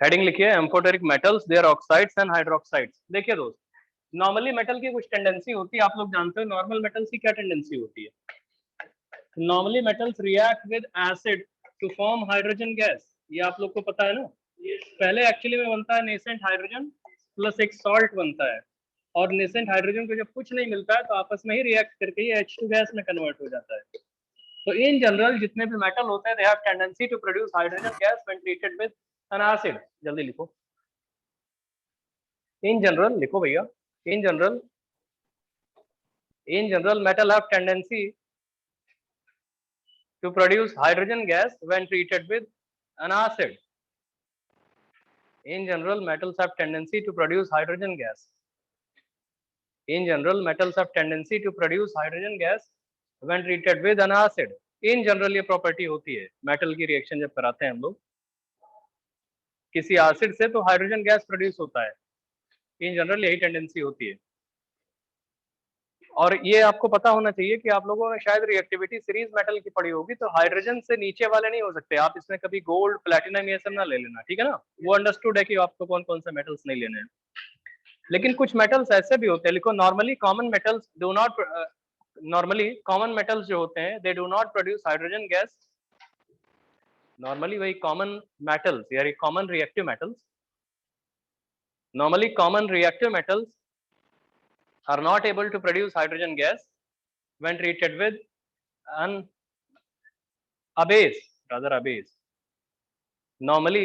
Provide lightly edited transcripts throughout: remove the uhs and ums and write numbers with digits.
Heading लिखिए amphoteric metals, their oxides and hydroxides. देखिए दोस्त, नॉर्मली मेटल की कुछ टेंडेंसी होती है, आप लोग जानते हो नॉर्मल मेटल्स की क्या टेंडेंसी होती है। Normally metals react with acid to form hydrogen gas, ये आप लोग को पता है ना। पहले एक्चुअली में बनता है नेसेंट हाइड्रोजन प्लस एक सॉल्ट बनता है, और नेसेंट हाइड्रोजन को जब कुछ नहीं मिलता है तो आपस में ही रिएक्ट करके ये H2 गैस में कन्वर्ट हो जाता है। तो इन जनरल जितने भी मेटल होते हैं they have tendency to produce hydrogen gas when treated with an acid. जल्दी लिखो, इन जनरल लिखो भैया, in general metal have tendency to produce hydrogen gas when treated with an acid. In general, metals have tendency to produce hydrogen gas. In general, metals have tendency to produce hydrogen gas when treated with an acid. In general ये property होती है metal की reaction जब कराते हैं हम लोग किसी एसिड से तो हाइड्रोजन गैस प्रोड्यूस होता है। इन जनरल यही टेंडेंसी होती है। और ये आपको पता होना चाहिए कि आप लोगों ने शायद रिएक्टिविटी सीरीज मेटल की पढ़ी होगी, तो हाइड्रोजन से नीचे वाले नहीं हो सकते आप, इसमें कभी गोल्ड प्लैटिनम ये सब ना ले लेना, ठीक है ना। वो अंडरस्टूड है कि आपको कौन कौन से मेटल्स नहीं लेने हैं। लेकिन कुछ मेटल्स ऐसे भी होते हैं, लिखो normally common metals do not, normally common metals जो होते हैं they do not produce hydrogen gas. Normally वही कॉमन मेटल्स यानी common reactive metals, normally common reactive metals are not able to produce hydrogen gas when treated with an base, rather a base. Normally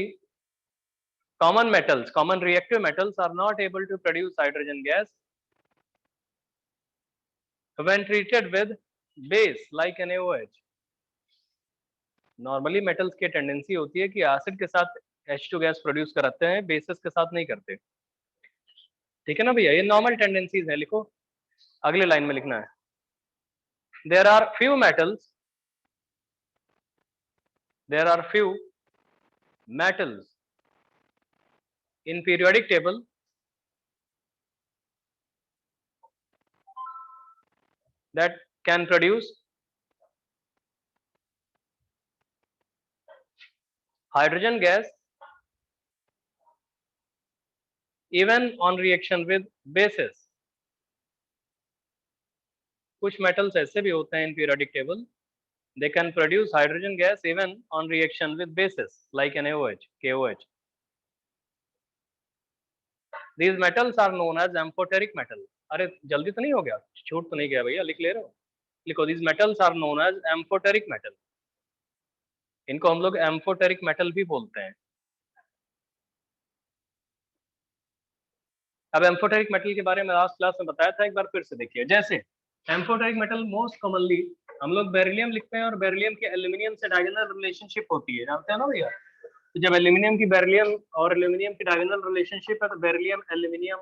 common metals, common reactive metals are not able to produce hydrogen gas when treated with base like NaOH. Normally metals की tendency होती है कि acid के साथ H2 gas produce कराते हैं, basis के साथ नहीं करते, ठीक है ना भैया। ये नॉर्मल टेंडेंसीज है। लिखो अगले लाइन में लिखना है, there are few metals in periodic table that can produce hydrogen gas even on reaction with bases. कुछ metals ऐसे भी होते हैं in periodic table, they can produce hydrogen gas even on reaction with bases like NaOH, KOH. These metals are known as amphoteric metal. अरे जल्दी तो नहीं हो गया, छूट तो नहीं गया भैया, लिख ले रहे हो। लिखो these metals are known as amphoteric metal. इनको हम लोग amphoteric metal भी बोलते हैं। अब एम्फोटेरिक मेटल के बारे में लास्ट क्लास में बताया था, एक बार फिर से देखिए। जैसे एम्फोटेरिक मेटल मोस्ट कॉमनली हम लोग बेरिलियम लिखते हैं, और बेरिलियम के एल्यूमिनियम से डायगोनल रिलेशनशिप होती है, जानते हैं ना भैया। तो जब एल्यूमिनियम की बेरिलियम और एल्यूमिनियम की डायगोनल रिलेशनशिप है तो बेरिलियम एल्यूमिनियम,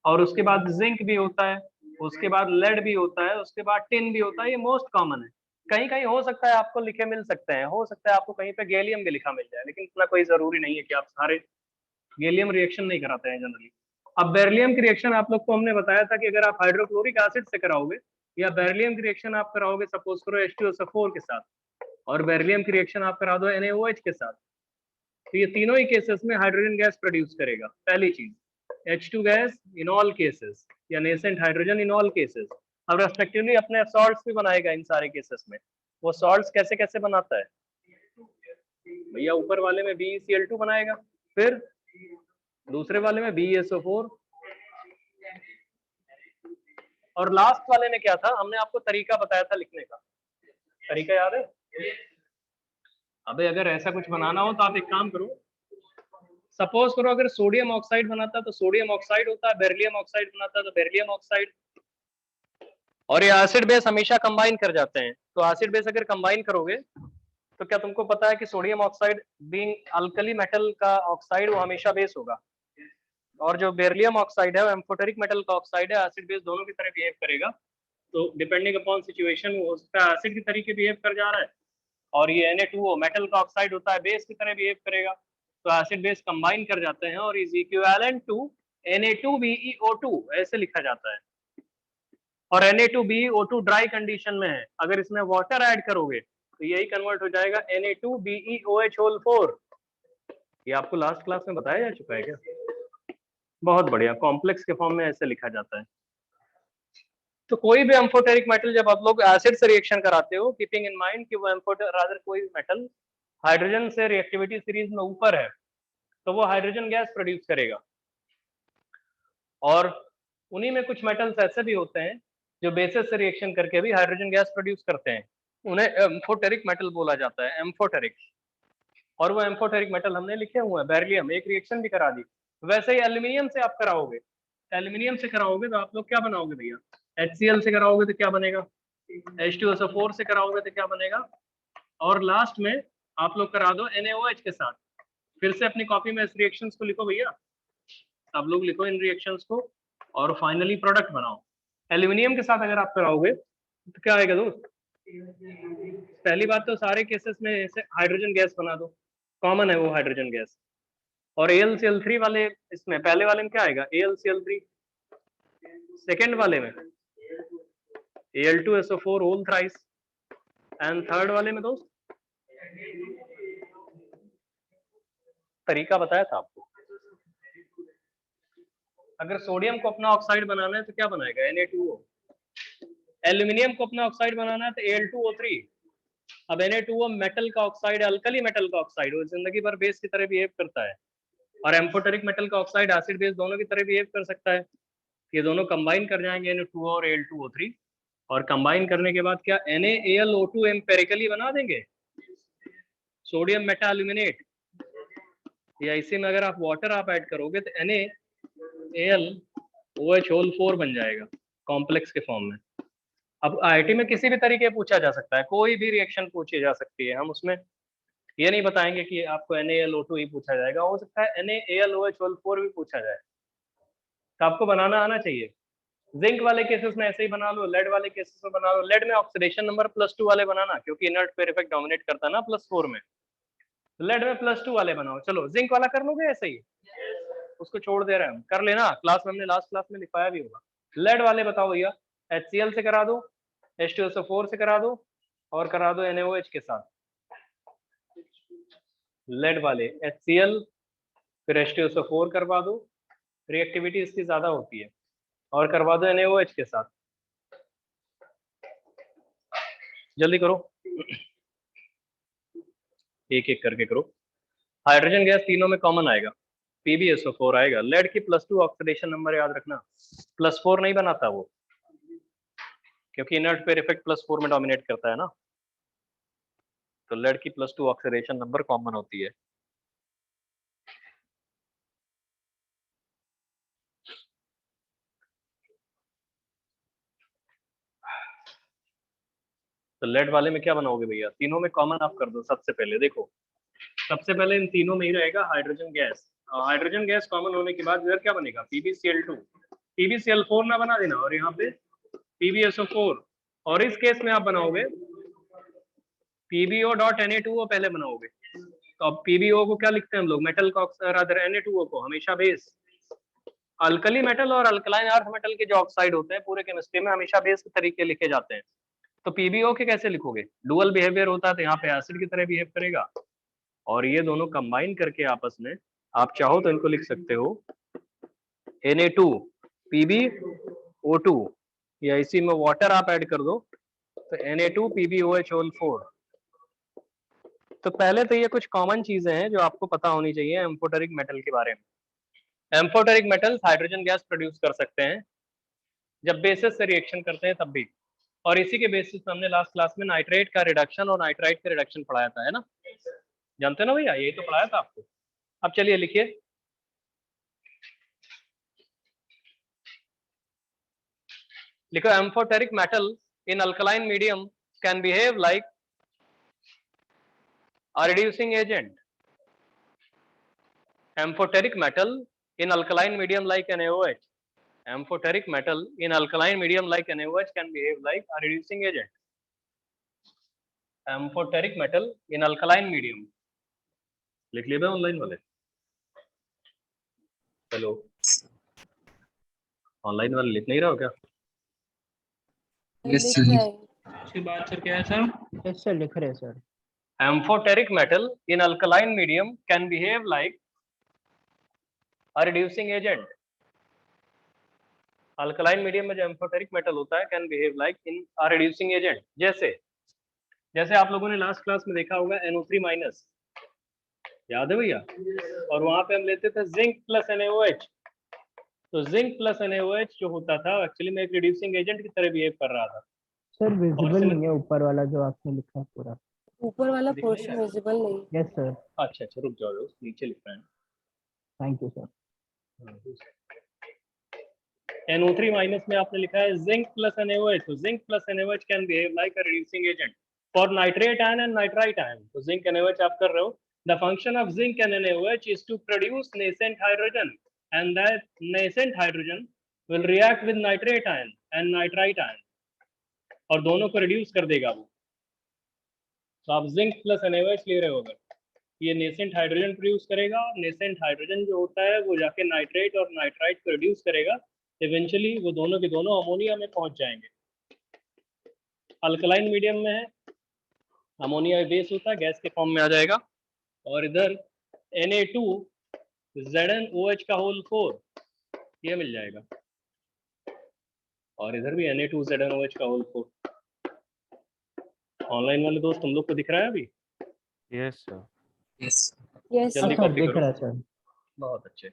और उसके बाद जिंक भी होता है, उसके बाद लेड भी होता है, उसके बाद टिन भी होता है। ये मोस्ट कॉमन है। कहीं कहीं हो सकता है आपको लिखे मिल सकते हैं, हो सकता है आपको कहीं पे गैलियम भी लिखा मिल जाए, लेकिन इतना कोई जरूरी नहीं है कि आप सारे गैलियम रिएक्शन नहीं कराते हैं जनरली। अब बेरिलियम की रिएक्शन आप लोग को हमने बताया था कि अगर आप हाइड्रोक्लोरिक एसिड से कराओगे या बेरिलियम की रिएक्शन आप कराओगे सपोज करो H2SO4 के साथ, और बेरिलियम की रिएक्शन आप करा दो NaOH के साथ, तो ये तीनों ही केसेस में हाइड्रोजन गैस प्रोड्यूस करेगा। पहली चीज H2 gas in all cases या nascent hydrogen in all cases. अब रेस्पेक्टिवली अपने सॉल्ट्स भी बनाएगा इन सारे केसेस में। वो सॉल्ट्स कैसे कैसे बनाता है भैया, ऊपर वाले में BeCl2 बनाएगा, फिर दूसरे वाले में BeSO4, और लास्ट वाले में क्या था, हमने आपको तरीका बताया था लिखने का, तरीका याद है। अबे अगर ऐसा कुछ बनाना हो तो आप एक काम करो, सपोज करो अगर सोडियम ऑक्साइड बनाता तो सोडियम ऑक्साइड होता है, बेरिलियम ऑक्साइड बनाता तो बेरिलियम ऑक्साइड, और ये एसिड बेस हमेशा कंबाइन कर जाते हैं। तो एसिड बेस अगर कंबाइन करोगे तो क्या तुमको पता है कि sodium oxide being alkali metal का ऑक्साइड वो हमेशा बेस होगा, और जो बेरिलियम ऑक्साइड है वो एम्फोटेरिक मेटल का ऑक्साइड है, एसिड बेस दोनों की तरह बिहेव करेगा। तो डिपेंडिंग अपॉन सिचुएशन वो उसका एसिड की तरीके बिहेव कर जा रहा है, और ये Na2O मेटल का ऑक्साइड होता है, बेस की तरह बिहेव करेगा। तो एसिड बेस कंबाइन कर जाते हैं और इज इक्विवेलेंट टू Na2BeO2 ऐसे लिखा जाता है। और Na2BeO2 ड्राई कंडीशन में है, अगर इसमें वाटर ऐड करोगे तो यही कन्वर्ट हो जाएगा Na2BeOH4। ये आपको लास्ट क्लास में बताया जा चुका है क्या? बहुत बढ़िया, कॉम्प्लेक्स के फॉर्म में ऐसे लिखा जाता है। तो कोई भी एम्फोटेरिक मेटल जब आप लोग एसिड से रिएक्शन कराते हो, कीपिंग इन माइंड कि वो रादर कोई मेटल हाइड्रोजन से रिएक्टिविटी सीरीज में ऊपर है, तो वो हाइड्रोजन गैस प्रोड्यूस करेगा। और उन्हीं में कुछ मेटल्स ऐसे भी होते हैं जो बेसिस से रिएक्शन करके भी हाइड्रोजन गैस प्रोड्यूस करते हैं, उन्हें एम्फोटेरिक मेटल बोला जाता है, एम्फोटेरिक। और वो एम्फोटेरिक मेटल हमने लिखे हुए हैं, बेरिलियम, एक रिएक्शन भी करा दी। वैसे ही एल्यूमिनियम से आप कराओगे, एल्यूमिनियम से कराओगे तो आप लोग क्या बनाओगे भैया? HCl से कराओगे तो क्या बनेगा? H2SO4 से कराओगे तो क्या बनेगा? और लास्ट में आप लोग करा दो NaOH के साथ। फिर से अपनी कॉपी में इस रिएक्शंस को लिखो भैया, आप लोग लिखो इन रिएक्शंस को और फाइनली प्रोडक्ट बनाओ। एल्यूमिनियम के साथ अगर आप कराओगे तो क्या आएगा दोस्त? पहली बात तो सारे केसेस में हाइड्रोजन गैस बना दो, कॉमन है वो हाइड्रोजन गैस। और AlCl3 वाले, इसमें पहले वाले में क्या आएगा? AlCl3। सेकेंड वाले में Al2SO4 whole thrice. And third वाले में दोस्त तरीका बताया था आपको। अगर सोडियम को अपना ऑक्साइड बनाना है तो क्या बनाएगा? Na2O। एल्यूमिनियम को अपना ऑक्साइड बनाना है तो Al2O3। अब Na2O मेटल का ऑक्साइड, अल्कली मेटल का ऑक्साइड, वो जिंदगी भर बेस की तरह बिहेव करता है। और एम्फोटेरिक मेटल का ऑक्साइड एसिड बेस दोनों की तरह बिहेव कर सकता है। ये दोनों कंबाइन कर जाएंगे Na2O और Al2O3, और कंबाइन करने के बाद क्या NaAlO2 एम्पेरिकली बना देंगे, सोडियम मेटा एल्यूमिनेट। या इसी में अगर आप वाटर आप ऐड करोगे तो NaAlOH होल 4 बन जाएगा कॉम्प्लेक्स के फॉर्म में। अब IIT में किसी भी तरीके पूछा जा सकता है, कोई भी रिएक्शन पूछी जा सकती है, हम उसमें ये नहीं बताएंगे कि आपको NaAlO2 ही पूछा जाएगा, हो सकता है NaAlOH होल 4 भी पूछा जाए। तो आपको बनाना आना चाहिए। जिंक वाले केसेस में ऐसे ही बना लो, लेड वाले केसेस में बना लो। लेड में ऑक्सीडेशन नंबर +2 वाले बनाना, क्योंकि इनर्ट पेयर इफेक्ट डोमिनेट करता है ना +4 में। लेड में +2 वाले बनाओ। चलो जिंक वाला कर लोगे ऐसे ही, उसको छोड़ दे रहे हैं हम, कर लेना, क्लास में हमने लास्ट क्लास में लिखवाया भी होगा। लेड वाले बताओ भैया, HCl से करा दो, H2SO4 से करा दो, और करा दो NaOH के साथ। लेड वाले HCl फिर H2SO4 करवा दो, रिएक्टिविटी इसकी ज्यादा होती है, और करवा दो NaOH के साथ। जल्दी करो, एक एक करके करो। हाइड्रोजन गैस तीनों में कॉमन आएगा, PbSO4 आएगा। लेड की +2 ऑक्सीडेशन नंबर याद रखना, +4 नहीं बनाता वो, क्योंकि इनर्ट पेयर इफेक्ट +4 में डोमिनेट करता है ना, तो लेड की +2 ऑक्सीडेशन नंबर कॉमन होती है। तो लेड वाले में क्या बनाओगे भैया? तीनों में कॉमन आप कर दो। सबसे पहले देखो, सबसे पहले इन तीनों में ही रहेगा hydrogen gas. Hydrogen gas common होने के बाद इधर क्या बनेगा? PbCl2। PbCl4 ना बना देना, और यहाँ पे PbSO4। और इस केस में आप बनाओगे PbO.Na2O पहले बनाओगे। तो अब PbO को क्या लिखते हैं हम लोग? मेटल का रादर Na2O को हमेशा बेस। अल्कली मेटल और अल्कलाइन अर्थ मेटल के जो ऑक्साइड होते हैं पूरे केमिस्ट्री में हमेशा बेस के तरीके लिखे जाते हैं। तो PbO के कैसे लिखोगे? डुअल बिहेवियर होता है, तो यहाँ पे एसिड की तरह बिहेव करेगा, और ये दोनों कंबाइन करके आपस में आप चाहो तो इनको लिख सकते हो Na2 PbO2, या इसी में वाटर आप ऐड कर दो तो Na2 PbOH होल 4। तो पहले तो ये कुछ कॉमन चीजें हैं जो आपको पता होनी चाहिए एम्फोटेरिक मेटल के बारे में। Amphoteric metals hydrogen gas produce कर सकते हैं जब बेसिस से रिएक्शन करते हैं तब भी। और इसी के बेसिस पे हमने लास्ट क्लास में नाइट्रेट का रिडक्शन और नाइट्राइट का रिडक्शन पढ़ाया था, है ना? जानते ना भैया, यही तो पढ़ाया था आपको। अब चलिए लिखिए, लिखो amphoteric metal in alkaline medium can behave like a reducing agent. Amphoteric metal in alkaline medium like NaOH. Amphoteric metal in alkaline medium like NaOH can behave like a reducing agent. Amphoteric metal in alkaline medium. लिख लिए online वाले? Hello, online वाले लिख नहीं रहा हो क्या? Yes sir. उसके बाद सर क्या है सर? यस सर लिख रहे हैं sir. amphoteric metal in alkaline medium can behave like a reducing agent. Alkaline medium में जो एम्फोटेरिक मेटल होता है can behave like in a reducing agent. जैसे आप लोगों ने लास्ट क्लास में देखा होगा NO3 माइनस, याद है भैया? और वहां पे हम लेते थे जिंक प्लस NaOH। तो जिंक प्लस NaOH जो होता था एक्चुअली में एक रिड्यूसिंग एजेंट की तरह बिहेव कर रहा था। सर विजिबल नहीं है ऊपर वाला जो आपने लिखा है पूरा, ऊपर वाला पोर्शन विजिबल नहीं। Yes sir. अच्छा रुक जाओ, नीचे लिख रहे हैं। Thank you sir. NO3 minus में आपने लिखा है जिंक प्लस NaOH। तो zinc plus NaOH can behave like a reducing agent for nitrate ion and nitrite ion. तो जिंक NaOH आप कर रहे हो। The function of zinc and NaOH is to produce nascent hydrogen and that nascent hydrogen will react with nitrate ion and nitrite ion और दोनों को reduce कर देगा वो। तो आप जिंक प्लस NaOH ले रहे हो, अगर ये नेसेंट हाइड्रोजन प्रोड्यूस करेगा और नेसेंट हाइड्रोजन जो होता है वो जाके नाइट्रेट और नाइट्राइट को रिड्यूस करेगा, इवेंचुअली वो दोनों के दोनों अमोनिया में पहुंच जाएंगे। अल्कलाइन मीडियम में है, अमोनिया बेस होता है, गैस के फॉर्म में आ जाएगा और इधर Na2ZnOH का होल 4 ये मिल जाएगा और इधर भी Na2ZnOH का होल 4। ऑनलाइन वाले दोस्त तुम लोग को दिख रहा है अभी? Yes sir. यस जल्दी सर कॉपी दिख करो। रहा है सर। बहुत अच्छे।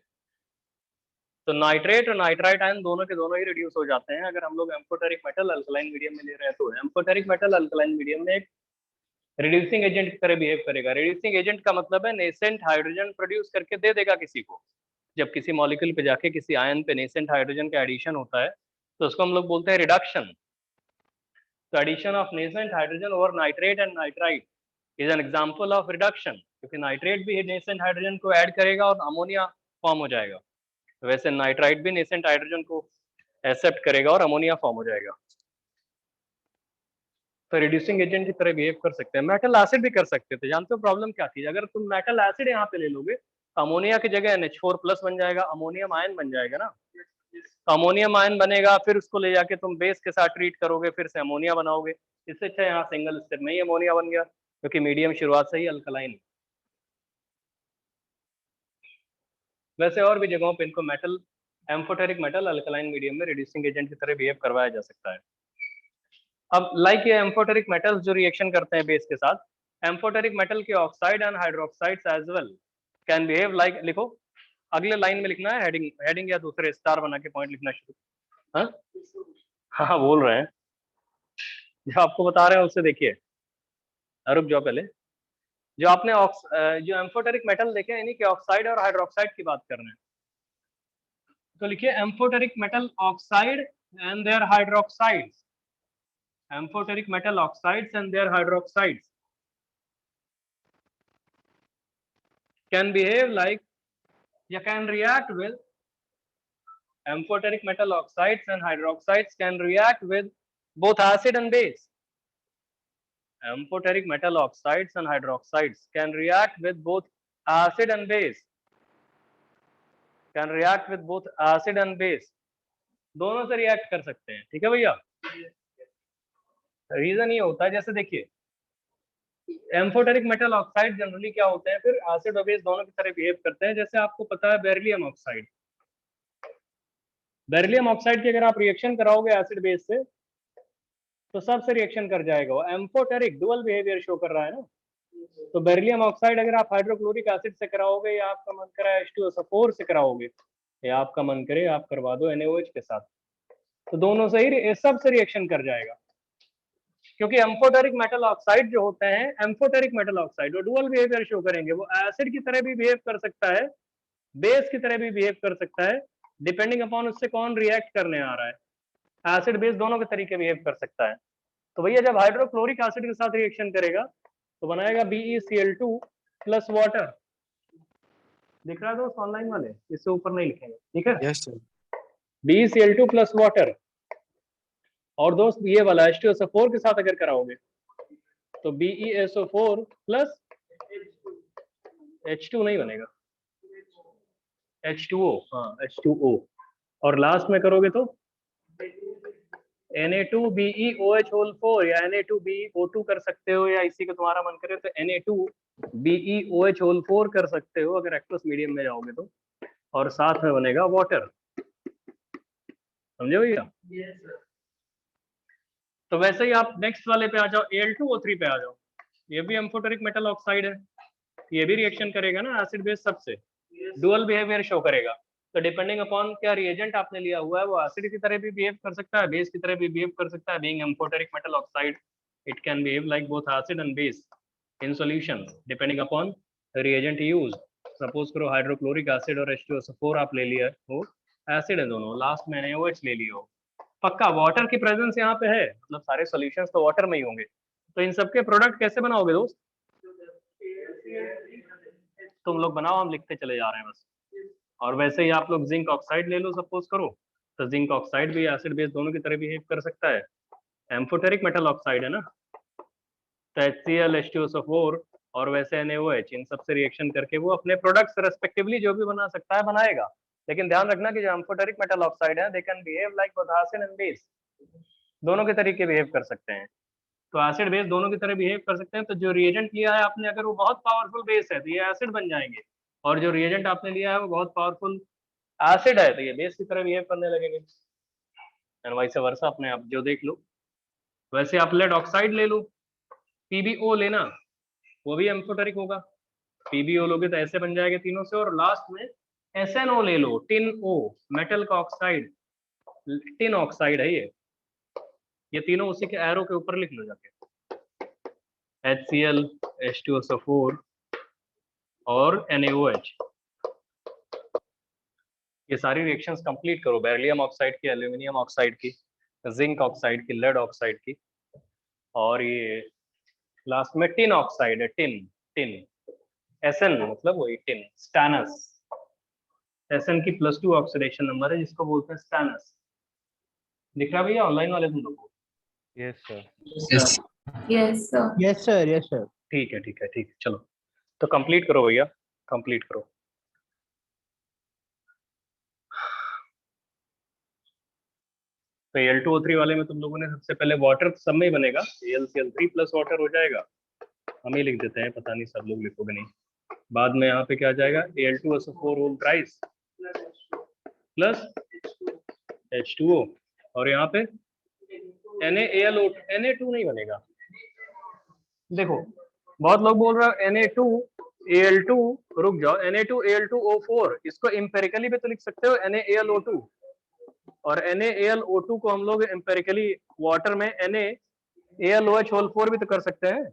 तो नाइट्रेट और नाइट्राइट आयन दोनों के दोनों ही रिड्यूस हो जाते हैं अगर हम लोग एम्फोटेरिक मेटल अल्कलाइन मीडियम में ले रहे हैं। तो एम्फोटेरिक मेटल अल्कलाइन मीडियम में एक रिड्यूसिंग एजेंट की तरह बिहेव करेगा। रिड्यूसिंग एजेंट का मतलब है नेसेंट हाइड्रोजन प्रोड्यूस करके दे देगा किसी को। जब किसी मॉलिक्यूल पे जाके किसी आयन पे नेसेंट हाइड्रोजन का एडिशन होता है तो उसको हम लोग बोलते हैं रिडक्शन। तो addition of nascent hydrogen over nitrate and nitrite is an example of reduction, क्योंकि नाइट्रेट भी नेसेंट हाइड्रोजन को ऐड करेगा और अमोनिया फॉर्म हो जाएगा। वैसे नाइट्राइट भी नेसेंट हाइड्रोजन को एक्सेप्ट करेगा और अमोनिया फॉर्म हो जाएगा। तो रिड्यूसिंग एजेंट की तरह बिहेव कर सकते हैं। मेटल एसिड भी कर सकते थे। जानते हो प्रॉब्लम क्या थी? अगर तुम मेटल एसिड यहाँ पे ले लोगे तो अमोनिया की जगह NH4+ बन जाएगा, अमोनियम आयन बन जाएगा ना। तो अमोनियम आयन बनेगा, फिर उसको ले जाके तुम बेस के साथ ट्रीट करोगे, फिर से अमोनिया बनाओगे। इससे अच्छा यहाँ सिंगल स्टेप में ही अमोनिया बन गया, क्योंकि मीडियम शुरुआत से ही अल्कलाइन। वैसे और भी जगहों पे इनको metal amphoteric metal alkaline medium में रिड्यूसिंग एजेंट की तरह बिहेव करवाया जा सकता है। अब लाइक ये एम्फोटेरिक मेटल्स जो रिएक्शन करते हैं बेस के साथ, एम्फोटेरिक मेटल के oxide and hydroxides as well can behave like, लिखो अगले लाइन में लिखना है, हेडिंग या दूसरे स्टार बना के पॉइंट लिखना शुरू। हाँ बोल रहे हैं, जो आपको बता रहे हैं उससे देखिए। रुक जाओ, पहले जो आपने जो एम्फोटेरिक मेटल देखे इन्हीं के ऑक्साइड और हाइड्रोक्साइड की बात कर रहे हैं। तो लिखिए amphoteric metal oxide and their hydroxides, amphoteric metal oxides and their hydroxides can behave like, you can react with, amphoteric metal oxides and hydroxides can react with both acid and base. Amphoteric metal oxides and hydroxides can react with both acid and base, can react with both acid and base, दोनों से react कर सकते हैं। ठीक है भैया? Reason ये होता है, जैसे देखिए एम्फोटेरिक मेटल ऑक्साइड जनरली क्या होते हैं, फिर एसिड और बेस दोनों की तरह बिहेव करते हैं। जैसे आपको पता है बेरिलियम ऑक्साइड, बेरिलियम ऑक्साइड की अगर आप रिएक्शन कराओगे एसिड बेस से तो सबसे रिएक्शन कर जाएगा वो। एम्फोटेरिक डुअल बिहेवियर शो कर रहा है ना। तो बेरिलियम ऑक्साइड अगर आप हाइड्रोक्लोरिक एसिड से कराओगे या आपका मन करे H2SO4 से कराओगे या आपका मन करे आप करवा दो NaOH के साथ, तो दोनों से ही सबसे रिएक्शन कर जाएगा। क्योंकि एम्फोटेरिक मेटल ऑक्साइड जो होते हैं, एम्फोटेरिक मेटल ऑक्साइड वो डुअल बिहेवियर शो करेंगे। वो एसिड की तरह भी बिहेव कर सकता है, बेस की तरह भी बिहेव कर सकता है, डिपेंडिंग अपॉन उससे कौन रिएक्ट करने आ रहा है। एसिड बेस दोनों के तरीके बिहेव कर सकता है। तो भैया जब हाइड्रोक्लोरिक एसिड के साथ रिएक्शन करेगा तो बनाएगा BeCl2 प्लस वाटर। दिख रहा है दोस्त ऑनलाइन वाले? इससे ऊपर नहीं लिखेंगे, ठीक है? Yes sir. BeCl2 plus water. और दोस्त ये वाला H2SO4 के साथ अगर कराओगे तो BeSO4 प्लस H2 नहीं बनेगा, H2O, हाँ H2O। और लास्ट में करोगे तो Na2BeOH होल 4 या Na2BeO2 कर सकते हो, या इसी का तुम्हारा मन करे तो Na2BeOH होल 4 कर सकते हो अगर एक्वस मीडियम में जाओगे तो, और साथ में बनेगा वाटर। समझे भैया? तो वैसे ही आप नेक्स्ट वाले पे आ जाओ, Al2O3 पे आ जाओ। ये भी एम्फोटेरिक मेटल ऑक्साइड है, ये भी रिएक्शन करेगा ना एसिड बेस सबसे, डुअल बिहेवियर शो करेगा। तो डिपेंडिंग अपॉन क्या रिएजेंट आपने लिया हुआ है, वो एसिड की तरह भी बिहेव कर सकता है, बेस की तरह भी बिहेव कर सकता है। Being amphoteric metal oxide, it can behave like both acid and base in solution depending upon reagent use. Suppose करो हाइड्रोक्लोरिक एसिड और H2SO4 आप ले लिया हो, एसिड है दोनों, लास्ट में NaOH ले लिया हो, पक्का वाटर की प्रेजेंस यहाँ पे है, मतलब सारे सॉल्यूशंस तो वाटर में ही होंगे। तो इन सबके प्रोडक्ट कैसे बनाओगे दोस्त? तुम लोग बनाओ, हम लिखते चले जा रहे हैं बस। और वैसे ही आप लोग जिंक ऑक्साइड ले लो सपोज करो, तो जिंक ऑक्साइड भी एसिड बेस दोनों की तरह बिहेव कर सकता है, एम्फोटेरिक मेटल ऑक्साइड है ना। तो HCl H2SO4 और वैसे NaOH, इन सबसे रिएक्शन करके वो अपने प्रोडक्ट्स रेस्पेक्टिवली जो भी बना सकता है बनाएगा। लेकिन ध्यान रखना कि जो एम्फोटेरिक मेटल ऑक्साइड है, they can behave like both acid and base, दोनों के तरीके बिहेव कर सकते हैं। तो एसिड बेस दोनों की तरह बिहेव कर सकते हैं। तो जो रिएजेंट लिया है आपने, अगर वो बहुत पावरफुल बेस है तो ये एसिड बन जाएंगे, और जो रिएजेंट आपने लिया है वो बहुत पावरफुल एसिड है तो ये बेस की तरह बिहेव करने लगेंगे। एंड वाइस वर्सा, अपने आप जो देख लो। वैसे आप लेड ऑक्साइड ले लो, PbO लेना, वो भी एम्फोटेरिक होगा। PbO लोगे तो ऐसे बन जाएगा तीनों से, और लास्ट में SNO ले लो, टिन O, मेटल का ऑक्साइड, टिन ऑक्साइड है ये तीनों उसी के एरो के ऊपर लिख लो जाके, HCl H2SO4 और NaOH। ये सारी रिएक्शंस कंप्लीट करो, बेरिलियम ऑक्साइड की, एल्यूमिनियम ऑक्साइड की, जिंक ऑक्साइड की, लेड ऑक्साइड की, और ये लास्ट में टिन ऑक्साइड है, टिन टिन SN मतलब वही टिन, स्टैनस, SN की +2 ऑक्सीडेशन नंबर है जिसको बोलते हैं स्टैनस। दिख रहा भैया ऑनलाइन वाले तुम लोग को? Yes sir. Yes, sir. Yes sir, yes sir. ठीक है ठीक है ठीक है, चलो तो कंप्लीट करो भैया, कंप्लीट करो। तो Al2O3 वाले में तुम लोगों ने सबसे पहले वाटर सब में ही बनेगा, AlCl3 प्लस वाटर हो जाएगा, हम ही लिख देते हैं, पता नहीं सब लोग लिखोगे नहीं। बाद में यहाँ पे क्या आ जाएगा, Al2SO4 होल ट्राइस प्लस H2O, और यहाँ पे NaAlO2, Na2 नहीं बनेगा। देखो बहुत लोग बोल रहे हो Na2Al2, रुक जाओ, Na2Al2O4, इसको एम्पेरिकली भी तो लिख सकते हो NaAlO2, और NaAlO2 को हम लोग एम्पेरिकली वाटर में NaAlOH होल 4 भी तो कर सकते हैं,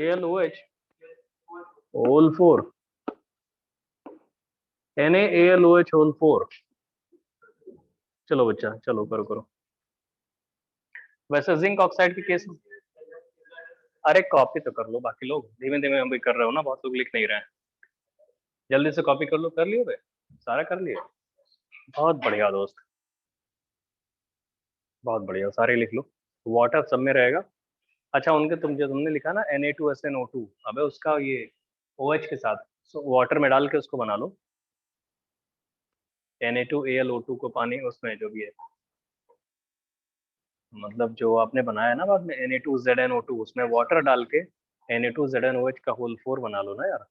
AlOH होल 4, NaAlOH होल 4। चलो बच्चा, चलो करो करो। वैसे जिंक ऑक्साइड के केस में, अरे कॉपी तो कर लो, बाकी लोग धीमे धीमे हम भी कर रहे हो ना, बहुत लोग लिख नहीं रहे हैं, जल्दी से कॉपी कर लो। कर लियो बे, सारा कर लिए, बहुत बढ़िया दोस्त, बहुत बढ़िया, सारे लिख लो, वाटर सब में रहेगा। अच्छा उनके तुमने लिखा ना Na2SNO2, अबे उसका ये OH के साथ वाटर में डाल के उसको बना लो, Na2AlO2 को पानी उसमें जो भी है, मतलब जो आपने बनाया ना बाद में Na2ZnO2, उसमें वाटर डाल के Na2ZnOH का होल 4 बना लो ना यार।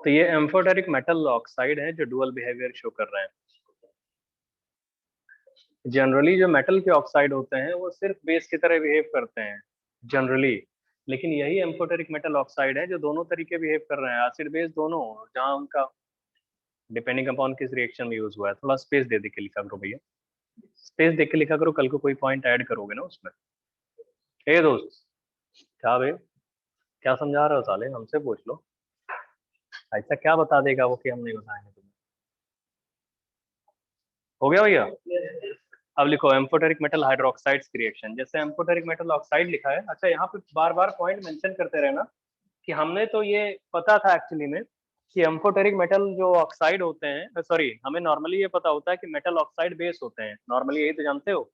तो ये एम्फोटेरिक मेटल ऑक्साइड है जो डुअल बिहेवियर शो कर रहे हैं। जनरली जो मेटल के ऑक्साइड होते हैं वो सिर्फ बेस की तरह बिहेव करते हैं जनरली, लेकिन यही एम्फोटेरिक मेटल ऑक्साइड है जो दोनों तरीके बिहेव कर रहे हैं, एसिड बेस दोनों, जहां उनका डिपेंडिंग अपॉन किस रिएक्शन में यूज हुआ है। थोड़ा स्पेस दे के लिखा करो भैया, स्पेस देख के लिखा करो, कल को कोई पॉइंट ऐड करोगे ना उसमें। हे दोस्त, क्या भाई क्या समझा रहे हो साले, हमसे पूछ लो, ऐसा क्या बता देगा वो कि हम नहीं बताएंगे तुम्हें। हो गया भैया? अब लिखो एम्फोटेरिक मेटल हाइड्रोक्साइड्स की रिएक्शन, जैसे एम्फोटेरिक मेटल ऑक्साइड लिखा है। अच्छा यहाँ पे बार बार पॉइंट मेंशन करते रहना कि हमने तो ये पता था एक्चुअली में कि एम्फोटेरिक मेटल जो ऑक्साइड होते हैं, सॉरी हमें नॉर्मली ये पता होता है कि मेटल ऑक्साइड बेस होते हैं, नॉर्मली यही तो जानते हो।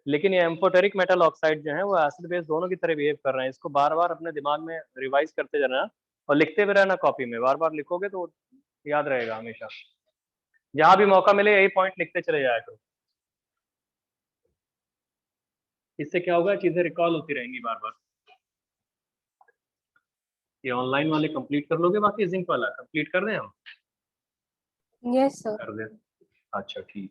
लेकिन ये एम्फोटेरिक मेटल ऑक्साइड जो है वो एसिड बेस दोनों की तरह बिहेव कर रहे हैं। इसको बार बार अपने दिमाग में रिवाइज करते जाना और लिखते भी रहना कॉपी में, बार बार लिखोगे तो याद रहेगा हमेशा। जहां भी मौका मिले यही पॉइंट लिखते चले जाया करो, इससे क्या होगा, चीजें रिकॉल होती रहेंगी बार बार। ये ऑनलाइन वाले कंप्लीट कर लोगे, बाकी जिंक वाला कंप्लीट कर दें हम? Yes, sir. कर दें, अच्छा ठीक।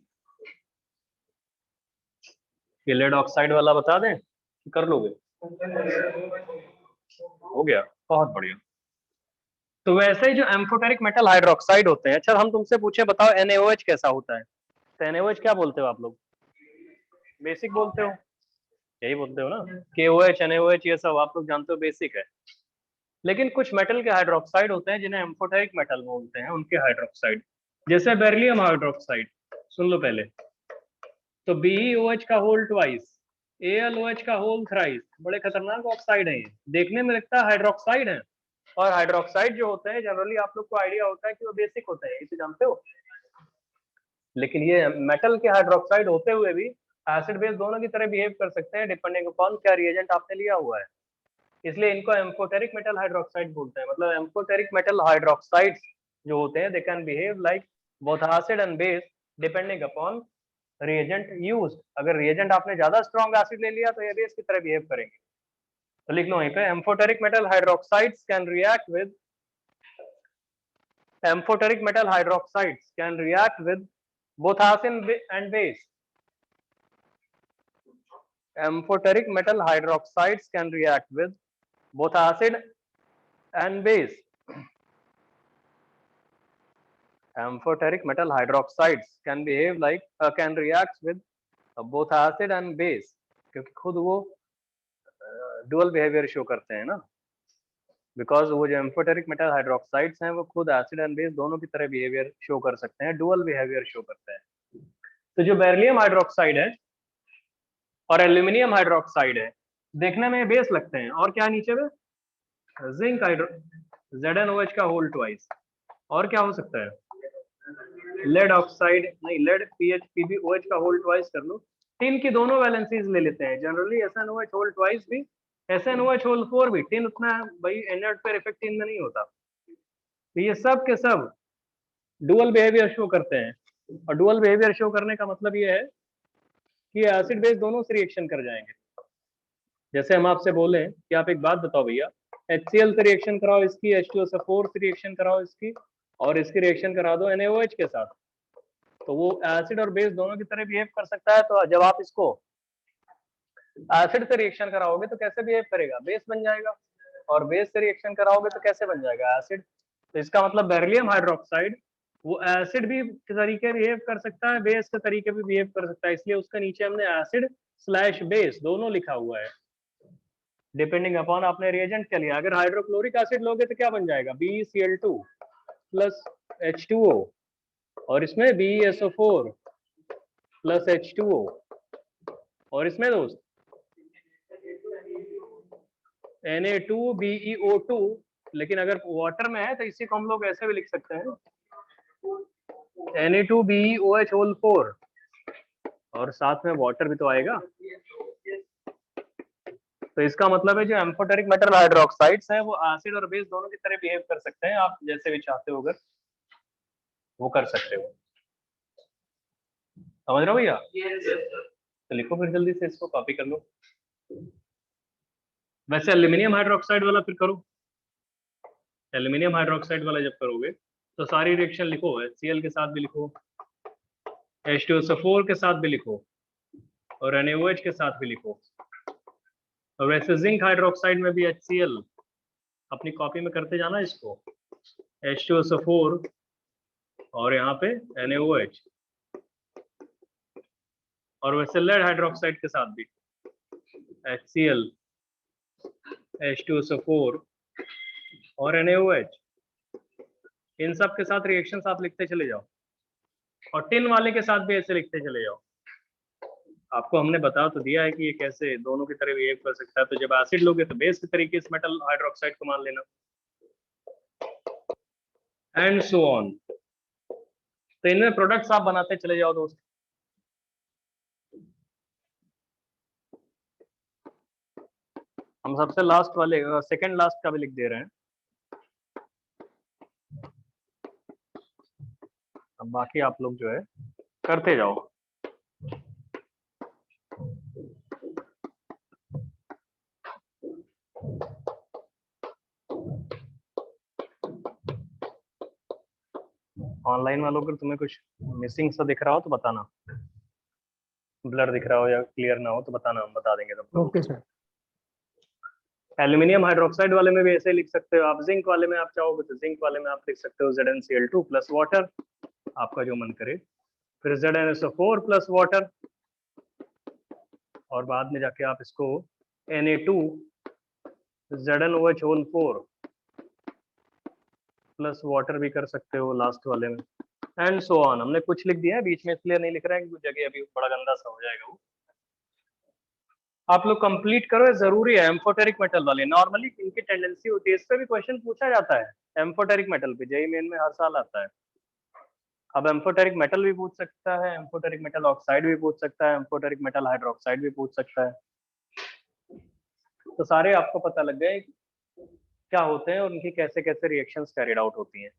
ये लेड ऑक्साइड वाला बता दें कि कर लोगे? हो गया, बहुत बढ़िया। तो वैसे ही जो एम्फोटेरिक मेटल हाइड्रोक्साइड होते हैं, अच्छा हम तुमसे पूछे बताओ NaOH कैसा होता है, तो NaOH क्या बोलते हो आप लोग? बेसिक बोलते हो, यही बोलते हो ना, KOH NaOH ये सब आप लोग जानते हो बेसिक है। लेकिन कुछ मेटल के हाइड्रोक्साइड होते हैं जिन्हें एम्फोटेरिक मेटल बोलते हैं, उनके हाइड्रोक्साइड, जैसे बेरिलियम हाइड्रोक्साइड, सुन लो पहले। तो BeOH का होल ट्वाइस, AlOH का होल थ्राइस, बड़े खतरनाक ऑक्साइड है ये, देखने में लगता है हाइड्रोक्साइड है, और हाइड्रोक्साइड जो होते हैं जनरली आप लोग को आइडिया होता है कि वो बेसिक होते हैं, इसे जानते हो। लेकिन ये मेटल के हाइड्रोक्साइड होते हुए भी एसिड बेस दोनों की तरह बिहेव कर सकते हैं, डिपेंडिंग अपॉन क्या रिएजेंट आपने लिया हुआ है। इसलिए इनको एम्फोटेरिक मेटल हाइड्रोक्साइड बोलते हैं। मतलब एम्फोटेरिक मेटल हाइड्रोक्साइड्स जो होते हैं, they can behave like both acid and base depending upon reagent used. अगर रिएजेंट आपने ज्यादा स्ट्रॉन्ग एसिड ले लिया तो ये बेस की तरह बिहेव करेंगे। तो लिख लो वहीं पे, amphoteric metal hydroxides can react with, amphoteric metal hydroxides can react with both acid and base. Amphoteric metal hydroxides can react with both acid and base. Amphoteric metal hydroxides can behave like can react with both acid and base, क्योंकि खुद वो dual behaviour show करते हैं ना, because वो जो amphoteric metal hydroxides हैं वो खुद एसिड एंड बेस दोनों की तरह बिहेवियर शो कर सकते हैं, डुअल बिहेवियर शो करते हैं। तो जो बेरिलियम हाइड्रोक्साइड है और एल्यूमिनियम हाइड्रोक्साइड है, देखने में बेस लगते हैं, और क्या नीचे में जिंक हाइड्रो ZnOH का होल ट्वाइस, और क्या हो सकता है, लेड ऑक्साइड नहीं, लेड PbOH का होल ट्वाइस कर लो। टिन की दोनों वैलेंसीज ले लेते हैं जनरली, SnOH होल ट्वाइस भी, SnOH होल 4 भी। टिन उतना भाई इनर्ट पर इफेक्ट टिन में नहीं होता। तो ये सब के सब डुअल बिहेवियर शो करते हैं, और डुअल बिहेवियर शो करने का मतलब ये है कि एसिड बेस दोनों से रिएक्शन कर जाएंगे। जैसे हम आपसे बोले कि आप एक बात बताओ भैया, HCl से रिएक्शन कराओ इसकी, H2SO4 से रिएक्शन कराओ इसकी, और इसकी रिएक्शन करा दो NaOH के साथ, तो वो एसिड और बेस दोनों की तरह बिहेव कर सकता है। तो जब आप इसको एसिड से रिएक्शन कराओगे तो कैसे बिहेव करेगा, बेस बन जाएगा, और बेस से रिएक्शन कराओगे तो कैसे बन जाएगा, एसिड। तो इसका मतलब बेरिलियम हाइड्रोक्साइड वो एसिड भी के तरीके बिहेव कर सकता है, बेस के तरीके भी बिहेव कर सकता है, इसलिए उसका नीचे हमने एसिड/बेस दोनों लिखा हुआ है, डिपेंडिंग अपॉन आपने रिएजेंट क्या लिया। अगर हाइड्रोक्लोरिक एसिड लोगे तो क्या बन जाएगा, BeCl2 प्लस H2O, और इसमें BeSO4 प्लस H2O, और इसमें दोस्त Na2BeO2। लेकिन अगर वाटर में है तो इसी को हम लोग ऐसे भी लिख सकते हैं, Na2BeOH होल 4, और साथ में वाटर भी तो आएगा। तो इसका मतलब है जो एम्फोटेरिक मेटल हाइड्रोक्साइड्स हैं वो एसिड और बेस दोनों की तरह बिहेव कर सकते हैं, आप जैसे भी चाहते हो अगर वो कर सकते हो। समझ रहे हो भैया? तो लिखो फिर जल्दी से, इसको कॉपी कर लो। वैसे एल्यूमिनियम हाइड्रोक्साइड वाला फिर करो, एल्यूमिनियम हाइड्रोक्साइड वाला जब करोगे तो सारी रिएक्शन लिखो, HCl के साथ भी लिखो, H2SO4 के साथ भी लिखो, और NaOH के साथ भी लिखो। और वैसे जिंक हाइड्रोक्साइड में भी HCl अपनी कॉपी में करते जाना इसको, H2SO4 और यहाँ पे NaOH, और वैसे लेड हाइड्रोक्साइड के साथ भी HCl H2SO4 और NaOH, इन सब के साथ रिएक्शंस आप लिखते चले जाओ, और टिन वाले के साथ भी ऐसे लिखते चले जाओ। आपको हमने बता तो दिया है कि ये कैसे दोनों की तरह बिहेव कर सकता है। तो जब एसिड लोगे तो बेस के तरीके से मेटल हाइड्रोक्साइड को मान लेना, एंड सो ऑन। तो इनमें प्रोडक्ट्स आप बनाते चले जाओ दोस्त। हम सबसे लास्ट वाले सेकंड लास्ट का भी लिख दे रहे हैं। अब बाकी आप लोग जो है करते जाओ। ऑनलाइन वालों को तुम्हें कुछ मिसिंग सा दिख रहा हो तो बताना, ब्लर दिख रहा हो या क्लियर ना हो तो बताना, हम बता देंगे सबको। Okay sir. एल्यूमिनियम हाइड्रोक्साइड वाले में भी ऐसे लिख सकते हो आप। जिंक वाले में आप चाहोगे तो जिंक वाले में आप लिख सकते हो ZnCl2 प्लस वाटर, आपका जो मन करे। फिर ZnSO4 प्लस वाटर, और बाद में जाके आप इसको Na2 ZnOH4 प्लस वाटर भी कर सकते हो लास्ट वाले में, एंड सो ऑन। हमने कुछ लिख दिया है बीच में, इसलिए नहीं लिख रहे हैं, कुछ जगह अभी बड़ा गंदा सा हो जाएगा वो। आप लोग कंप्लीट करो, ये जरूरी है। एम्फोटेरिक मेटल वाले नॉर्मली इनकी टेंडेंसी होती है, इस पे भी क्वेश्चन पूछा जाता है एम्फोटेरिक मेटल पे, जेईई मेन में हर साल आता है। अब एम्फोटेरिक मेटल भी पूछ सकता है, एम्फोटेरिक मेटल ऑक्साइड भी पूछ सकता है, एम्फोटेरिक मेटल हाइड्रोक्साइड भी पूछ सकता है। तो सारे आपको पता लग गए क्या होते हैं और उनकी कैसे कैसे रिएक्शंस कैरिड आउट होती हैं।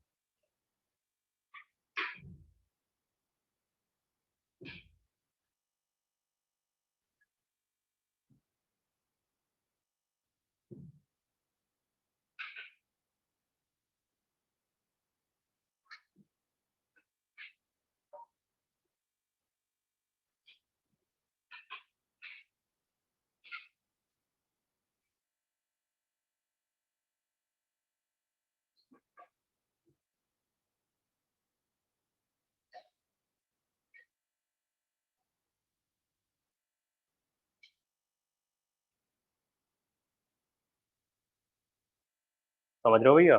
समझ रहे हो भैया?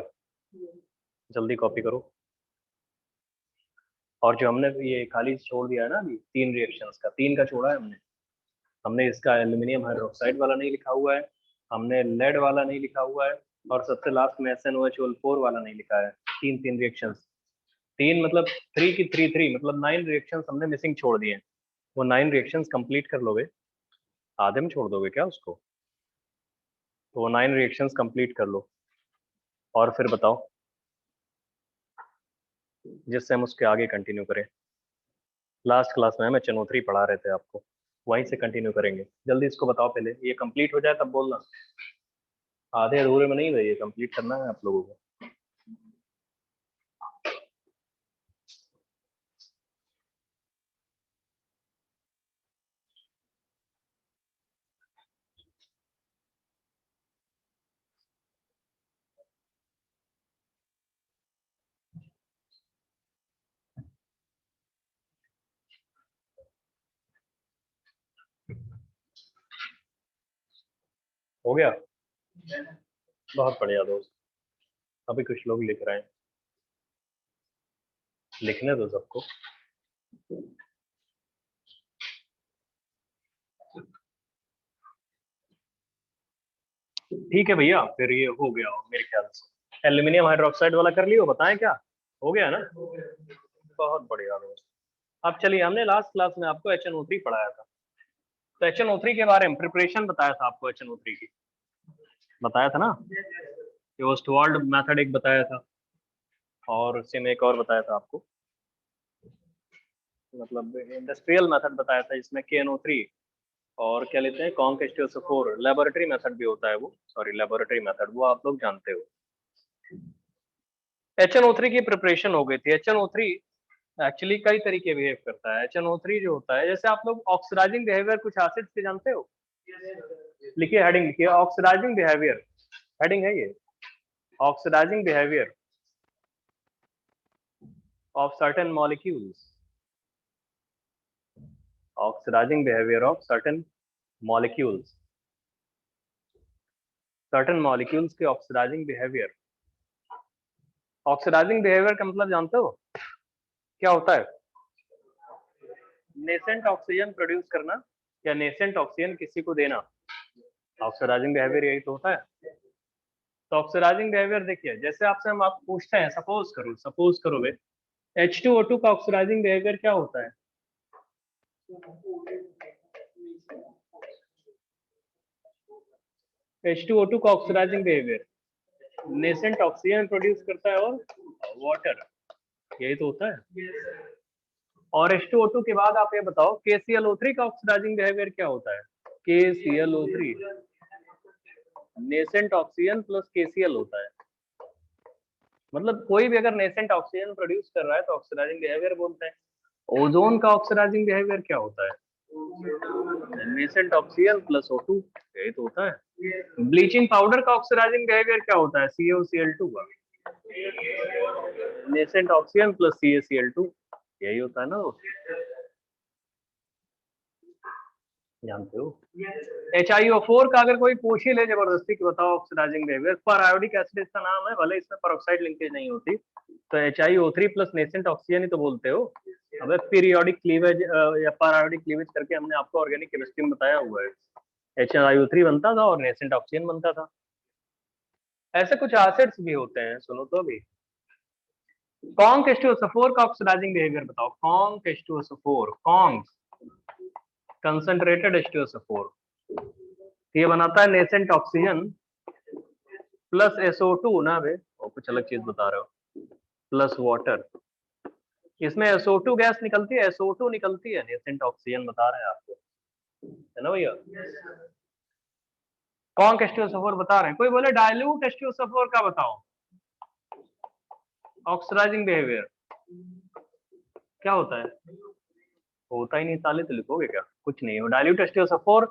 जल्दी कॉपी करो। और जो हमने ये खाली छोड़ दिया है ना अभी, 3 रिएक्शंस का, 3 का छोड़ा है हमने। हमने इसका एल्यूमिनियम हाइड्रोक्साइड वाला नहीं लिखा हुआ है, हमने लेड वाला नहीं लिखा हुआ है, और सबसे लास्ट में SnOH4 वाला नहीं लिखा है। 3 रिएक्शंस, 3 मतलब 3 की 3 मतलब 9 रिएक्शंस हमने मिसिंग छोड़ दिए हैं। वो 9 रिएक्शंस कंप्लीट कर लोगे, आधे में छोड़ दोगे क्या उसको? तो वो 9 रिएक्शंस कंप्लीट कर लो और फिर बताओ, जिससे हम उसके आगे कंटिन्यू करें। लास्ट क्लास में हम HNO3 पढ़ा रहे थे आपको, वहीं से कंटिन्यू करेंगे। जल्दी इसको बताओ, पहले ये कंप्लीट हो जाए तब बोलना, आधे अधूरे में नहीं, ये कंप्लीट करना है आप लोगों को। हो गया? बहुत बढ़िया दोस्त। अभी कुछ लोग लिख रहे हैं, लिखने दो सबको। ठीक है भैया, फिर ये हो गया हो मेरे ख्याल से। एल्यूमिनियम हाइड्रोक्साइड वाला कर लियो, बताएं क्या हो गया ना? बहुत बढ़िया दोस्त। अब चलिए, हमने लास्ट क्लास में आपको HNO3 पढ़ाया था, तो HNO3 के बारे में प्रिपरेशन बताया था आपको, HNO3 की बताया था ना, ये ओस्टवाल्ड मेथड एक बताया था, और उससे में एक और बताया था आपको, मतलब इंडस्ट्रियल मेथड बताया था, जिसमें KNO3 और क्या लेते हैं, कॉन्क H2SO4। लेबोरेटरी मेथड भी होता है वो, सॉरी लेबोरेटरी मेथड, वो आप लोग जानते हो। HNO3 की प्रिपरेशन हो गई थी। HNO3 एक्चुअली कई तरीके बिहेव करता है। HNO3 जो होता है, जैसे आप लोग ऑक्सीडाइजिंग बिहेवियर कुछ एसिड्स के जानते हो, लिखिए, हेडिंग लिखिए, ऑक्सीडाइजिंग बिहेवियर, हेडिंग है ये, oxidising behaviour of certain molecules, oxidising behaviour of certain molecules, certain molecules के ऑक्सीडाइजिंग बिहेवियर। ऑक्सीडाइजिंग बिहेवियर का मतलब जानते हो क्या होता है? नेसेंट ऑक्सीजन प्रोड्यूस करना या नेसेंट ऑक्सीजन किसी को देना, ऑक्सीडाइजिंग बिहेवियर यही तो होता है। तो ऑक्सीडाइजिंग बिहेवियर देखिए, जैसे आपसे हम आप पूछते हैं, सपोज करो बे, H2O2 का ऑक्सीडाइजिंग बिहेवियर क्या होता है? H2O2 का oxidising behaviour, nascent oxygen produce करता है और वाटर, यही तो होता है। और H2O2 के बाद आप ये बताओ KClO3 का ऑक्सीडाइजिंग बिहेवियर क्या होता है? KClO3 nascent oxygen plus KCl होता है। मतलब कोई भी अगर नेसेंट ऑक्सीजन प्रोड्यूस कर रहा है तो ऑक्सीडाइजिंग बिहेवियर बोलते हैं। ओजोन का ऑक्सीडाइजिंग बिहेवियर क्या होता है? नेसेंट ऑक्सीजन प्लस O2, यही तो होता है। ब्लीचिंग पाउडर का ऑक्सीडाइजिंग बिहेवियर क्या होता है? CaCl2 का, नेसेंट ऑक्सीजन प्लस CaCl2, यही होता है ना, जानते हो। HiO4 का अगर कोई पूछ ही ले जबरदस्ती कि बताओ ऑक्सीडाइजिंग बिहेवियर, पर आयोडिक एसिड इसका नाम है, भले इसमें पेरोक्साइड लिंकेज नहीं होती, तो HiO3 प्लस नेसेंट ऑक्सीजन ही तो बोलते हो। अब पीरियोडिक क्लीवेज या पर आयोडिक क्लीवेज करके हमने आपको ऑर्गेनिक केमिस्ट्री में बताया हुआ है। HiO3 बनता था और नेसेंट ऑक्सीजन बनता था। ऐसे कुछ एसिड्स भी होते हैं, सुनो तो अभी। कॉन्क H2SO4 का ऑक्सीडाइजिंग बिहेवियर बताओ। Conc H2SO4, conc concentrated H2SO4, ये बनाता है नेसेंट ऑक्सीजन प्लस SO2 ना बे, और कुछ अलग चीज बता रहे हो, प्लस वाटर। इसमें SO2 गैस निकलती है, SO2 निकलती है, नेसेंट ऑक्सीजन बता रहे हैं आपको, है ना भैया। कॉन्क H2SO4 बता रहे हैं। कोई बोले डाइल्यूट H2SO4 का बताओ ऑक्सीडाइजिंग बिहेवियर क्या होता है? होता ही नहीं, ताले तो लिखोगे क्या? कुछ नहीं हो। डाइल्यूट H2SO4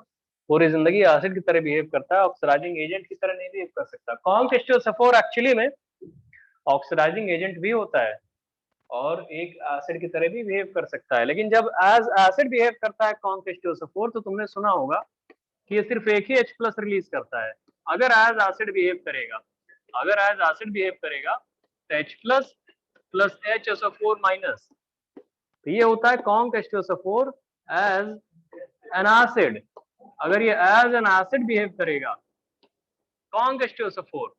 पूरी जिंदगी एसिड की तरह बिहेव करता है, ऑक्सीडाइजिंग एजेंट की तरह नहीं बिहेव कर सकता। कॉन्क H2SO4 एक्चुअली में ऑक्सीडाइजिंग एजेंट भी होता है और एक एसिड की तरह भी बिहेव कर सकता है, लेकिन जब एज एसिड बिहेव करता है कॉन्क H2SO4 तो तुमने सुना होगा कि ये सिर्फ एक ही H प्लस रिलीज करता है। अगर एज एसिड बिहेव करेगा, अगर एज एसिड बिहेव करेगा तो H plus plus HSO4 minus, तो ये होता है conc H2SO4 as an acid. अगर ये एज एन एसिड बिहेव करेगा कॉन्क H2SO4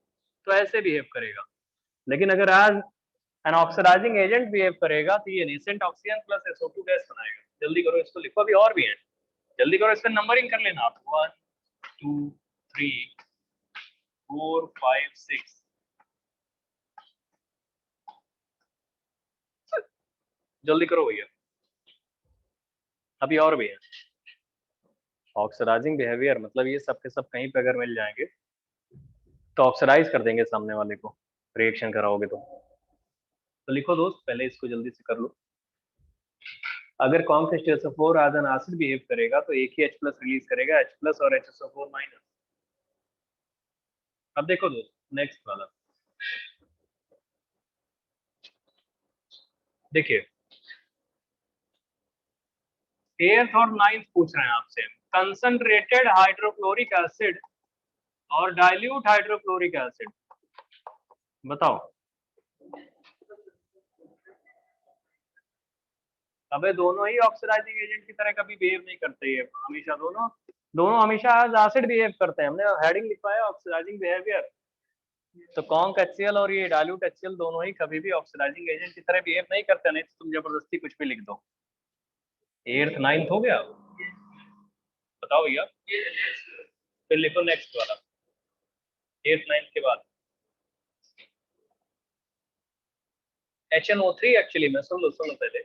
तो ऐसे बिहेव करेगा, लेकिन अगर as an oxidising agent behave करेगा तो ये nascent oxygen plus SO2 gas बनाएगा। जल्दी करो, इसको लिखो, अभी और भी है, जल्दी करो, इसका नंबरिंग कर लेना आप। 1 2 3 4 5 6, जल्दी करो भैया, अभी और भी है। ऑक्सीडाइजिंग बिहेवियर मतलब ये सब के सब कहीं पे अगर मिल जाएंगे तो ऑक्सीडाइज कर देंगे सामने वाले को, रिएक्शन कराओगे तो लिखो दोस्त, पहले इसको जल्दी से कर लो। अगर conc H2SO4 as an acid behave करेगा तो एक ही H प्लस रिलीज करेगा, H प्लस और HSO4 माइनस। अब देखो दोस्त नेक्स्ट वाला, देखिए 8th और 9th पूछ रहे हैं आपसे, कंसंट्रेटेड हाइड्रोक्लोरिक एसिड और डाइल्यूट हाइड्रोक्लोरिक एसिड बताओ। अबे दोनों ही ऑक्सीडाइजिंग एजेंट की तरह कभी बिहेव नहीं करते ये हमेशा, दोनों दोनों हमेशा एज एसिड बिहेव करते हैं। हमने हेडिंग लिखा है ऑक्सीडाइजिंग बिहेवियर, तो कॉन्क HCl और ये डाइल्यूट HCl दोनों ही कभी भी ऑक्सीडाइजिंग एजेंट की तरह बिहेव नहीं करते, नहीं तो तुम जबरदस्ती कुछ भी लिख दो। 8th 9th हो गया, बताओ भैया, फिर लिखो नेक्स्ट वाला 8th 9th के बाद। HNO3 एक्चुअली में सुन लो पहले,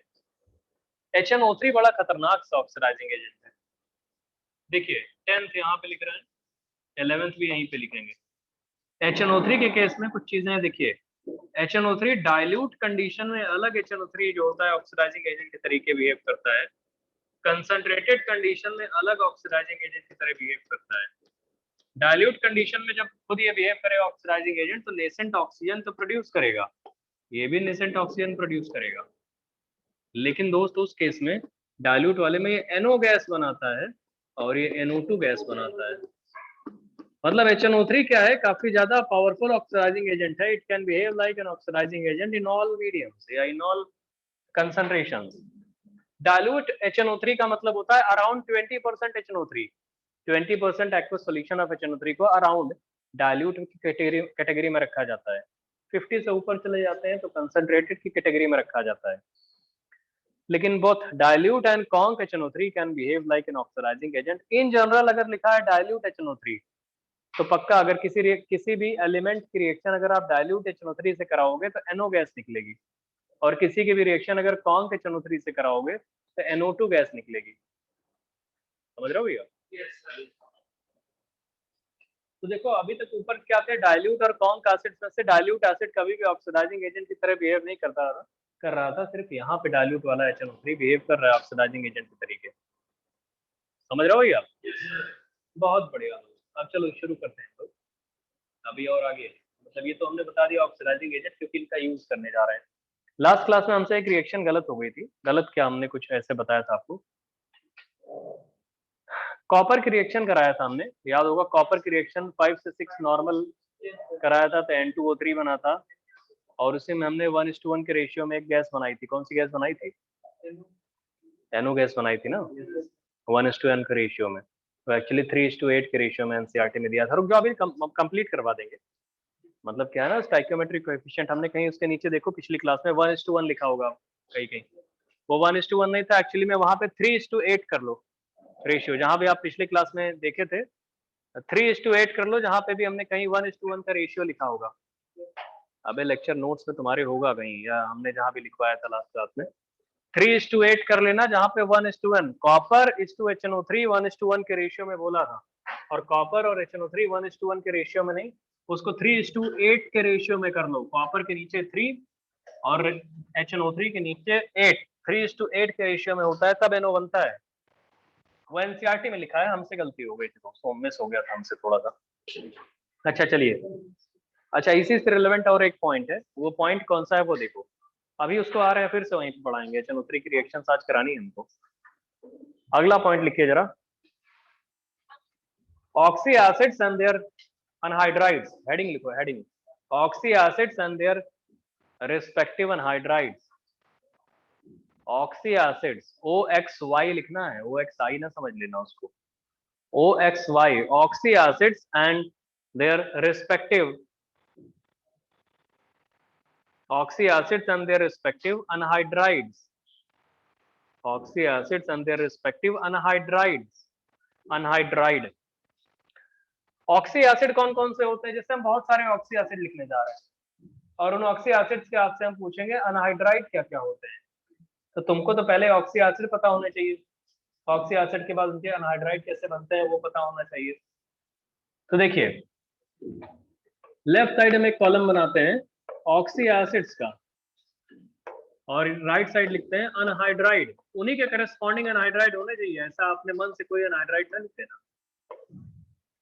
HNO3 बड़ा खतरनाक सा ऑक्सीडाइजिंग एजेंट है। देखिए 10th यहाँ पे लिख रहे हैं, 11th भी यहीं पे लिखेंगे। HNO3 के केस में कुछ चीजें देखिए, HNO3 डाइल्यूट कंडीशन में अलग HNO3 जो होता है ऑक्सीडाइजिंग एजेंट के तरीके बिहेव करता है, कंसंट्रेटेड कंडीशन में अलग ऑक्सीडाइजिंग एजेंट की तरह बिहेव करता है। डाइल्यूट कंडीशन में जब खुद ये बिहेव करेगा ऑक्सीडाइजिंग एजेंट तो नेसेंट ऑक्सीजन तो प्रोड्यूस करेगा, ये भी नेसेंट ऑक्सीजन प्रोड्यूस करेगा, लेकिन दोस्तों उस केस में डाइल्यूट वाले में ये NO गैस बनाता है और ये NO2 गैस बनाता है। मतलब HNO3 क्या है, काफी ज्यादा पावरफुल ऑक्सीडाइजिंग एजेंट है। It can behave like an oxidising agent in all mediums या in all concentrations. Dilute HNO3 का मतलब होता है around 20% HNO3, 20% aqueous solution of HNO3 को अराउंड डाइल्यूट की कैटेगरी में रखा जाता है। 50 से ऊपर चले जाते हैं तो कंसंट्रेटेड की कैटेगरी में रखा जाता है। लेकिन both dilute and conc HNO3 can behave like an oxidising agent in general. अगर लिखा है डाइल्यूट HNO3 तो पक्का अगर किसी भी एलिमेंट की रिएक्शन अगर आप डाइल्यूट HNO3 से कराओगे तो NO गैस निकलेगी, और किसी की भी रिएक्शन अगर कॉन्क HNO3 से कराओगे तो NO2 गैस निकलेगी। समझ रहे हो भैया? तो देखो अभी तक ऊपर क्या थे, डाइल्यूट और कॉन्क एसिड्स में से डाइल्यूट एसिड कभी भी ऑक्सीडाइजिंग एजेंट की तरह बिहेव नहीं कर रहा था, सिर्फ यहाँ पे डाइल्यूट वाला HNO3 बिहेव कर रहा है ऑक्सीडाइजिंग एजेंट के तरीके। समझ रहे हो भैया? बहुत बढ़िया। अब चलो शुरू करते हैं लोग अभी और आगे। मतलब ये तो हमने बता दिया ऑक्सीडाइजिंग एजेंट क्योंकि इनका यूज करने जा रहे हैं। लास्ट क्लास में हमसे एक रिएक्शन गलत हो गई थी। गलत क्या, हमने कुछ ऐसे बताया था आपको, कॉपर की रिएक्शन कराया था हमने, याद होगा। कॉपर की रिएक्शन 5 से 6 नॉर्मल कराया था तो N2O3 बना था, और उसी में हमने 1:1 के रेशियो में एक गैस बनाई थी। कौन सी गैस बनाई थी? NO गैस बनाई थी ना, 1:N के रेशियो में। तो एक्चुअली 3:8 के रेशियो में NCERT में दिया था। रुक जाओ अभी कंप्लीट करवा देंगे। मतलब क्या है ना, स्टाइकियोमेट्रिक कोएफिशिएंट हमने कहीं उसके नीचे देखो पिछली क्लास में 1:1 लिखा होगा कहीं कहीं, वो 1:1 नहीं था एक्चुअली में, वहां पे 3:8 कर लो रेशियो, जहां भी आप पिछली क्लास में देखे थे 3:8 कर लो, जहां पे भी हमने कहीं 1:1 का रेशियो लिखा होगा। अबे लेक्चर नोट्स में तुम्हारे होगा कहीं, या हमने जहां भी लिखवाया था लास्ट क्लास में 3:8 कर लेना, जहां पे 1:1 कॉपर HNO3 1:1 के रेशियो में बोला था, और कॉपर और HNO3 1:1 के रेशियो में नहीं, उसको 3:8 के रेशियो में कर लो। कॉपर के नीचे 3 और HNO3 के नीचे 8, 3:8 के रेशियो में होता है तब NO बनता है। वो NCERT में लिखा है, हमसे गलती हो गई थी, तो मिस हो गया था हमसे थोड़ा सा। अच्छा चलिए, अच्छा इसी से रिलेवेंट और एक पॉइंट है, वो पॉइंट कौन सा है वो देखो। अभी उसको आ रहे हैं फिर से वहीं पे पढ़ाएंगे, HNO3 की रिएक्शन आज करानी है हमको। अगला पॉइंट लिखिए जरा, oxy acids and their anhydrides. Heading लिखो, heading oxy acids and their respective anhydrides. Oxy acids OXY लिखना है, OXI ना समझ लेना उसको, OXY oxy acids and their respective oxy acids and their respective anhydrides. Oxy acids and their respective anhydrides. Anhydride. Oxy acid कौन कौन से होते हैं? जैसे हम बहुत सारे ऑक्सी एसिड लिखने जा रहे हैं, और उन ऑक्सी एसिड्स के आपसे हम पूछेंगे अनहाइड्राइड क्या क्या होते हैं, तो तुमको तो पहले ऑक्सी एसिड पता होने चाहिए, ऑक्सी एसिड के बाद उनके अनहाइड्राइड कैसे बनते हैं वो पता होना चाहिए। तो देखिए लेफ्ट साइड में एक कॉलम बनाते हैं ऑक्सी एसिड्स का, और राइट साइड लिखते हैं अनहाइड्राइड। उन्हीं के करस्पॉन्डिंग अनहाइड्राइड होने चाहिए, ऐसा अपने मन से कोई अनहाइड्राइड ना लिख देना।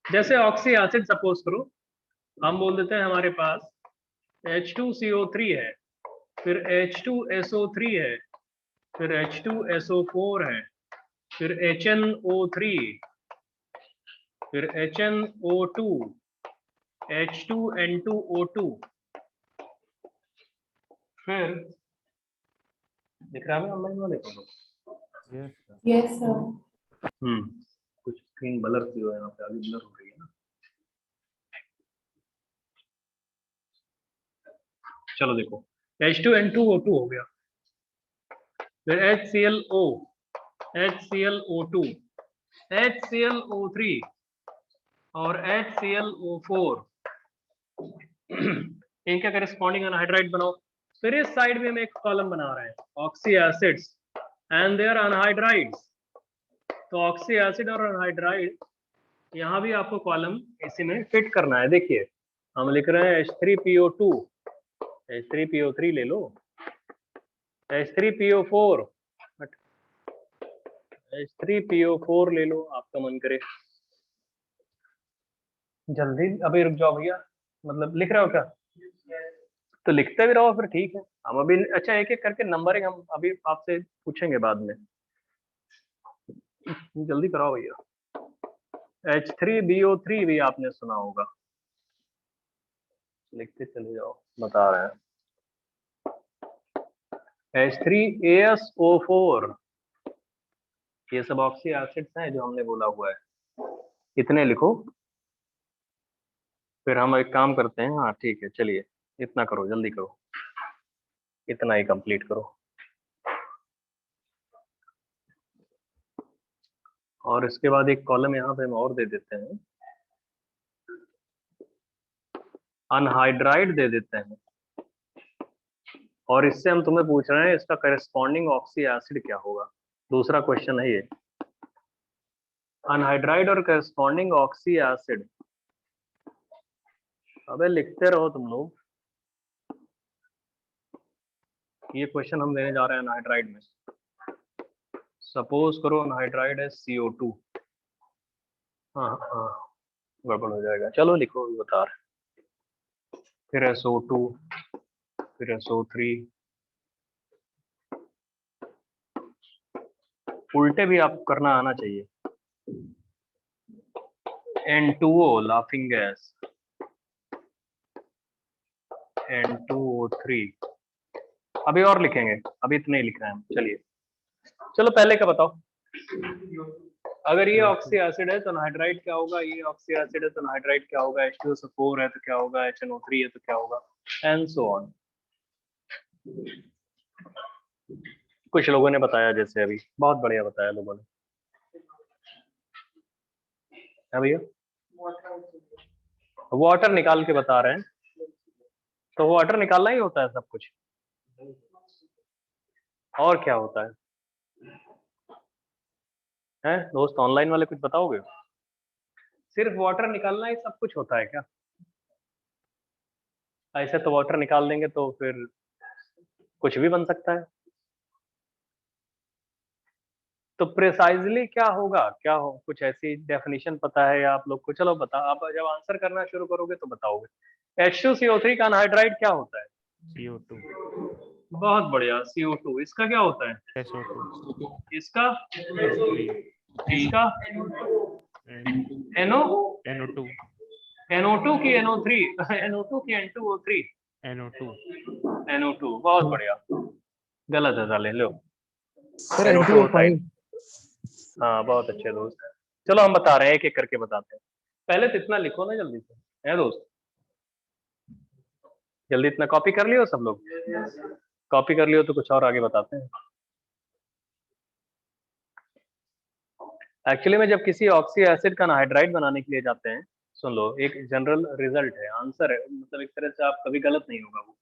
जैसे ऑक्सी एसिड सपोज करो, हम बोल देते हैं हमारे पास H2CO3 है, फिर H2SO3 है, फिर H2SO4 है, फिर HNO3, फिर HNO2, H2N2O2, फिर दिख रहा है ऑनलाइन वाले को? Yes, sir. कुछ स्क्रीन ब्लर की हो, यहाँ पे आगे ब्लर हो रही है ना। चलो देखो H2N2O2 हो गया, फिर HClO, HClO2, HClO3 और HClO4, इनके करस्पॉन्डिंग अनहाइड्राइड बनाओ। फिर इस साइड में हम एक कॉलम बना रहे हैं ऑक्सी एसिड्स एंड देयर अनहाइड्राइड्स। तो ऑक्सी एसिड और अनहाइड्राइड यहाँ भी आपको कॉलम इसी में फिट करना है। देखिए हम लिख रहे हैं H3PO2, H3PO3 ले लो, H3PO4, H3PO4 ले लो, आपका मन करे। जल्दी अभी रुक जाओ भैया, मतलब लिख रहे हो क्या? तो लिखते भी रहो फिर, ठीक है। हम अभी अच्छा एक एक करके नंबरिंग हम अभी आपसे पूछेंगे बाद में, जल्दी कराओ भैया। H3BO3 भी आपने सुना होगा, लिखते चले जाओ, बता रहे हैं। H3ASO4, ये सब ऑक्सी एसिड्स हैं जो हमने बोला हुआ है, इतने लिखो। फिर हम एक काम करते हैं, हाँ ठीक है चलिए, इतना करो, जल्दी करो, इतना ही कंप्लीट करो। और इसके बाद एक कॉलम यहाँ पे हम और दे देते हैं, अनहाइड्राइड दे देते हैं और इससे हम तुम्हें पूछ रहे हैं इसका करस्पॉन्डिंग ऑक्सी एसिड क्या होगा। दूसरा क्वेश्चन है ये, अनहाइड्राइड और करस्पॉन्डिंग ऑक्सी एसिड। अबे लिखते रहो तुम लोग, ये क्वेश्चन हम देने जा रहे हैं अनहाइड्राइड में। सपोज करो अनहाइड्राइड है CO2। हाँ हाँ गड़बड़ हो जाएगा, चलो लिखो बता रहे। फिर SO2, फिर SO3, उल्टे भी आप करना आना चाहिए। N2O laughing gas, N2O3। अभी और लिखेंगे, अभी इतने ही लिख रहे हैं हम। चलिए चलो पहले का बताओ, अगर ये ऑक्सी एसिड है तो अनहाइड्राइड क्या होगा, ये ऑक्सी एसिड है तो अनहाइड्राइड क्या होगा, H2SO4 है तो क्या होगा, HNO3 है तो क्या होगा, एंड सो ऑन। कुछ लोगों ने बताया जैसे अभी, बहुत बढ़िया बताया लोगों ने। है भैया, वाटर निकाल के बता रहे हैं, तो वाटर निकालना ही होता है सब कुछ, और क्या होता है? हैं दोस्त ऑनलाइन वाले कुछ बताओगे? सिर्फ वाटर निकालना ही सब कुछ होता है क्या? ऐसे तो वाटर निकाल देंगे तो फिर कुछ भी बन सकता है। तो प्रिसाइजली क्या होगा, क्या हो, कुछ ऐसी डेफिनेशन पता है या आप लोग को? चलो बता, आप जब आंसर करना शुरू करोगे तो बताओगे। H2CO3 का अनहाइड्राइड क्या होता है? CO2, बहुत बढ़िया, CO2। इसका क्या होता है? SO2, इसका, SO3, इसका and NO, NO2, NO2 की NO3, NO2 की N2O3, NO2, NO2। बहुत बढ़िया, गलत है साले, लो सर NO2 होता है। N2O5। हाँ बहुत अच्छे दोस्त, चलो हम बता रहे हैं, एक एक करके बताते हैं। पहले तो इतना लिखो ना जल्दी से, है दोस्त? जल्दी इतना कॉपी कर लियो सब लोग? कॉपी कर लियो तो कुछ और आगे बताते हैं। एक्चुअली में जब किसी ऑक्सी एसिड का अनहाइड्राइड बनाने के लिए जाते हैं, सुन लो, एक जनरल रिजल्ट है, आंसर है, मतलब एक तरह से आप कभी गलत नहीं होगा वो।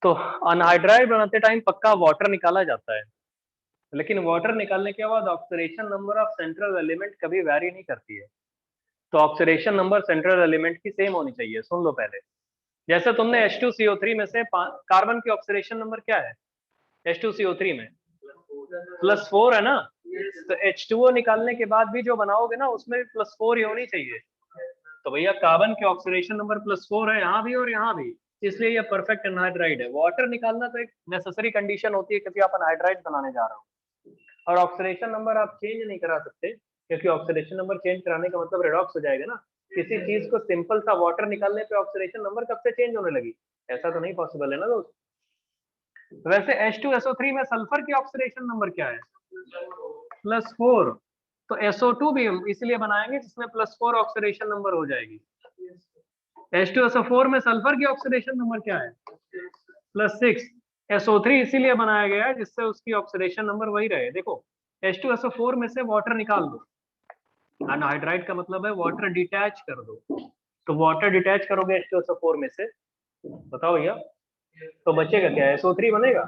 तो अनहाइड्राइड बनाते टाइम पक्का वाटर निकाला जाता है, लेकिन वाटर निकालने के बाद oxidation number of central element कभी वैरी नहीं करती है। तो ऑक्सीडेशन नंबर सेंट्रल एलिमेंट की सेम होनी चाहिए। सुन लो पहले, जैसे तुमने H2CO3 में से कार्बन की ऑक्सीडेशन नंबर क्या है H2CO3 में? +4 है ना? तो H2O निकालने के बाद भी जो बनाओगे ना उसमें भी +4 ही होनी चाहिए। तो भैया कार्बन की ऑक्सीडेशन नंबर +4 है यहाँ भी और यहाँ भी, इसलिए ये परफेक्ट अनहाइड्राइड है। वाटर निकालना तो एक नेसेसरी कंडीशन होती है क्योंकि आप अनहाइड्राइड बनाने जा रहे हो, और ऑक्सीडेशन नंबर आप चेंज नहीं करा सकते, क्योंकि ऑक्सीडेशन नंबर चेंज कराने का मतलब रेडॉक्स हो जाएगा ना। किसी चीज को सिंपल सा वाटर निकालने पे ऑक्सीडेशन नंबर कब से चेंज होने लगी? ऐसा तो नहीं पॉसिबल है ना दोस्त। वैसे H2SO3 में सल्फर की ऑक्सीडेशन नंबर क्या है? +4। तो SO2 भी हम इसलिए बनाएंगे जिसमें +4 ऑक्सीडेशन नंबर हो जाएगी। H2SO4 में सल्फर की ऑक्सीडेशन नंबर क्या है? +6। SO3 इसीलिए बनाया गया है जिससे उसकी ऑक्सीडेशन नंबर वही रहे। देखो H2SO4 में से वाटर निकाल दो, अनहाइड्राइड का मतलब है वाटर डिटैच कर दो, तो वाटर डिटैच करोगे H2SO4 में से, बताओ भैया, तो बचेगा क्या? SO3 बनेगा।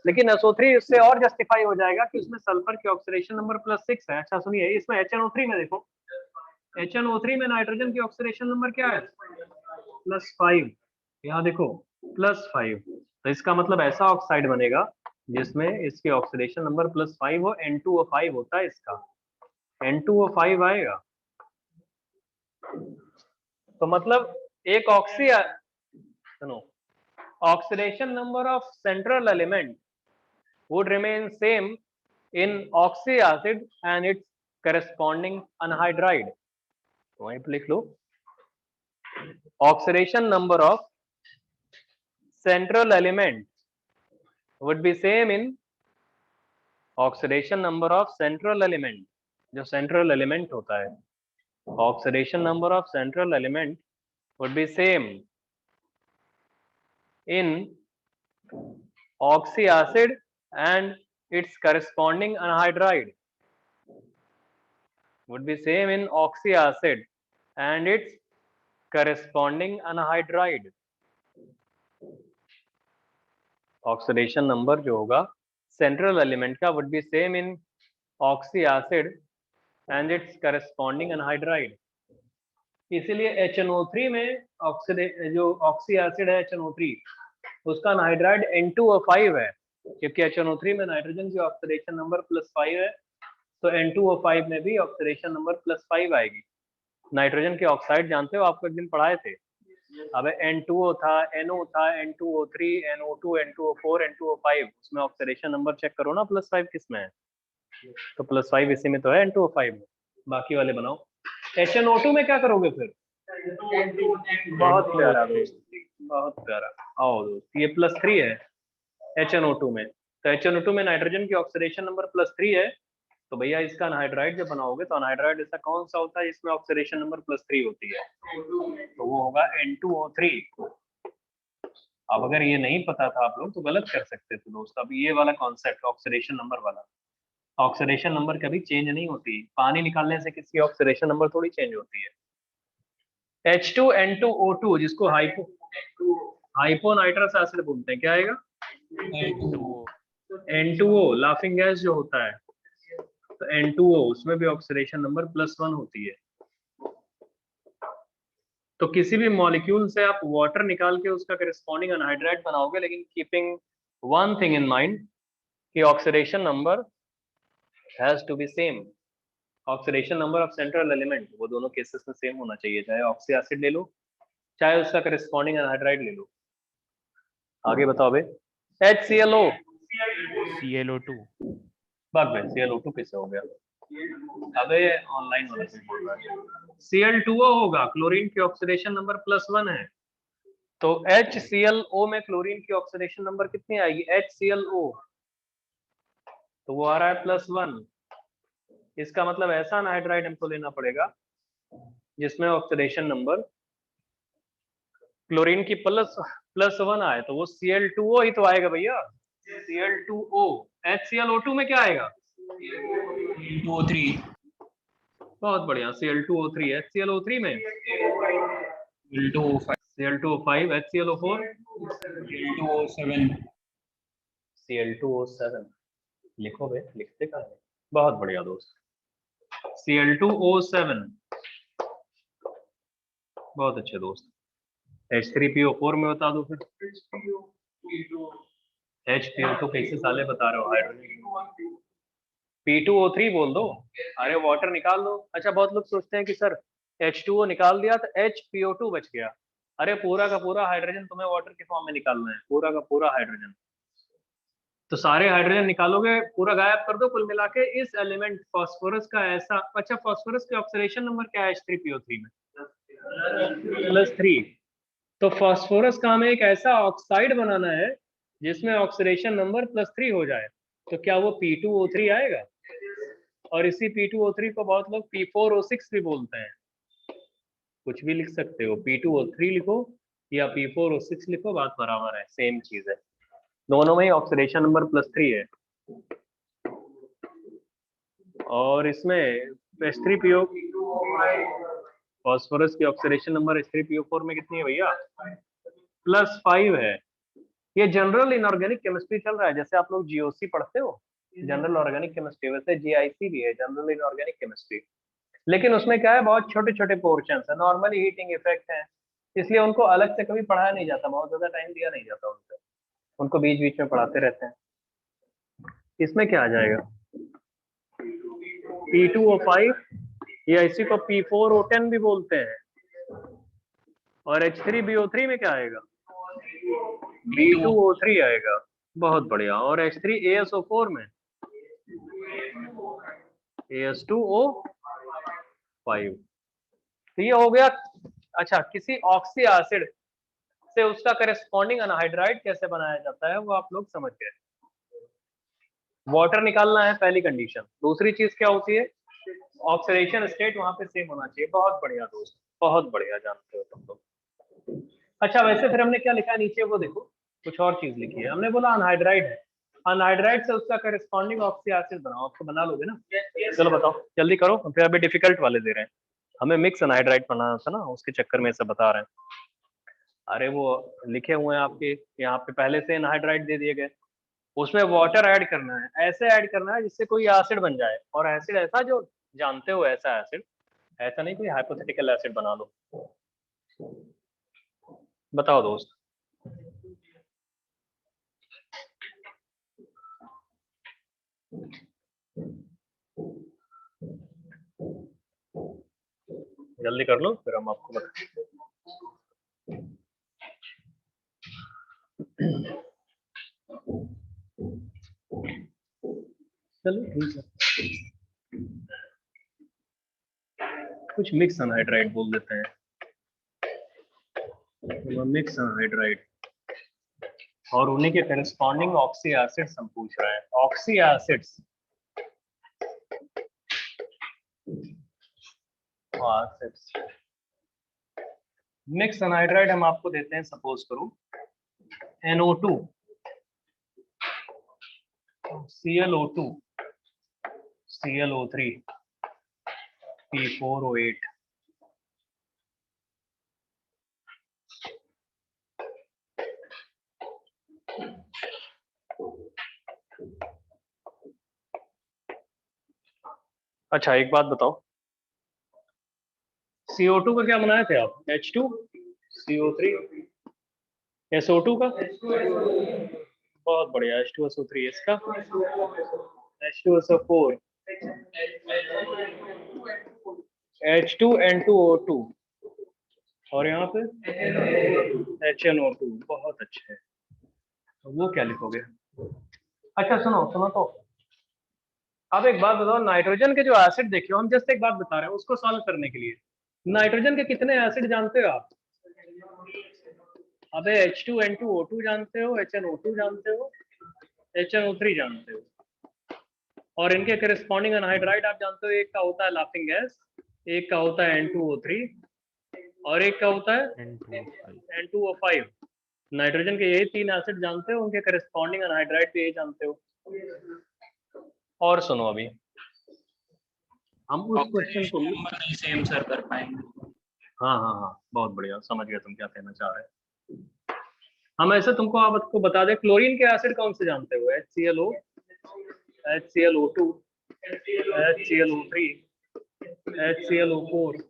लेकिन SO3 इससे और जस्टिफाई हो जाएगा कि उसमें सल्फर की ऑक्सीडेशन नंबर +6 है। अच्छा सुनिए, इसमें HNO3 में देखो, HNO3 में नाइट्रोजन की ऑक्सीडेशन नंबर क्या है? +5। यहाँ देखो +5, तो इसका मतलब ऐसा ऑक्साइड बनेगा जिसमें इसकी ऑक्सीडेशन नंबर +5 हो, N2O5 होता है इसका, N2O5 आएगा। तो मतलब एक ऑक्सी, सुनो, oxidation number of central element would remain same in oxy acid and its corresponding anhydride. तो वहीं पे लिख लो, oxidation number of central element would be same in oxidation number of central element, जो central element होता है, oxidation number of central element would be same in oxy acid and its corresponding anhydride, would be same in oxy acid and its corresponding anhydride, oxidation number जो होगा central element का would be same in oxy acid and it's corresponding anhydride. इसीलिए HNO3 में जो oxy acid है HNO3 उसका anhydride N2O5 है, क्योंकि HNO3 में नाइट्रोजन की ऑक्सीडेशन नंबर +5 है, तो N2O5 में भी ऑक्सीडेशन नंबर +5 आएगी। नाइट्रोजन के ऑक्साइड जानते हो, आपको एक दिन पढ़ाए थे। अब N2O था, NO था, N2O3, NO2, N2O4, N2O5, उसमें ऑक्सीडेशन नंबर चेक करो ना, +5 किसमें है, तो +5 इसी में तो है N2O5 में। बाकी वाले बनाओ। HNO2 में क्या करोगे फिर? बहुत प्यारा दोस्त, बहुत प्यारा। आओ दोस्त, ये +3 है HNO2 में, तो HNO2 में नाइट्रोजन की ऑक्सीडेशन नंबर +3 है, तो भैया इसका अनहाइड्राइड जब बनाओगे तो अनहाइड्राइड ऐसा कौन सा होता है जिसमें ऑक्सीडेशन नंबर +3 होती है? तो वो होगा N2O3। अब अगर ये नहीं पता था आप लोग तो गलत कर सकते थे दोस्त। अब ये वाला कॉन्सेप्ट ऑक्सीडेशन नंबर वाला, ऑक्सीडेशन नंबर कभी चेंज नहीं होती, पानी निकालने से किसी ऑक्सीडेशन नंबर थोड़ी चेंज होती है। H2N2O2 जिसको हाइपोनाइट्रस एसिड बोलते हैं, क्या आएगा? N2O लाफिंग गैस जो होता है, तो N2O उसमें भी ऑक्सीडेशन नंबर +1 होती है। तो किसी भी मॉलिक्यूल से आप वाटर निकाल के उसका करस्पॉन्डिंग अनहाइड्राइड बनाओगे, लेकिन keeping one thing in mind कि oxidation number has to be same. Oxidation number of central element वो दोनों केसेस में सेम होना चाहिए, चाहे ऑक्सी एसिड ले लो चाहे उसका करस्पॉन्डिंग अनहाइड्राइड ले लो। आगे बताओ बे। HClO ClO2 भाग में ClO2 कैसे हो गया? अबे ऑनलाइन वाला से बोल रहा है। Cl2O होगा, क्लोरीन की ऑक्सीडेशन नंबर +1 है, तो HClO में क्लोरीन की ऑक्सीडेशन नंबर कितनी आएगी? HClO, तो वो आ रहा है +1। इसका मतलब ऐसा अनहाइड्राइड हमको लेना पड़ेगा जिसमें ऑक्सीडेशन नंबर क्लोरीन की +1 आए, तो वो Cl2O ही तो आएगा भैया, Cl2O। HClO2 में क्या आएगा? N2O3, बहुत बढ़िया, Cl2O3। HClO3 में L2O5, Cl2O5, HClO4, L2O7, Cl2O7। लिखो बे, लिखते कहाँ है? बहुत बढ़िया दोस्त, Cl2O7, बहुत अच्छे दोस्त। H3PO4 में बता दो फिर। HPO तो कैसे साले बता रहे हो? हाइड्रोजन P2O3 बोल दो, अरे वाटर निकाल दो। अच्छा, बहुत लोग सोचते हैं कि सर H2O निकाल दिया तो HPO2 बच गया। अरे पूरा का पूरा हाइड्रोजन तुम्हें वाटर के फॉर्म में निकालना है, पूरा का पूरा हाइड्रोजन। तो सारे हाइड्रोजन निकालोगे, पूरा गायब कर दो, कुल मिला के इस एलिमेंट फास्फोरस का ऐसा। अच्छा, फास्फोरस के ऑक्सीडेशन नंबर क्या है H3PO3 में? +3। तो फास्फोरस का हमें एक ऐसा ऑक्साइड बनाना है जिसमें ऑक्सीडेशन नंबर +3 हो जाए, तो क्या वो P2O3 आएगा? और इसी P2O3 को बहुत लोग P4O6 भी बोलते हैं। कुछ भी लिख सकते हो, P2O3 लिखो या P4O6 लिखो, बात बराबर है, सेम चीज है, दोनों में ही ऑक्सीडेशन नंबर +3 है। और इसमें H3PO फास्फोरस की ऑक्सीडेशन नंबर H3PO4 में कितनी है भैया? +5 है। ये जनरल इनऑर्गेनिक केमिस्ट्री चल रहा है, जैसे आप लोग GOC पढ़ते हो, जनरल ऑर्गेनिक केमिस्ट्री, वैसे GIC भी है, जनरल इनऑर्गेनिक केमिस्ट्री। लेकिन उसमें क्या है, बहुत छोटे छोटे पोर्शन है, नॉर्मली हीटिंग इफेक्ट है, इसलिए उनको अलग से कभी पढ़ाया नहीं जाता, बहुत ज्यादा टाइम दिया नहीं जाता उनको बीच बीच में पढ़ाते रहते हैं। इसमें क्या आ जाएगा? P2O5 या इसी को P4O10 भी बोलते हैं। और H3BO3 में क्या आएगा? B2O3 आएगा। बहुत बढ़िया। और H3ASO4 में AS2O5। तो ये हो गया। अच्छा, किसी ऑक्सी एसिड से उसका करस्पॉन्डिंग अनहाइड्राइड कैसे बनाया जाता है वो आप लोग समझ गए। वाटर निकालना है पहली कंडीशन। दूसरी चीज क्या होती है? ऑक्सीडेशन स्टेट वहां पे सेम होना चाहिए। बहुत बढ़िया दोस्त, बहुत बढ़िया, जानते हो तुम लोग। अच्छा, वैसे फिर हमने क्या लिखा है नीचे वो देखो, कुछ और चीज लिखी है। हमने बोला अनहाइड्राइड है, अनहाइड्राइड से उसका करस्पॉन्डिंग ऑक्सी एसिड बनाओ। आपको बना लोगे ना? चलो बताओ, जल्दी करो, फिर अभी डिफिकल्ट वाले दे रहे हैं। हमें मिक्स एनहाइड्राइड पढ़ना था ना, उसके चक्कर में सब बता रहे हैं। अरे वो लिखे हुए हैं आपके यहाँ पे पहले से एनहाइड्राइड दे दिए गए, उसमें वाटर ऐड करना है, ऐसे ऐड करना है जिससे कोई एसिड बन जाए, और एसिड ऐसा जो जानते हो ऐसा एसिड, ऐसा नहीं कोई हाइपोथेटिकल एसिड बना लो। बताओ दोस्त। जल्दी कर लो फिर हम आपको बताएं। चलो ठीक है, कुछ मिक्स एनहाइड्राइड बोल देते हैं, मिक्स एनहाइड्राइड, और उन्हीं के करस्पॉन्डिंग ऑक्सी एसिड्स हम पूछ रहे हैं। ऑक्सी एसिड्स मिक्स एनहाइड्राइड हम आपको देते हैं, सपोज करो NO2 ClO2 ClO3 P4O8। अच्छा एक बात बताओ, CO2 का क्या बनाए थे आप? H2 CO3 SO2 का, बहुत बढ़िया, H2SO3, इसका H2SO4 H2N2O2, और यहाँ पे HNO2, बहुत अच्छे है। वो क्या लिखोगे? अच्छा सुनो सुनो, तो अब एक बात बताओ, नाइट्रोजन के जो एसिड देखे हो, हम जस्ट एक बात बता रहे हैं उसको सॉल्व करने के लिए, नाइट्रोजन के कितने एसिड जानते हो आप? अबे H2N2O2 जानते हो, HNO2 जानते हो, HNO3 जानते हो, और इनके करस्पॉन्डिंग एनहाइड्राइड आप जानते हो, एक का होता है लाफिंग गैस, एक का होता है N2O3, और एक का होता है N2O5। नाइट्रोजन के यही तीन एसिड जानते हो, उनके करस्पॉन्डिंग एनहाइड्राइड भी यही जानते हो। और सुनो, अभी हम उस क्वेश्चन को नहीं सेम सर कर पाएंगे। हाँ हाँ हाँ, बहुत बढ़िया, समझ गया तुम क्या कहना चाह रहे हैं। हम ऐसे तुमको आपको बता दें, क्लोरीन के एसिड कौन से जानते हो? HClO, HClO2, HClO3, HClO4,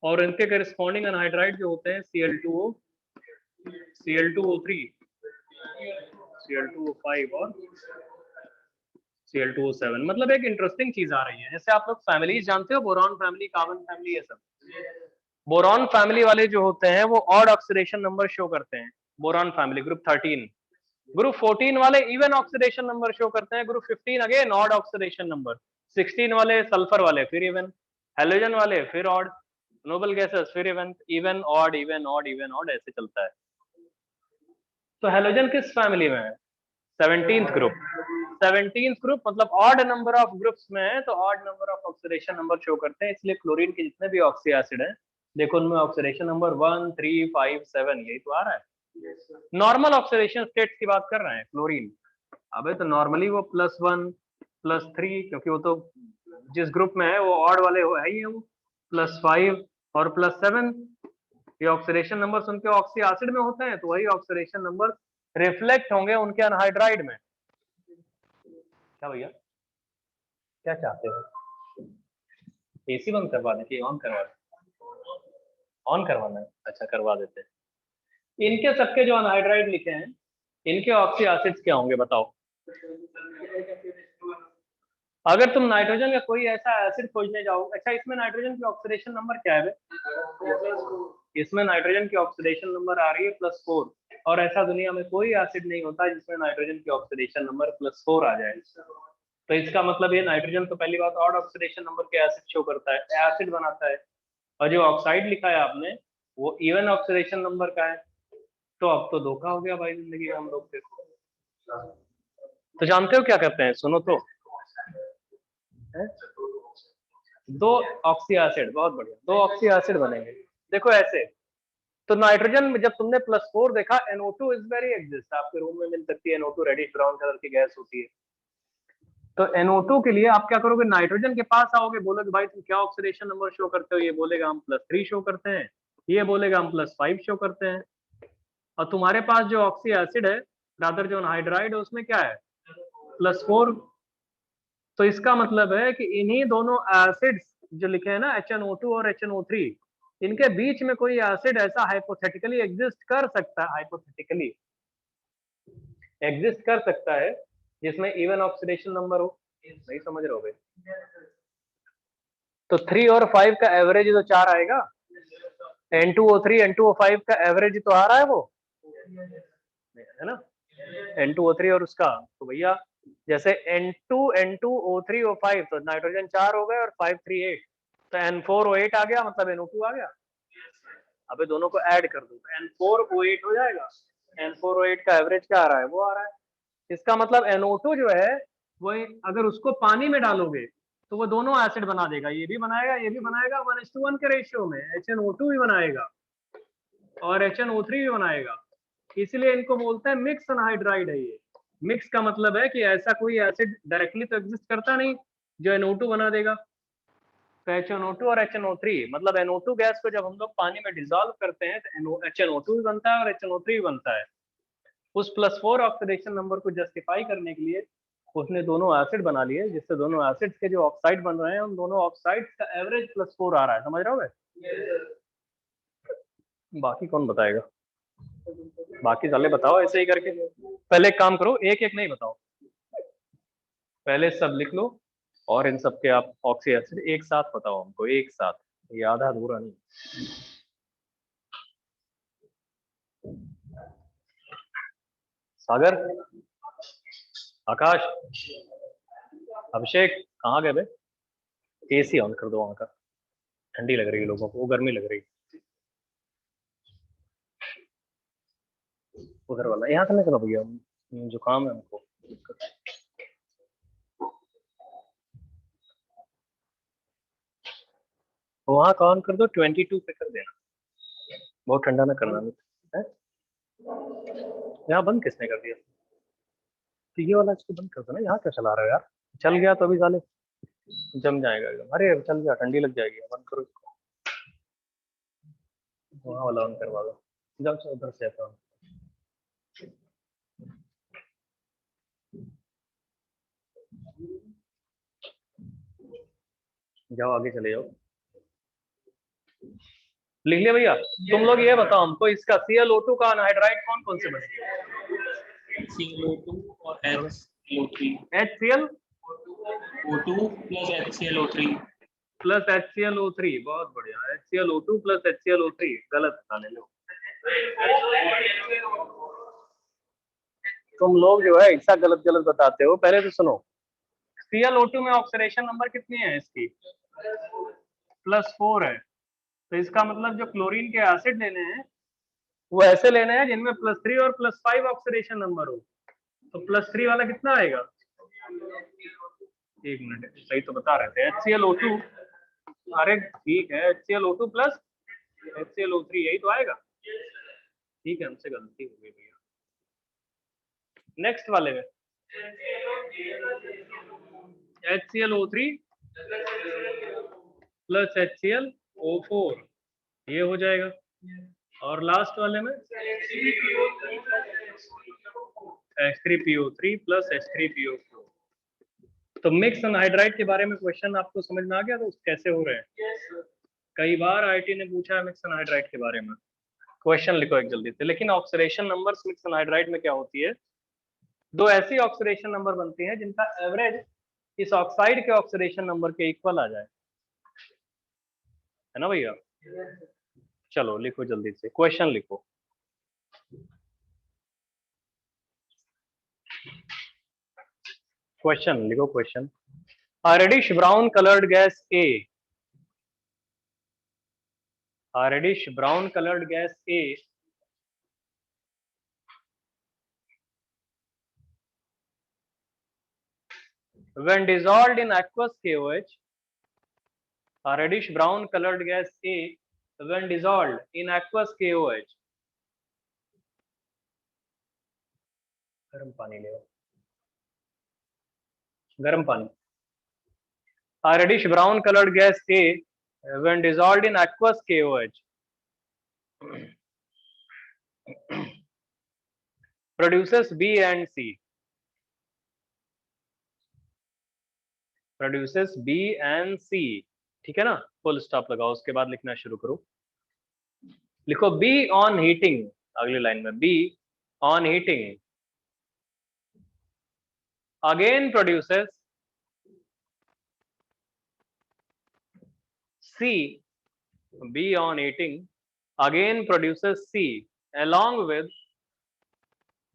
और इनके करस्पॉन्डिंग एनहाइड्राइड जो होते हैं Cl2O, Cl2O3, Cl2O5 और Cl2O7। मतलब एक इंटरेस्टिंग चीज आ रही है, जैसे आप लोग फैमिलीज जानते हो, बोरॉन फैमिली, कार्बन फैमिली, ये सब। बोरॉन फैमिली वाले जो होते हैं वो ऑड ऑक्सीडेशन नंबर शो करते हैं, बोरॉन फैमिली ग्रुप 13। ग्रुप 14 वाले इवन ऑक्सीडेशन नंबर शो करते हैं, group 15 again odd oxidation number, 16 वाले सल्फर वाले फिर इवन, हेलोजन वाले फिर ऑड, नोबल गैसेस फिर even, even odd even odd even odd, ऐसे चलता है। तो हेलोजन किस फैमिली में है? 17th group. 17th ग्रुप मतलब ऑड नंबर ऑफ ग्रुप्स में है, तो odd number of oxidation number show करते हैं, इसलिए क्लोरीन के जितने भी ऑक्सी एसिड है, देखो उनमें ऑक्सीडेशन नंबर 1, 3, 5, 7 यही तो आ रहा है। नॉर्मल ऑक्सीडेशन स्टेट की बात कर रहे हैं क्लोरीन। अबे तो नॉर्मली वो +1, +3, क्योंकि वो तो जिस ग्रुप में है वो ऑड वाले है ही है, वो +5 और +7, ये ऑक्सीडेशन नंबर्स उनके ऑक्सी एसिड में होते हैं, तो वही ऑक्सीडेशन नंबर रिफ्लेक्ट होंगे उनके एनहाइड्राइड में। क्या भैया क्या चाहते हो? एसी बंद करवा दें कि ऑन करवा दें? ऑन करवाना है, अच्छा करवा देते हैं। इनके सबके जो एनहाइड्राइड लिखे हैं, इनके ऑक्सी एसिड्स क्या होंगे बताओ? अगर तुम नाइट्रोजन का कोई ऐसा एसिड खोजने जाओ, अच्छा इसमें नाइट्रोजन की ऑक्सीडेशन नंबर क्या है? इसमें नाइट्रोजन की ऑक्सीडेशन नंबर आ रही है +4, और ऐसा दुनिया में कोई एसिड नहीं होता जिसमें नाइट्रोजन की ऑक्सीडेशन नंबर +4 आ जाए। तो इसका मतलब ये नाइट्रोजन तो पहली बात ऑड ऑक्सीडेशन नंबर के एसिड शो करता है, एसिड बनाता है, और जो ऑक्साइड लिखा है आपने वो इवन ऑक्सीडेशन नंबर का है। तो अब तो धोखा हो गया भाई जिंदगी में हम लोग के। तो जानते हो क्या करते हैं? सुनो तो, दो ऑक्सी एसिड, बहुत बढ़िया, दो ऑक्सी एसिड बनेंगे, देखो ऐसे। तो नाइट्रोजन में जब तुमने +4 देखा, NO2 इज वेरी एग्जिस्ट, आपके रूम में मिल सकती है NO2, रेडिश ब्राउन कलर की गैस होती है। तो NO2 के लिए आप क्या करोगे, नाइट्रोजन के पास आओगे, बोलोगे भाई तुम क्या ऑक्सीडेशन नंबर शो करते हो, ये बोलेगा हम +3 शो करते हैं, ये बोलेगा हम +5 शो करते हैं। और तुम्हारे पास जो ऑक्सी एसिड है, रादर जो हाइड्राइड है, उसमें क्या है, +4। तो इसका मतलब है कि इन्हीं दोनों एसिड्स जो लिखे हैं ना, HNO2 और HNO3, इनके बीच में कोई एसिड ऐसा हाइपोथेटिकली एग्जिस्ट कर सकता है, हाइपोथेटिकली एग्जिस्ट कर सकता है जिसमें इवन ऑक्सीडेशन नंबर हो। नहीं समझ रहे हो भाई? तो 3 और 5 का एवरेज तो 4 आएगा, N2O3 N2O5 का एवरेज तो आ रहा है वो, है ना, N2O3 और उसका। तो भैया जैसे N2 N2O3O5, तो नाइट्रोजन 4 हो गए और 5 3 8, तो N4O8 आ गया, मतलब NO2 आ गया। अबे दोनों को ऐड कर दो तो N4O8 हो जाएगा। N4O8 का एवरेज क्या आ रहा है, वो आ रहा है। इसका मतलब NO2 जो है वो अगर उसको पानी में डालोगे तो वो दोनों एसिड बना देगा, ये भी बनाएगा ये भी बनाएगा, 1:1 के रेशियो में HNO2 भी बनाएगा और HNO3 भी बनाएगा। इसलिए इनको बोलते हैं मिक्स अनहाइड्राइड है। ये मिक्स का मतलब है कि ऐसा कोई एसिड डायरेक्टली तो एग्जिस्ट करता नहीं जो NO2 बना देगा। तो HNO2 और HNO3, मतलब NO2 गैस को जब हम लोग पानी में डिसॉल्व करते हैं तो HNO2 भी बनता है और HNO3 भी बनता है। उस +4 ऑक्सीडेशन नंबर को जस्टिफाई करने के लिए उसने दोनों एसिड बना लिए, जिससे दोनों एसिड्स के जो ऑक्साइड बन रहे हैं उन दोनों ऑक्साइड्स का एवरेज +4 आ रहा है। समझ रहे हो? बाकी कौन बताएगा? बाकी साले बताओ ऐसे ही करके। पहले एक काम करो, एक एक नहीं बताओ, पहले सब लिख लो और इन सब के आप ऑक्सी एसिड एक साथ बताओ हमको, एक साथ, ये आधा अधूरा नहीं। सागर, आकाश, अभिषेक कहाँ गए बे? AC ऑन कर दो वहां का, ठंडी लग रही है लोगों को, गर्मी लग रही है। उधर वाला यहाँ से नहीं करो भैया, जुकाम है हमको। वहां का ऑन कर दो, 22 पे कर देना, बहुत ठंडा ना करना है। यहाँ बंद किसने कर दिया? तो ये वाला इसको बंद कर दो ना, यहाँ क्या चला रहा है यार? चल गया तो अभी साले जम जाएगा एकदम। अरे चल गया, ठंडी लग जाएगी, बंद करो इसको। वहाँ वाला ऑन करवा दो, जाओ से उधर से आता हूँ। जाओ आगे चले जाओ। लिख लिया भैया? तुम लोग ये बताओ हमको, इसका ClO2 का अनहाइड्राइड कौन कौन से बनेगा? ClO2 और HClO3। HClO2 plus HClO3 plus HClO3, बहुत बढ़िया। HClO2 प्लस HClO3 गलत था, ले लो। तुम लोग जो है ऐसा गलत गलत बताते हो। पहले तो सुनो, ClO2 में ऑक्सीडेशन नंबर कितनी है इसकी? +4 है। तो इसका मतलब जो क्लोरीन के एसिड लेने हैं वो ऐसे लेने हैं जिनमें +3 और +5 ऑक्सीडेशन नंबर हो। तो +3 वाला कितना आएगा? एक मिनट, सही तो बता रहे थे। HClO2, अरे ठीक है, HClO2 प्लस HClO3 यही तो आएगा। ठीक है, हमसे गलती हो गई भैया। नेक्स्ट वाले में HClO3 प्लस HClO4 ये हो जाएगा। और लास्ट वाले में H3PO3 प्लस H3PO4। तो मिक्स अनहाइड्राइड के बारे में क्वेश्चन आपको समझ में आ गया? तो कैसे हो रहे हैं? कई बार IIT ने पूछा है मिक्स अनहाइड्राइड के बारे में। क्वेश्चन लिखो एक जल्दी से। लेकिन ऑक्सीडेशन नंबर्स मिक्स अनहाइड्राइड में क्या होती है, दो ऐसी ऑक्सीडेशन नंबर बनती हैं जिनका एवरेज इस ऑक्साइड के ऑक्सीडेशन नंबर के इक्वल आ जाए, है ना भैया? चलो लिखो जल्दी से, क्वेश्चन लिखो। क्वेश्चन लिखो, question. A reddish brown colored gas A, a reddish brown colored gas A when dissolved in aqueous KOH, a reddish brown colored gas A when dissolved in aqueous KOH, गर्म पानी ले, गर्म पानी। A reddish brown colored gas A, when dissolved in aqueous KOH, produces B and C. Produces B and C. ठीक है ना, full stop लगाओ, उसके बाद लिखना शुरू करो। लिखो B on heating, अगली लाइन में B on heating again produces C. B on heating again produces C along with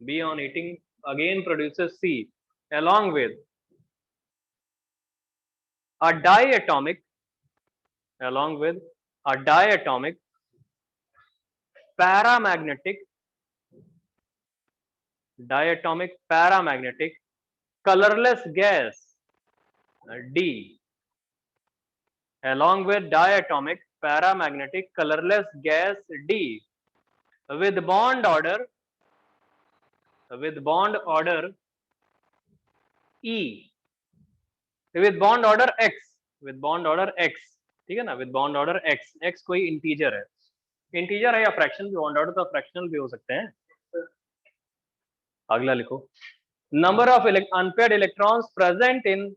B on heating again produces C along with a diatomic paramagnetic colorless gas D, along with diatomic paramagnetic colorless gas D with bond order E, with bond order X, ठीक है ना, with bond order X कोई integer है या fraction भी, bond order तो fractional भी हो सकते हैं। अगला लिखो, number of unpaired electrons present in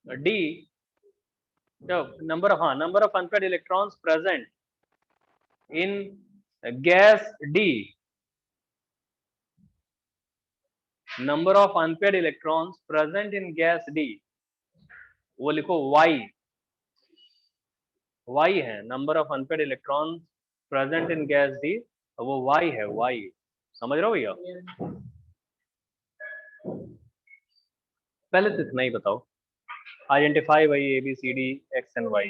D, number of unpaired electrons present in gas D, number of unpaired electrons present in gas D, वो लिखो Y है, number of unpaired electrons present in gas D, वो Y है, Y, समझ रहे हो भैया? पहले तो इतना ही बताओ, identify by ABCD X and Y।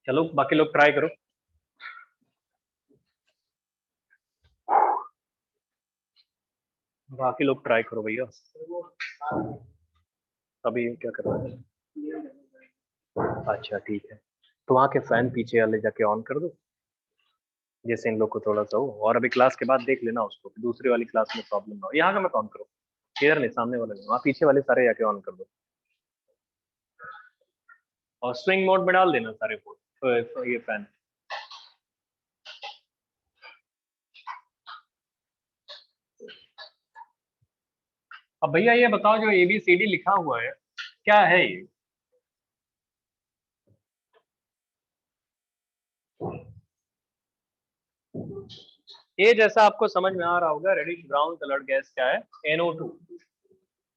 चलो बाकी लोग ट्राई करो। भैया। अभी क्या कर रहा है? अच्छा ठीक है, तो वहाँ के फैन पीछे वाले जाके ऑन कर दो, जैसे इन लोग को थोड़ा सा हो, और अभी क्लास के बाद देख लेना उसको, दूसरी वाली क्लास में प्रॉब्लम ना हो। यहाँ का मत ऑन करो, इधर नहीं, सामने वाले नहीं, वहाँ पीछे वाले सारे जाके ऑन कर दो, और स्विंग मोड में डाल देना सारे को ये फैन। अब भैया ये बताओ, जो ABCD लिखा हुआ है क्या है ये? ये जैसा आपको समझ में आ रहा होगा, रेडिश ब्राउन कलर गैस क्या है? NO2।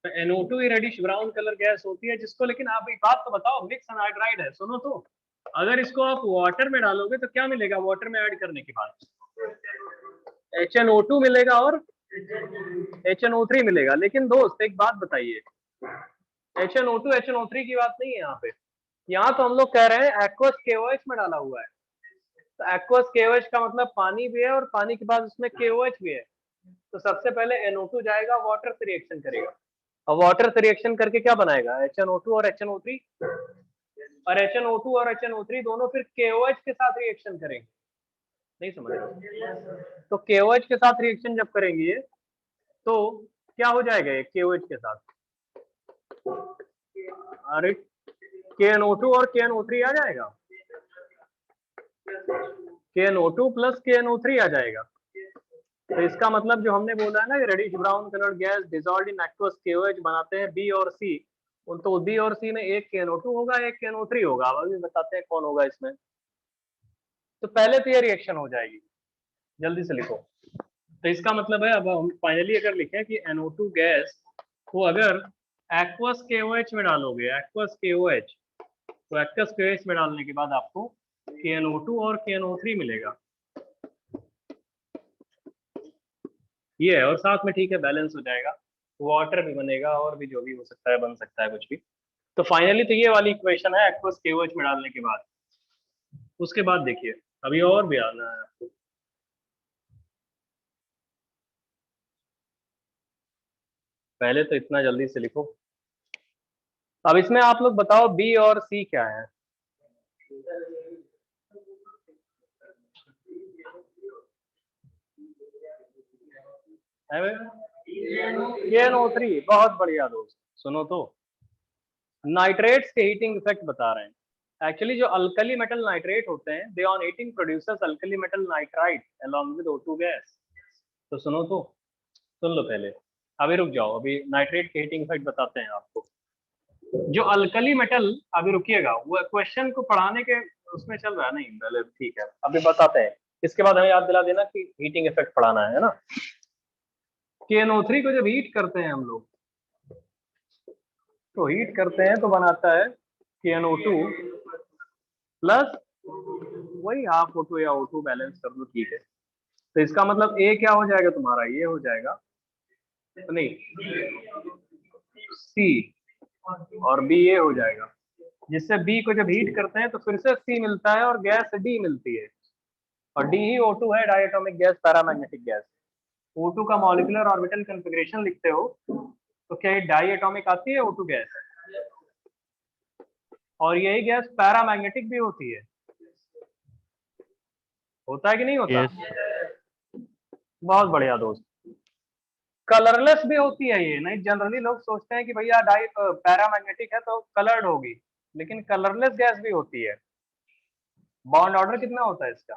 तो NO2 ही रेडिश ब्राउन कलर गैस होती है, जिसको, लेकिन आप एक बात तो बताओ, मिक्स अनहाइड्राइड है, सुनो तो, अगर इसको आप वाटर में डालोगे तो क्या मिलेगा? वाटर में ऐड करने के बाद HNO2 मिलेगा और HNO3 मिलेगा। लेकिन दोस्त एक बात बताइए, HNO2 HNO3 की बात नहीं है यहाँ पे, यहाँ तो हम लोग कह रहे हैं एक्वस KOH में डाला हुआ है। तो एक्वस KOH का मतलब पानी भी है, और पानी के बाद उसमें KOH भी है। तो सबसे पहले NO2 जाएगा, वाटर से रिएक्शन करेगा, और वाटर से रिएक्शन करके क्या बनाएगा? HNO2 और HNO3, और HNO2 और HNO3 दोनों फिर KOH के साथ रिएक्शन करेंगे। नहीं समझ रहे? तो KOH के साथ रिएक्शन जब करेंगे तो क्या हो जाएगा ये KOH के साथ? अरे KNO2 और KNO3 आ जाएगा, KNO2 प्लस KNO3 आ जाएगा। तो इसका मतलब जो हमने बोला है ना, reddish brown colour gas dissolved in aqueous KOH बनाते हैं B और C, तो B और C में एक KNO2 होगा, एक KNO3 होगा। अब अभी बताते हैं कौन होगा इसमें। तो पहले तो ये रिएक्शन हो जाएगी, जल्दी से लिखो। तो इसका मतलब है, अब हम फाइनली अगर लिखें कि NO2 गैस को अगर एक्वस KOH में डालोगे, एक्वस KOH, तो एक्वस KOH में डालने के बाद आपको KNO2 और KNO3 मिलेगा, ये है। और साथ में ठीक है, बैलेंस हो जाएगा, वाटर भी बनेगा, और भी जो भी हो सकता है, बन सकता है कुछ भी। तो फाइनली तो ये वाली इक्वेशन है एक्वस KOH में डालने के बाद। उसके बाद देखिए, अभी और भी आना है आपको। पहले तो इतना जल्दी से लिखो। अब इसमें आप लोग बताओ B और C क्या है? KNO3, बहुत बढ़िया दोस्त। सुनो तो, नाइट्रेट्स के हीटिंग इफेक्ट बता रहे हैं। एक्चुअली जो अल्कली मेटल नाइट्रेट होते हैं, they on heating producers alkali metal nitrite along with O2 gas. तो सुनो तो, सुन लो पहले, अभी रुक जाओ, अभी नाइट्रेट के हीटिंग इफेक्ट बताते हैं आपको। जो अल्कली मेटल, अभी रुकिएगा, वो क्वेश्चन को पढ़ाने के उसमें चल रहा है, नहीं पहले ठीक है, अभी बताते हैं। इसके बाद हमें याद दिला देना कि हीटिंग इफेक्ट पढ़ाना है ना। KNO3 को जब हीट करते हैं हम लोग, तो हीट करते हैं तो बनाता है KNO2 प्लस वही हाफ O2 या O2 बैलेंस कर लो, ठीक है। तो इसका मतलब A क्या हो जाएगा तुम्हारा, ये हो जाएगा, तो नहीं C और B ये हो जाएगा, जिससे B को जब हीट करते हैं तो फिर से C मिलता है और गैस D मिलती है, और D ही O2 है, diatomic gas, paramagnetic gas. O2 का मॉलिक्यूलर ऑर्बिटल कॉन्फ़िगरेशन लिखते हो तो क्या ये डायटोमिक आती है O2 गैस, और यही गैस पैरामैग्नेटिक भी होती है, होता है कि नहीं होता? बहुत बढ़िया दोस्त। कलरलेस भी होती है ये, नहीं जनरली लोग सोचते हैं कि भैया पैरामैग्नेटिक है तो कलर्ड होगी, लेकिन कलरलेस गैस भी होती है। बॉन्ड ऑर्डर कितना होता है इसका?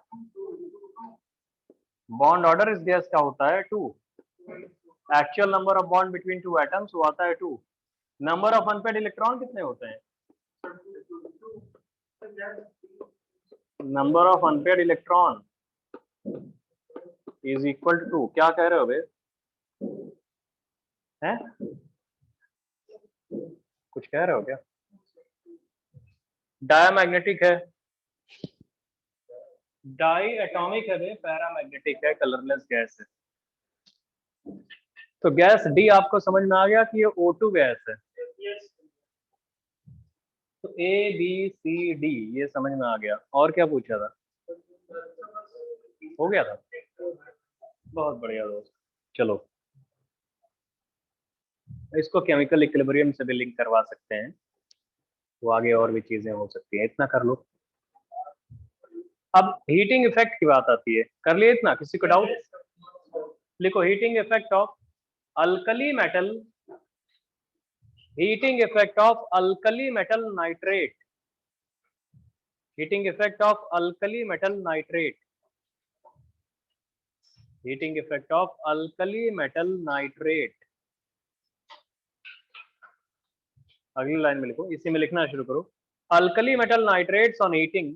बॉन्ड ऑर्डर इस गैस का होता है 2। Actual number of bond between two atoms वो आता है 2। नंबर ऑफ अनपेड इलेक्ट्रॉन कितने होते हैं? Number of unpaired electron is equal to 2। क्या कह रहे हो बे? हैं? कुछ कह रहे हो क्या? डायमैग्नेटिक है, डाई एटॉमिक है बे, पैरामैग्नेटिक है, कलरलेस गैस है। तो गैस डी आपको समझ में आ गया कि ये O2 गैस है। तो ABCD ये समझ में आ गया। और क्या पूछा था? हो गया था, बहुत बढ़िया दोस्त। चलो, इसको केमिकल इक्विलिब्रियम से भी लिंक करवा सकते हैं, तो आगे और भी चीजें हो सकती हैं, इतना कर लो। अब हीटिंग इफेक्ट की बात आती है, कर लिए इतना? किसी को डाउट? लिखो, heating effect of alkali metal, heating effect of alkali metal nitrate, heating effect of alkali metal nitrate, heating effect of alkali metal nitrate. अगली लाइन में लिखो, इसी में लिखना शुरू करो। Alkali metal nitrates on heating,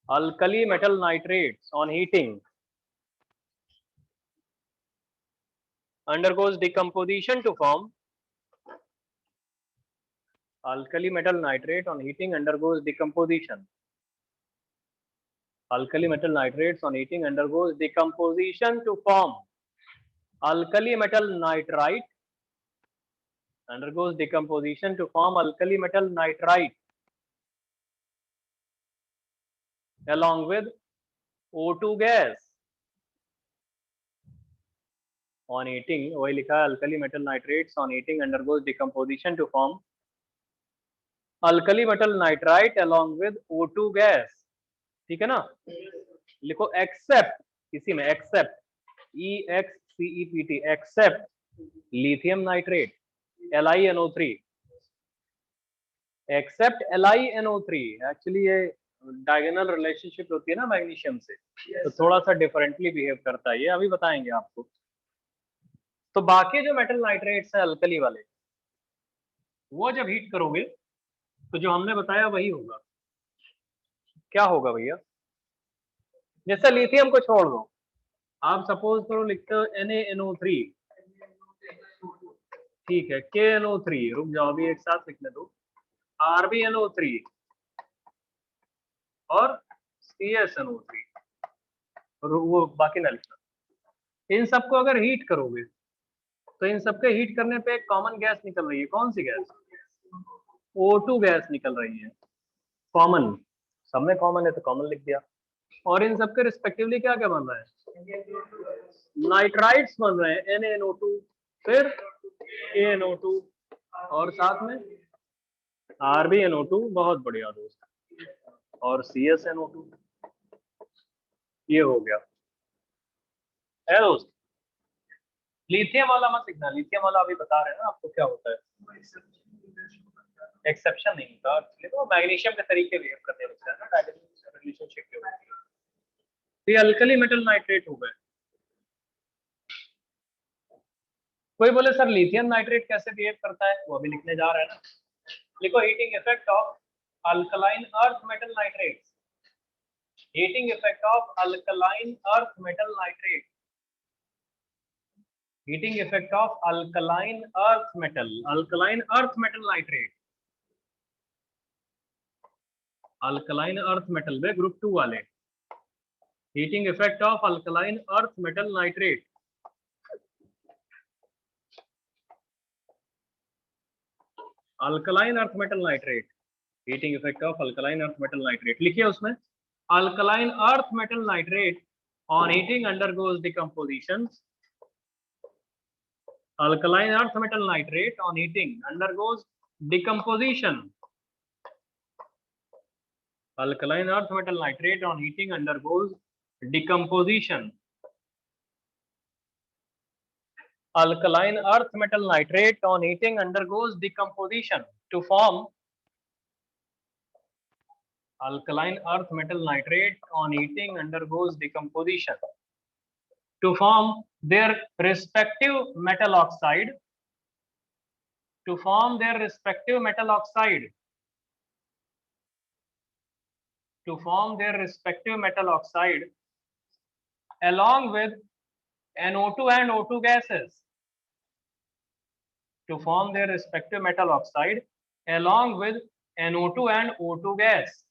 alkali metal nitrates on heating undergoes decomposition to form, alkali metal nitrate on heating undergoes decomposition, alkali metal nitrates on heating undergoes decomposition to form alkali metal nitrite, undergoes decomposition to form alkali metal nitrite along with O2 gas on heating, वही लिखा है, alkali metal nitrates on heating undergoes decomposition to form alkali metal nitrite along with O2 gas, ठीक है ना? लिखो except, इसी में except, EXCEPT, except lithium nitrate LiNO3, except LiNO3। Actually ये डायगोनल रिलेशनशिप होती है ना मैग्नीशियम से, तो थोड़ा सा डिफरेंटली बिहेव करता है, ये अभी बताएंगे आपको। तो बाकी जो मेटल नाइट्रेट्स है अल्कली वाले, वो जब हीट करोगे तो जो हमने बताया वही होगा। क्या होगा भैया? जैसे लिथियम को छोड़ दो, आप सपोज करो लिखते हो NaNO3, ठीक है, KNO3, रुक जाओ अभी एक साथ लिखने दो, RbNO3 और CSNO3, वो बाकी ना लिखना। इन सबको अगर हीट करोगे तो इन सबके हीट करने पे एक कॉमन गैस निकल रही है। कौन सी गैस? O2 गैस निकल रही है, कॉमन, सब में कॉमन है तो कॉमन लिख दिया। और इन सबके रिस्पेक्टिवली क्या क्या बन रहा है? नाइट्राइट्स बन रहे हैं, NaNO2, फिर KNO2 और साथ में RbNO2, बहुत बढ़िया दोस्त, और CSNO2, ये हो गया है दोस्त। लिथियम वाला मत लिखना, लिथियम वाला अभी बता रहे हैं ना आपको क्या होता है, एक्सेप्शन नहीं होता एक्चुअली, तो मैग्नीशियम के तरीके बिहेव करने लगता है ना डायगोनल रिलेशनशिप के ऊपर। तो ये अल्कली मेटल नाइट्रेट हो गए। कोई बोले सर लिथियम नाइट्रेट कैसे बिहेव करता है, वो अभी लिखने जा रहे हैं ना। लिखो heating effect of alkaline earth metal nitrate, heating effect of alkaline earth metal nitrate, heating effect of alkaline earth metal nitrate, alkaline earth metal way group 2 वाले, heating effect of alkaline earth metal nitrate, alkaline earth metal nitrate, heating effect of alkaline earth metal nitrate. लिखिए उसमें alkaline earth metal nitrate on heating undergoes decomposition, alkaline earth metal nitrate on heating undergoes decomposition, alkaline earth metal nitrate on heating undergoes decomposition, alkaline earth metal nitrate on heating undergoes decomposition to form, alkaline earth metal nitrate on heating undergoes decomposition to form their respective metal oxide, to form their respective metal oxide, to form their respective metal oxide along with NO2 and O2 gases, to form their respective metal oxide along with NO2 and O2 gas,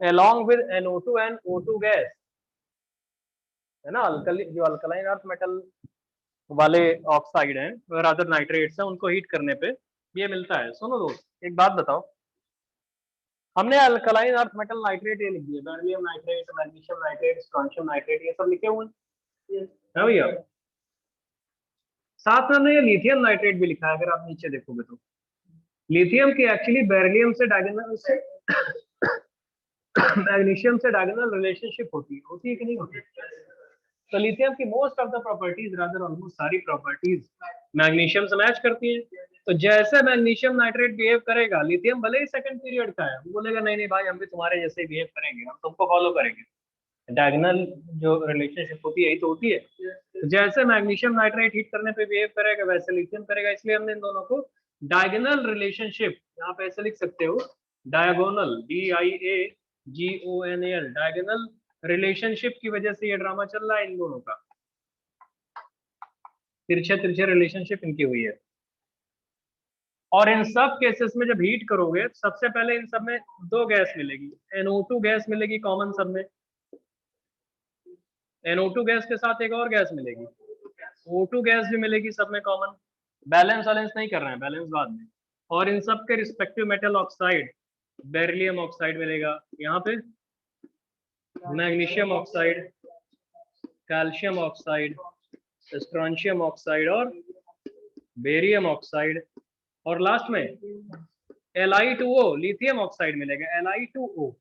along with NO2 and O2 gas, है ना। Alkali जो alkaline earth metal वाले oxide हैं और other nitrates हैं, उनको heat करने पे ये मिलता है। सुनो दोस्त, एक बात बताओ, हमने अल्कलाइन अर्थ मेटल नाइट्रेट ये लिख दिया, beryllium nitrate, magnesium nitrate, strontium nitrate, ये सब लिखे हुए हैं भैया। साथ में हमने ये लिथियम नाइट्रेट भी लिखा है, अगर आप नीचे देखोगे तो लिथियम की एक्चुअली बेरिलियम से डायगोनल से मैग्नीशियम से डायगोनल रिलेशनशिप होती है कि नहीं होती? तो लिथियम की most of the properties, rather almost सारी प्रॉपर्टीज मैग्नीशियम से मैच करती है। तो जैसे मैग्नीशियम नाइट्रेट बिहेव करेगा, लिथियम भले ही सेकंड पीरियड का है, वो बोलेगा नहीं नहीं भाई हम भी तुम्हारे जैसे ही बिहेव करेंगे, हम तुमको फॉलो करेंगे। डायगोनल जो रिलेशनशिप होती है यही तो होती है। तो जैसे मैग्नीशियम नाइट्रेट हीट करने पे बिहेव करेगा वैसे लिथियम करेगा, इसलिए हमने इन दोनों को डायगोनल रिलेशनशिप, यहाँ पे ऐसे लिख सकते हो डायगोनल, DIAGONAL, डायगोनल रिलेशनशिप की वजह से ये ड्रामा चल रहा है इन दोनों का, तिरछे तिरछे रिलेशनशिप इनकी हुई है। और इन सब केसेस में जब हीट करोगे सबसे पहले इन सब में दो गैस मिलेगी, NO2 गैस मिलेगी कॉमन सब में, NO2 गैस के साथ एक और गैस मिलेगी, O2 गैस भी मिलेगी सब में कॉमन। बैलेंस वालेंस नहीं कर रहे हैं, बैलेंस बाद में। और इन सब के respective metal oxide, beryllium oxide मिलेगा यहाँ पे, magnesium oxide, calcium oxide, strontium oxide और बेरियम ऑक्साइड, और लास्ट में Li2O लिथियम ऑक्साइड मिलेगा, Li2O।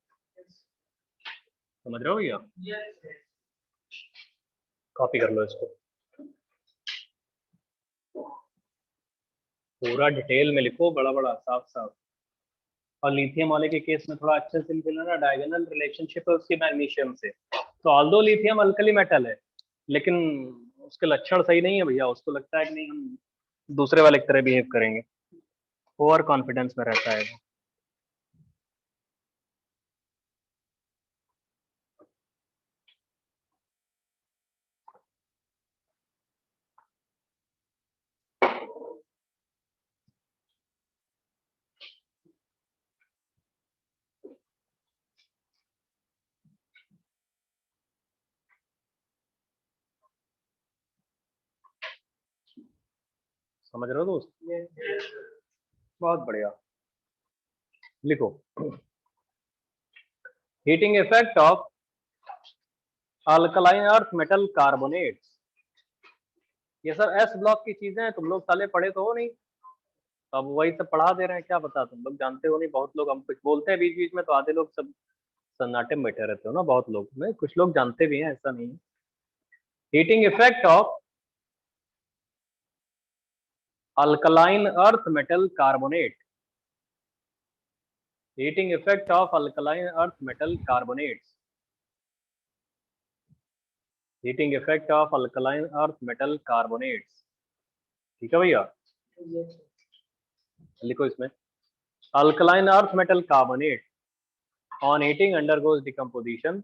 समझ रहे हो भैया? कॉपी कर लो इसको, पूरा डिटेल में लिखो, बड़ा बड़ा साफ साफ। और लिथियम वाले के केस में थोड़ा अच्छे से लिखना, डायगोनल रिलेशनशिप है उसकी मैग्नीशियम से। तो ऑल्दो लिथियम अल्कली मेटल है, लेकिन उसके लक्षण सही नहीं है भैया, उसको लगता है कि नहीं हम दूसरे वाले की तरह बिहेव करेंगे, ओवर कॉन्फिडेंस में रहता है। समझ रहे हो दोस्त? बहुत बढ़िया। लिखो heating effect of alkaline earth metal carbonate. ये सब एस ब्लॉक की चीजें हैं, तुम लोग साले पढ़े तो हो नहीं, तो अब वही सब पढ़ा दे रहे हैं, क्या पता तुम लोग जानते हो नहीं। बहुत लोग हम कुछ बोलते हैं बीच बीच में तो आधे लोग सब सन्नाटे में बैठे रहते हो ना, बहुत लोग नहीं, कुछ लोग जानते भी हैं, ऐसा नहीं है। Heating effect of alkaline earth metal carbonate. Heating effect of alkaline earth metal carbonates. Heating effect of alkaline earth metal carbonates. ठीक है भैया, लिखो इसमें alkaline earth metal carbonate on heating undergoes decomposition.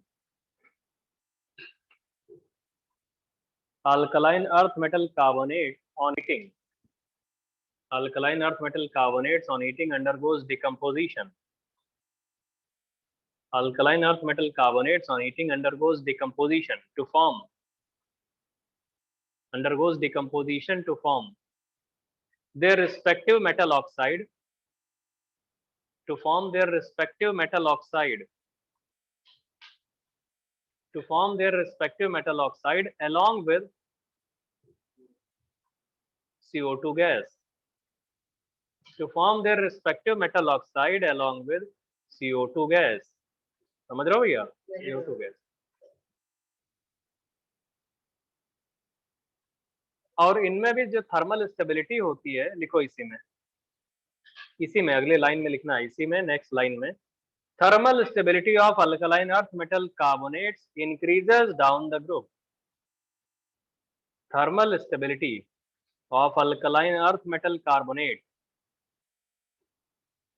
Alkaline earth metal carbonate on heating. Alkaline earth metal carbonates on heating undergoes decomposition. Alkaline earth metal carbonates on heating undergoes decomposition to form their respective metal oxide along with CO2 gas. To form their respective metal oxide along with CO2 gas. समझ रहे हो भैया? CO2 gas. और इनमें भी जो thermal stability होती है, लिखो इसी में अगले लाइन में लिखना है, इसी में नेक्स्ट लाइन में, thermal stability of alkaline earth metal carbonates increases down the group. Thermal stability of alkaline earth metal carbonate,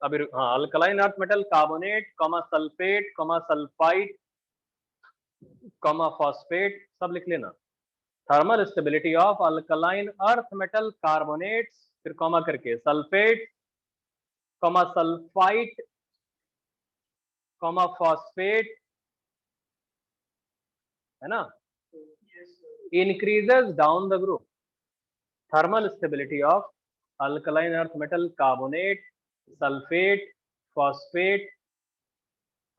अभी हाँ, alkaline earth metal carbonate comma sulphate comma sulphide comma phosphate सब लिख लेना। Thermal stability of alkaline earth metal carbonates, फिर comma करके sulphate comma sulphite comma phosphate, है ना, increases down the group. Thermal stability of alkaline earth metal carbonate, sulfate, phosphate,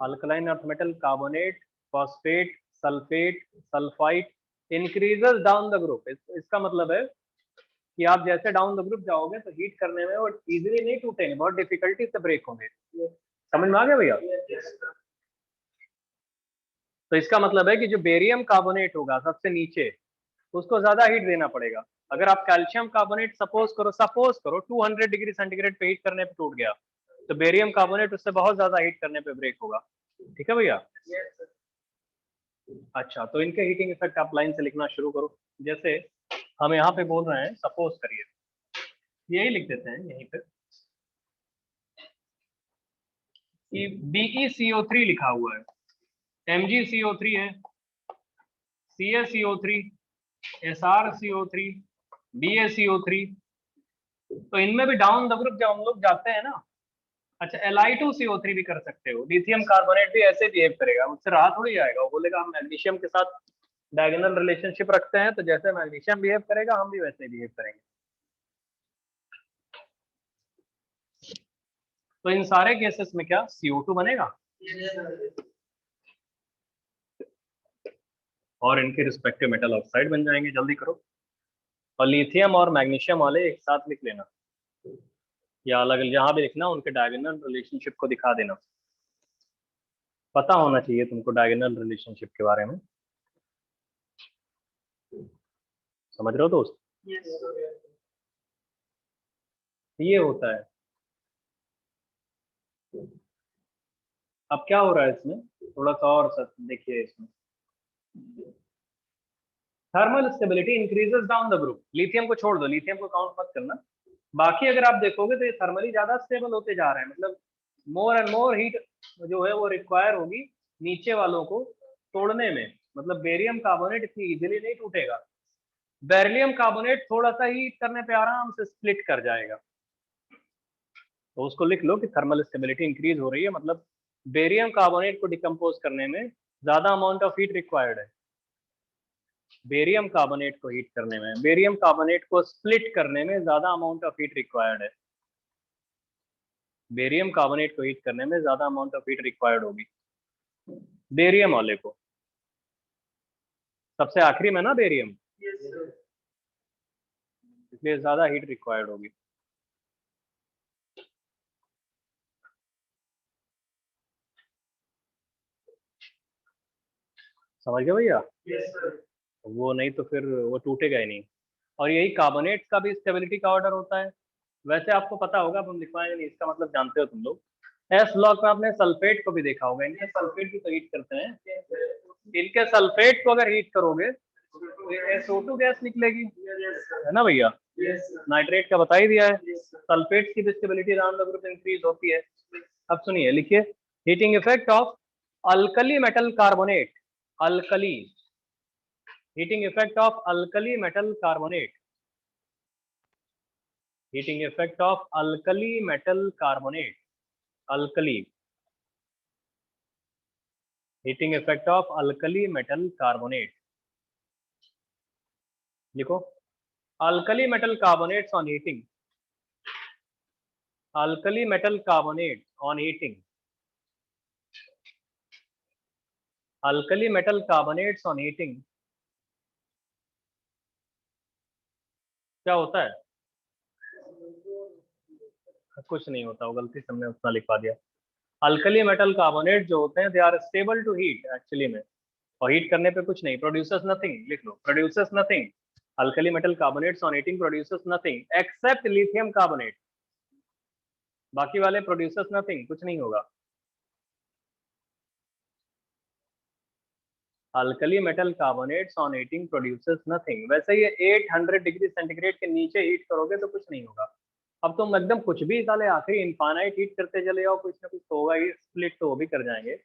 alkaline earth metal carbonate, phosphate, sulfate, sulfite increases down the group. इसका मतलब है कि आप जैसे डाउन द ग्रुप जाओगे तो हीट करने में वो इजीली नहीं टूटेंगे, बहुत डिफिकल्टी से ब्रेक होंगे। समझ में आ गया भैया? तो इसका मतलब है कि जो बेरियम कार्बोनेट होगा सबसे नीचे, उसको ज्यादा हीट देना पड़ेगा। अगर आप कैल्शियम कार्बोनेट सपोज करो 200 डिग्री सेंटीग्रेड पे हीट करने पे टूट गया, तो बेरियम कार्बोनेट उससे बहुत ज्यादा हीट करने पे ब्रेक होगा। ठीक है भैया? अच्छा, तो इनके हीटिंग इफेक्ट आप लाइन से लिखना शुरू करो। जैसे हम यहाँ पे बोल रहे हैं, सपोज करिए, यही लिख देते हैं यहीं पे कि BeCO3 लिखा हुआ है, MgCO3 है, CaCO3, SrCO3, BaCO3, तो इनमें भी डाउन द ग्रुप जब हम लोग जाते हैं ना, अच्छा Li2CO3 भी कर सकते हो। लिथियम कार्बोनेट भी ऐसे बिहेव करेगा, उससे रहा थोड़ी जाएगा, वो बोलेगा हम मैग्नीशियम के साथ डायगोनल रिलेशनशिप रखते हैं, तो जैसे मैग्नीशियम बिहेव करेगा हम भी वैसे बिहेव करेंगे। तो इन सारे केसेस में क्या CO2 बनेगा और इनके रिस्पेक्टिव मेटल ऑक्साइड बन जाएंगे। जल्दी करो। और लिथियम और मैग्नीशियम वाले एक साथ लिख लेना, या अलग जहां भी लिखना उनके डायगोनल रिलेशनशिप को दिखा देना। पता होना चाहिए तुमको डायगोनल रिलेशनशिप के बारे में। समझ रहे हो दोस्त? ये होता है। अब क्या हो रहा है इसमें, थोड़ा सा और देखिए इसमें, thermal stability increases down the group. Lithium को छोड़ दो, लिथियम को काउंट मत करना। बाकी अगर आप देखोगे तो ये थर्मली ज्यादा स्टेबल होते जा रहे हैं, मतलब मोर एंड मोर हीट जो है वो रिक्वायर होगी नीचे वालों को तोड़ने में। मतलब बेरियम कार्बोनेट इतनी इजीली नहीं टूटेगा, बेरिलियम कार्बोनेट थोड़ा सा हीट करने पे आराम से स्प्लिट कर जाएगा। तो उसको लिख लो कि थर्मल स्टेबिलिटी इंक्रीज हो रही है, मतलब बेरियम कार्बोनेट को डिकम्पोज करने में ज्यादा अमाउंट ऑफ हीट रिक्वायर्ड है। बेरियम कार्बोनेट को हीट करने में, बेरियम कार्बोनेट को स्प्लिट करने में ज्यादा अमाउंट ऑफ हीट रिक्वायर्ड है। बेरियम कार्बोनेट को हीट करने में ज्यादा अमाउंट ऑफ हीट रिक्वायर्ड होगी बेरियम वाले को। सबसे आखिरी में ना बेरियम, इसलिए ज्यादा हीट रिक्वायर्ड होगी। समझ गए भैया? वो नहीं तो फिर वो टूटेगा ही नहीं। और यही कार्बोनेट्स का भी स्टेबिलिटी का ऑर्डर होता है। वैसे आपको पता होगा, अब हम लिखवाएंगे नहीं, इसका मतलब जानते हो तुम लोग। एस ब्लॉक में आपने सल्फेट को भी देखा होगा, इनके सल्फेट भी तो हीट करते हैं। इनके सल्फेट को अगर हीट करोगे तो SO2 गैस निकलेगी, है ना भैया। नाइट्रेट का बता ही दिया है, सल्फेट की stability around the group increase होती है। अब सुनिए, लिखिए heating effect of alkali metal carbonate, alkali, heating effect of alkali metal carbonate, heating effect of alkali metal carbonate, alkali, heating effect of alkali metal carbonate. लिखो alkali metal carbonates on heating, alkali metal carbonate on heating, alkali metal carbonates on heating क्या होता है? कुछ नहीं होता, वो गलती से हमने उतना लिखवा दिया। अल्कली मेटल कार्बोनेट जो होते हैं they are stable to heat actually में, और हीट करने पे कुछ नहीं, प्रोड्यूसर्स नथिंग, लिख लो producers nothing, alkali metal carbonates on heating producers nothing except lithium carbonate, बाकी वाले प्रोड्यूसर्स नथिंग, कुछ नहीं होगा। Alkali metal carbonates on heating producers nothing. वैसे ये 800 डिग्री सेंटीग्रेड के नीचे हीट करोगे तो कुछ नहीं होगा। अब तुम एकदम कुछ भी साले आखिरी इनफाइनाइट हीट करते चले जाओ, कुछ ना कुछ तो होगा ही, स्प्लिट तो वो भी कर जाएंगे।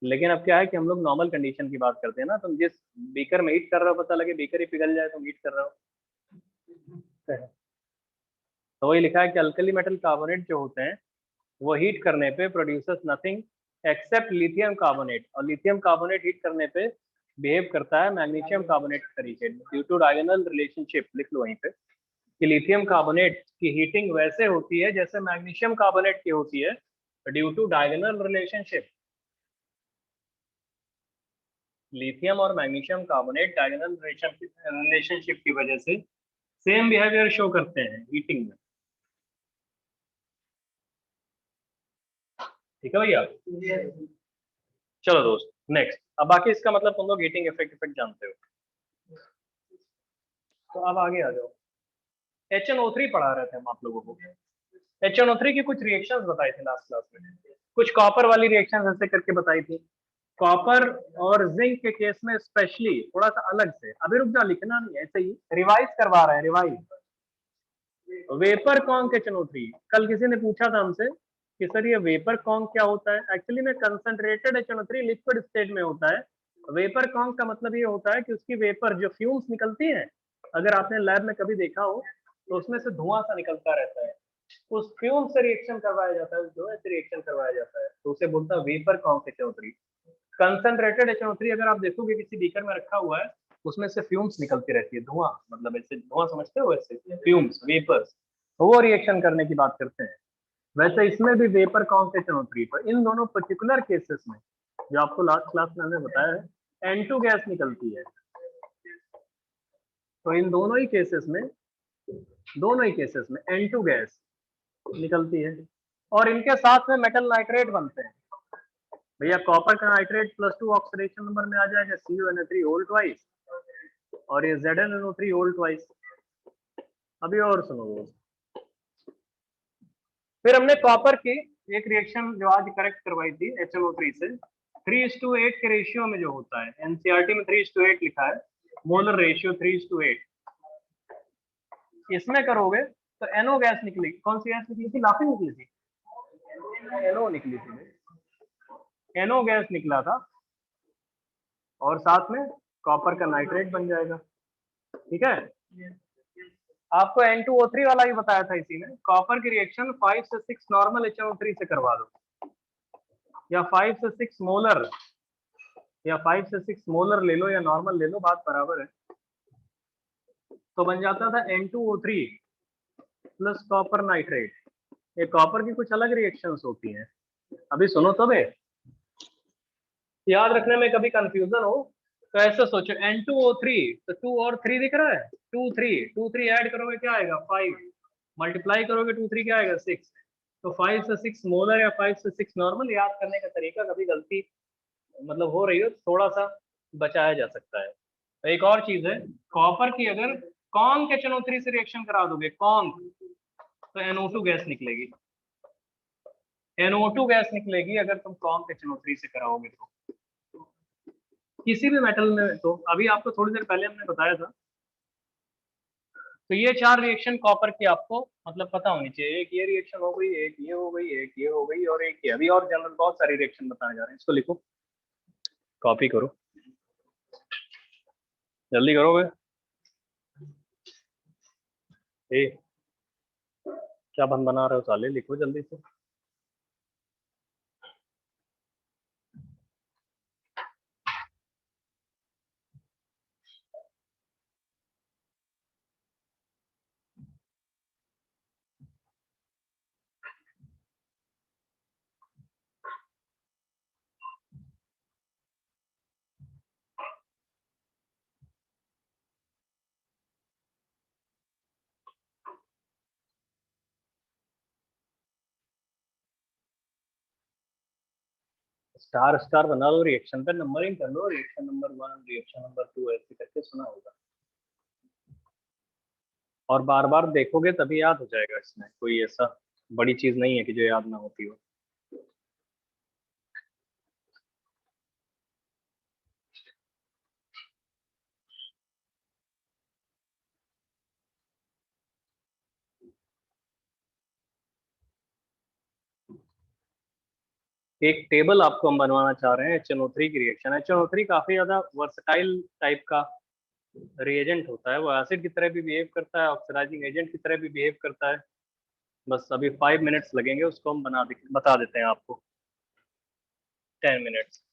लेकिन अब क्या है कि हम लोग नॉर्मल कंडीशन की बात करते हैं ना, तुम जिस बीकर में हीट कर रहे हो, पता लगे बीकर ही पिघल जाए, तुम हीट कर रहे हो। तो वही लिखा है कि अल्कली मेटल कार्बोनेट जो होते हैं वो हीट करने पे producers nothing except lithium carbonate, और लिथियम कार्बोनेट हीट करने पे बिहेव करता है मैग्नीशियम कार्बोनेट के तरीके, ड्यू टू डायगोनल रिलेशनशिप, लिख लो वहीं पे कि लिथियम कार्बोनेट की हीटिंग वैसे होती है जैसे मैग्नीशियम कार्बोनेट की होती है, due to diagonal relationship. Lithium और मैग्नीशियम कार्बोनेट डायगोनल रिलेशनशिप की वजह से सेम बिहेवियर शो करते हैं हीटिंग में। ठीक है भैया, चलो दोस्त नेक्स्ट। अब बाकी इसका मतलब तुम लोग हीटिंग इफेक्ट जानते हो, तो अब आगे आ जाओ। HNO3 पढ़ा रहे थे हम आप लोगों को। HNO3 की कुछ रिएक्शंस बताई थी लास्ट क्लास में, कुछ कॉपर वाली रिएक्शन ऐसे करके बताई थी। कॉपर और जिंक के केस में स्पेशली थोड़ा सा अलग से, अभी रुक जा, लिखना नहीं, ऐसे ही रिवाइज करवा रहे हैं, रिवाइज। वेपर कॉन्क HNO3, कल किसी ने पूछा था हमसे कि सर ये वेपर कॉन्क क्या होता है। एक्चुअली में कंसंट्रेटेड HNO3 लिक्विड स्टेट में होता है। वेपर कॉन्क का मतलब ये होता है कि उसकी वेपर जो फ्यूम्स निकलती हैं, अगर आपने लैब में कभी देखा हो तो उसमें से धुआं सा निकलता रहता है, उस फ्यूम से रिएक्शन करवाया जाता है, जो है रिएक्शन करवाया जाता है, तो उसे बोलता है vapour conc HNO3। Concentrated HNO3 अगर आप देखोगे किसी बीकर में रखा हुआ है, उसमें से फ्यूम्स निकलती रहती है, धुआं, मतलब ऐसे धुआं समझते हो, ऐसे फ्यूम्स, वेपर्स, तो वो रिएक्शन करने की बात करते हैं। वैसे इसमें भी वेपर कॉन्क HNO3, तो इन दोनों पर्टिकुलर केसेस में जो आपको लास्ट क्लास में हमने बताया है, N2 गैस निकलती है। तो इन दोनों ही केसेस में N2 गैस निकलती है, और इनके साथ में मेटल नाइट्रेट बनते हैं। भैया कॉपर का नाइट्रेट +2 ऑक्सीडेशन नंबर में आ जाएगा, CuNO3 होल ट्वाइस, और ये ZnNO3 होल ट्वाइस। अभी और सुनो, फिर हमने कॉपर की एक रिएक्शन जो आज करेक्ट करवाई थी HNO3 से, 3:8 के रेशियो में जो होता है, एनसीईआरटी में 3:8 लिखा है, मोलर रेशियो 3:8। इसमें करोगे तो NO गैस निकली। कौन सी गैस निकली थी? लाफिंग निकली थी, NO निकली थी, NO गैस निकला था, और साथ में कॉपर का नाइट्रेट बन जाएगा। ठीक है, आपको N2O3 वाला ही बताया था इसी में। कॉपर की रिएक्शन 5 से 6 नॉर्मल HNO3 से करवा दो, या 5 से 6 मोलर, या 5 से 6 मोलर ले लो या नॉर्मल ले लो, बात बराबर है। तो बन जाता था N2O3 प्लस कॉपर नाइट्रेट। ये कॉपर की कुछ अलग रिएक्शंस होती हैं, अभी सुनो तबे, याद रखने में कभी कंफ्यूजन हो तो ऐसे सोचो, N2O3, तो 2 और 3 दिख रहा है, 2 3 ऐड करोगे क्या आएगा 5, मल्टीप्लाई करोगे 2 3 क्या आएगा 6, तो 5 से 6 मोलर या 5 से 6 नॉर्मल। याद करने का तरीका, कभी गलती मतलब हो रही हो तो थोड़ा सा बचाया जा सकता है। तो एक और चीज है, कॉपर की अगर कॉन्क HNO3 से रिएक्शन करा दोगे कॉन्क, तो NO2 गैस निकलेगी। NO2 गैस निकलेगी अगर तुम कॉन्क HNO3 से कराओगे तो किसी भी मेटल में। तो अभी आपको थोड़ी देर पहले हमने बताया था। तो ये 4 रिएक्शन कॉपर की आपको मतलब पता होनी चाहिए। एक ये रिएक्शन हो गई, एक ये हो गई, एक ये हो गई और एक ये। अभी और जनरल बहुत सारी रिएक्शन बताए जा रहे हैं। इसको लिखो, कॉपी करो, जल्दी करोगे। क्या बना रहे हो साले, लिखो जल्दी से। स्टार स्टार बना लो, रिएक्शन पे नंबरिंग कर लो, रिएक्शन नंबर 1, रिएक्शन नंबर 2 ऐसे करके सुना होगा। और बार बार देखोगे तभी याद हो जाएगा। इसमें कोई ऐसा बड़ी चीज नहीं है कि जो याद ना होती हो। एक टेबल आपको हम बनवाना चाह रहे हैं HNO3 की रिएक्शन। HNO3 काफी ज्यादा वर्सटाइल टाइप का रिएजेंट होता है। वो एसिड की तरह भी बिहेव करता है, ऑक्सीडाइजिंग एजेंट की तरह भी बिहेव करता है। बस अभी 5 मिनट्स लगेंगे, उसको हम बता देते हैं आपको। 10 मिनट्स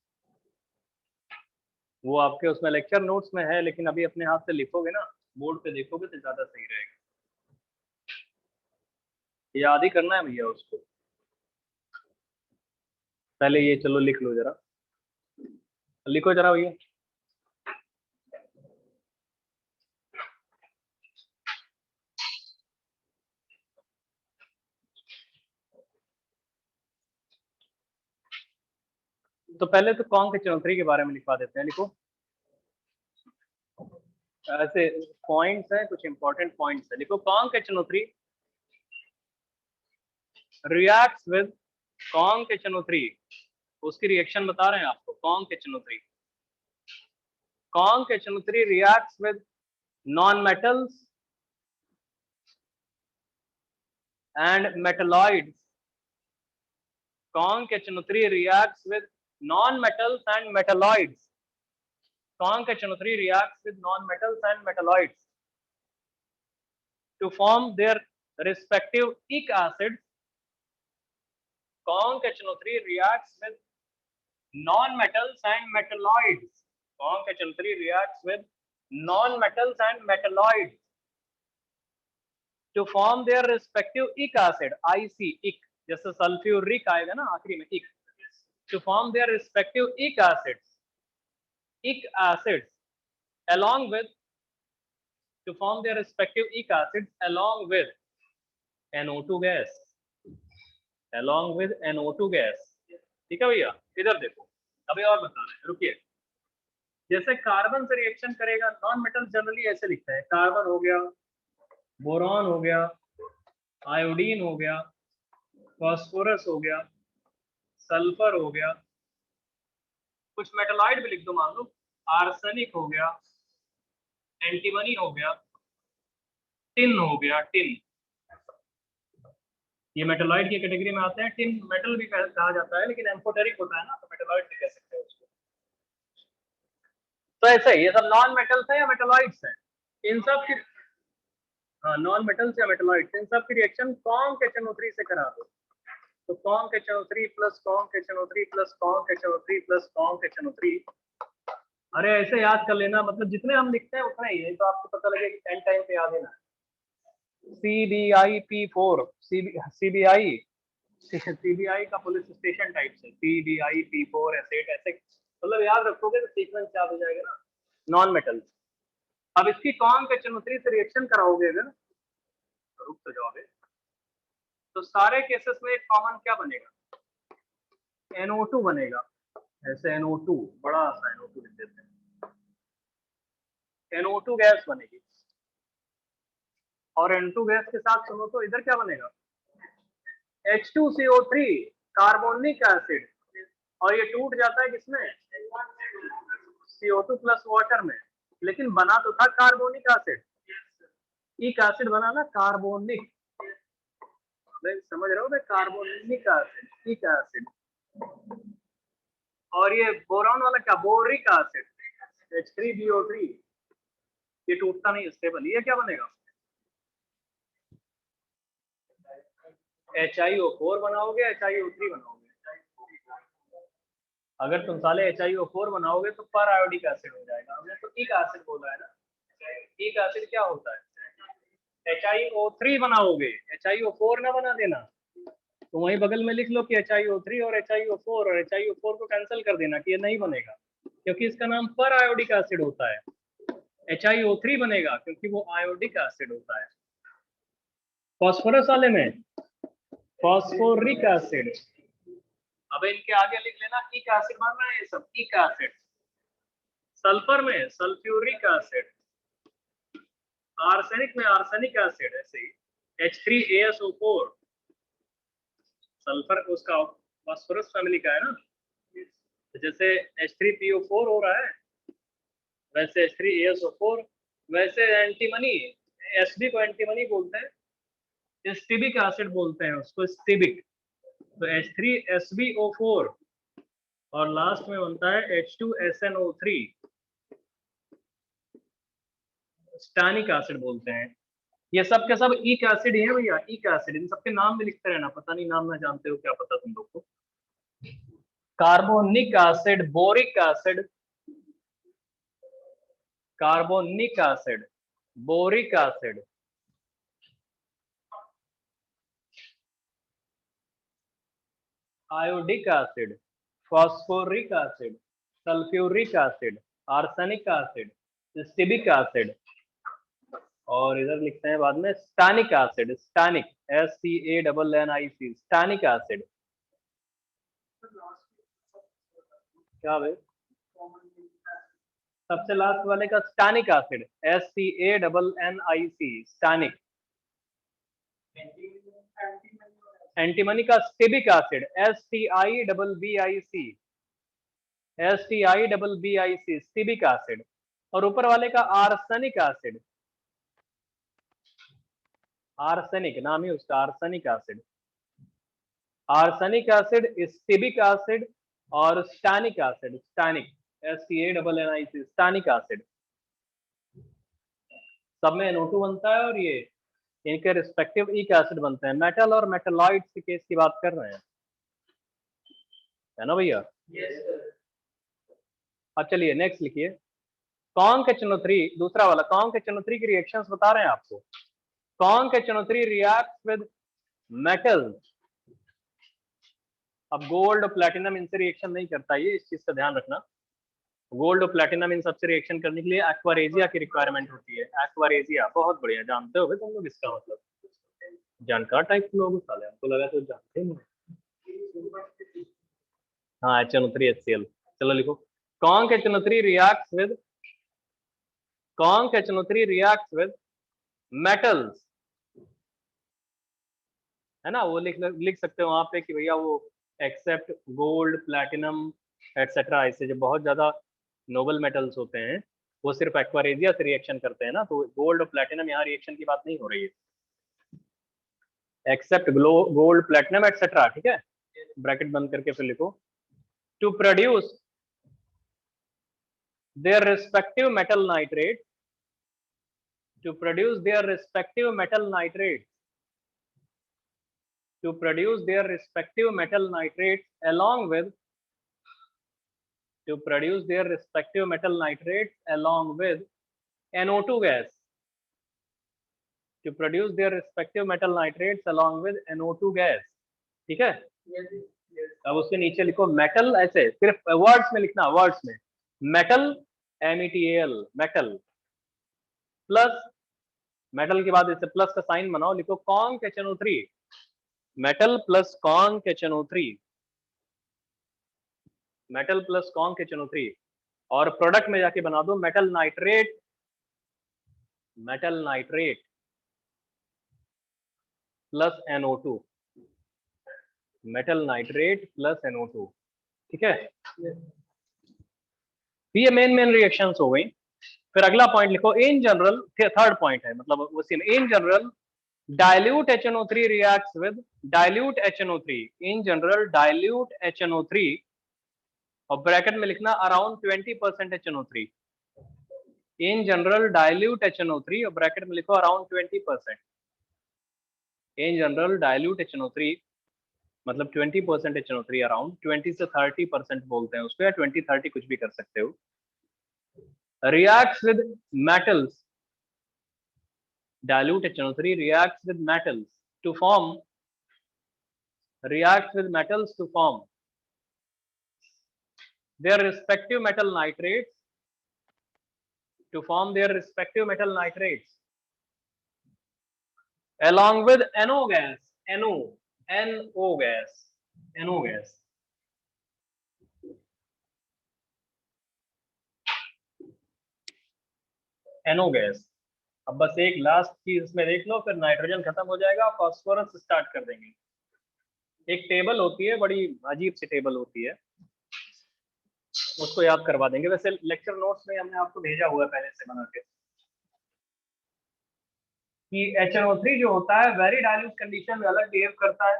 वो आपके उसमें लेक्चर नोट्स में है, लेकिन अभी अपने हाथ से लिखोगे ना, बोर्ड पे देखोगे तो ज्यादा सही रहेगा। याद ही करना है भैया उसको। पहले ये चलो लिख लो जरा, लिखो जरा भैया। तो पहले तो कॉन्क HNO3 के बारे में लिखवा देते हैं, लिखो। ऐसे पॉइंट्स हैं, कुछ इंपॉर्टेंट पॉइंट्स है, लिखो। Conc HNO3 reacts with conc HNO3। उसकी रिएक्शन बता रहे हैं आपको। Conc HNO3 reacts with non-metals and metalloids. Conc HNO3 reacts with non-metals and metalloids. Conc HNO3 reacts with non-metals and metalloids to form their respective ic acids. Conc HNO3 reacts with non-metals and metalloids. Conc HNO3 reacts with non-metals and metalloids to form their respective ic acid, IC, ic, जैसे sulphuric आएगा ना आखिरी में, ic, to form their respective ic acids along with, to form their respective ic acids along with NO2 gas, along with NO2 gas। ठीक है भैया, इधर देखो, अभी और बता रहे हैं, रुकिए। जैसे कार्बन से रिएक्शन करेगा, नॉन मेटल जनरली ऐसे लिखता है, कार्बन हो गया, बोरॉन हो गया, आयोडीन हो गया, फास्फोरस हो गया, सल्फर हो गया, कुछ मेटालॉइड भी लिख दो, मान लो आर्सेनिक हो गया, एंटीमनी हो गया, टिन हो गया, टिन। ये मेटालॉइड की कैटेगरी में आते हैं। टिन मेटल भी कहा जाता है, लेकिन एम्फोटेरिक होता है ना, तो मेटालॉइड भी कह सकते हैं उसको। तो ऐसे ये सब नॉन मेटल्स हैं या मेटालॉइड्स हैं, इन सब की, हाँ, नॉन मेटल्स या मेटालॉइड्स, इन सब की रिएक्शन कॉन्क HNO3 से करा दो। तो conc HNO3 plus conc HNO3 plus conc HNO3 plus conc HNO3। अरे ऐसे याद कर लेना, मतलब जितने हम लिखते हैं उतना ही है, तो आपको पता लगे कि 10 टाइम पे याद है ना। CBI-P4, CBI का पुलिस स्टेशन टाइप से, CBI-P4 एसेट, ऐसे मतलब याद रखोगे तो सीक्वेंस याद हो जाएगा ना। Non metals. अब इसकी कॉन्क HNO3 से रिएक्शन कराओगे अगर, रुक तो जाओगे, तो सारे केसेस में एक कॉमन क्या बनेगा, NO2 बनेगा। ऐसे NO2, बड़ा सा NO2 लिख देते हैं। NO2 गैस बनेगी। और N2 गैस के साथ सुनो तो इधर क्या बनेगा, H2CO3 कार्बोनिक एसिड, और ये टूट जाता है किसमें, CO2 प्लस वाटर में, लेकिन बना तो था कार्बोनिक एसिड, एक एसिड बना ना कार्बोनिक, समझ रहे हो भाई, कार्बोनिक एसिड, एक एसिड। और ये बोरॉन वाला क्या, बोरिक एसिड, H3BO3, ये टूटता नहीं, स्टेबल, ये क्या बनेगा, HiO4 बनाओगे, HiO3 बनाओगे। अगर तुम साले HiO4 बनाओगे तो पर आयोडिक एसिड हो जाएगा, हमने तो एक एसिड बोला है ना, एक एसिड क्या होता है, HiO3 बनाओगे, HiO4 ना बना देना, तो वहीं बगल में लिख लो कि HiO3 और HiO4, और HiO4 को कैंसिल कर देना कि ये नहीं बनेगा, क्योंकि इसका नाम पर आयोडिक एसिड होता है। HiO3 बनेगा क्योंकि वो आयोडिक एसिड होता है। फास्फोरस वाले में फास्फोरिक एसिड, अब इनके आगे लिख लेना इक एसिड बन रहा है, ये सब इक एसिड। सल्फर में सल्फ्यूरिक एसिड, आर्सेनिक में आर्सेनिक एसिड, ऐसे ही H3ASO4, सल्फर उसका फास्फोरस फैमिली का है ना, जैसे H3PO4 हो रहा है, वैसे H3ASO4, वैसे एंटीमनी, एसडी को एंटीमनी बोलते हैं, स्टीबिक एसिड बोलते हैं उसको, स्टीबिक, तो H3SbO4, और लास्ट में बनता है H2SnO3, स्टैनिक एसिड बोलते हैं। ये सब के सब इक एसिड है भैया, इक एसिड, इन सबके नाम भी लिखते रहना, पता नहीं नाम ना जानते हो क्या पता तुम लोग को। Carbonic acid, boric acid, carbonic acid, boric acid, iodic acid, phosphoric acid, sulphuric acid, arsenic acid, stibic acid, और इधर लिखते हैं बाद में stannic acid, stannic, STANNIC, stannic acid. क्या भाई, सबसे लास्ट वाले का stannic acid, STANNIC, stannic. Antimony का stibic acid, STIBBIC, stibic acid. और ऊपर वाले का आर्सेनिक एसिड, आर्सेनिक नाम ही उसका, arsenic acid, arsenic acid, stibic acid और stannic acid, stannic, STANNIC, stannic acid. सब में NO2 बनता है और ये इनके रिस्पेक्टिव इक एसिड बनते हैं। मेटल और मेटलॉइड्स के केस की बात कर रहे हैं, है ना भैया? अब चलिए नेक्स्ट लिखिए, कॉन्क HNO3, दूसरा वाला कॉन्क HNO3 की रिएक्शंस बता रहे हैं आपको। Conc HNO3 reacts with metals. अब गोल्ड और प्लैटिनम इनसे रिएक्शन नहीं करता, ये इस चीज का ध्यान रखना। गोल्ड और प्लैटिनम इन सबसे रिएक्शन करने के लिए एक्वारेजिया की रिक्वायरमेंट होती है। एक्वारेजिया बहुत बढ़िया, जानते हो तुम लोग इसका मतलब, जानकार टाइप के लोग साले, हमको लगा तो जानते नहीं। हाँ HNO3 HCl, चलो लिखो, conc HNO3 reacts with, conc HNO3 reacts with metals, है ना, वो लिख सकते हो वहां पे कि भैया वो एक्सेप्ट गोल्ड, प्लैटिनम एटसेट्रा, ऐसे जो बहुत ज्यादा नोबल मेटल्स होते हैं वो सिर्फ एक्वारेजिया से रिएक्शन करते हैं ना, तो गोल्ड और प्लैटिनम यहाँ रिएक्शन की बात नहीं हो रही है, एक्सेप्ट गोल्ड, प्लैटिनम एटसेट्रा, ठीक है, ब्रैकेट बंद करके फिर लिखो, to produce their respective metal nitrate, to produce their respective metal nitrates, to produce their respective metal nitrates along with, to produce their respective metal nitrates along with NO2 gas, to produce their respective metal nitrates along with NO2 gas, ठीक है? अब उसके नीचे लिखो metal, ऐसे सिर्फ words में लिखना, वर्ड्स में metal, METAL, metal, plus metal के बाद इसे प्लस का साइन बनाओ, लिखो conc HNO3, metal plus conc HNO3, metal plus conc HNO3, और प्रोडक्ट में जाके बना दो metal nitrate metal nitrate plus NO2, metal nitrate plus NO2, ठीक है। ये मेन रिएक्शंस हो गई। फिर अगला पॉइंट लिखो, इन जनरल, थर्ड पॉइंट है मतलब उसी में, in general dilute HNO3 reacts with dilute HNO3, in general dilute HNO3 और ब्रैकेट में लिखना around 20% HNO3, in general dilute HNO3 और ब्रैकेट में लिखो around 20%, in general dilute HNO3 मतलब 20% HNO3 अराउंड 20 से 30% बोलते हैं उसको, या 20-30 कुछ भी कर सकते हो। reacts with metals, dilute HNO3 reacts with metals to form their respective metal nitrates, along with NO gas, NO gas, अब बस एक लास्ट चीज इसमें देख लो, फिर नाइट्रोजन खत्म हो जाएगा, फास्फोरस स्टार्ट कर देंगे। एक टेबल होती है, बड़ी अजीब सी टेबल होती है, उसको याद करवा देंगे। वैसे लेक्चर नोट्स में हमने आपको भेजा हुआ है पहले से बना के, कि HNO3 जो होता है वेरी डाइल्यूट कंडीशन में अलग बिहेव करता है,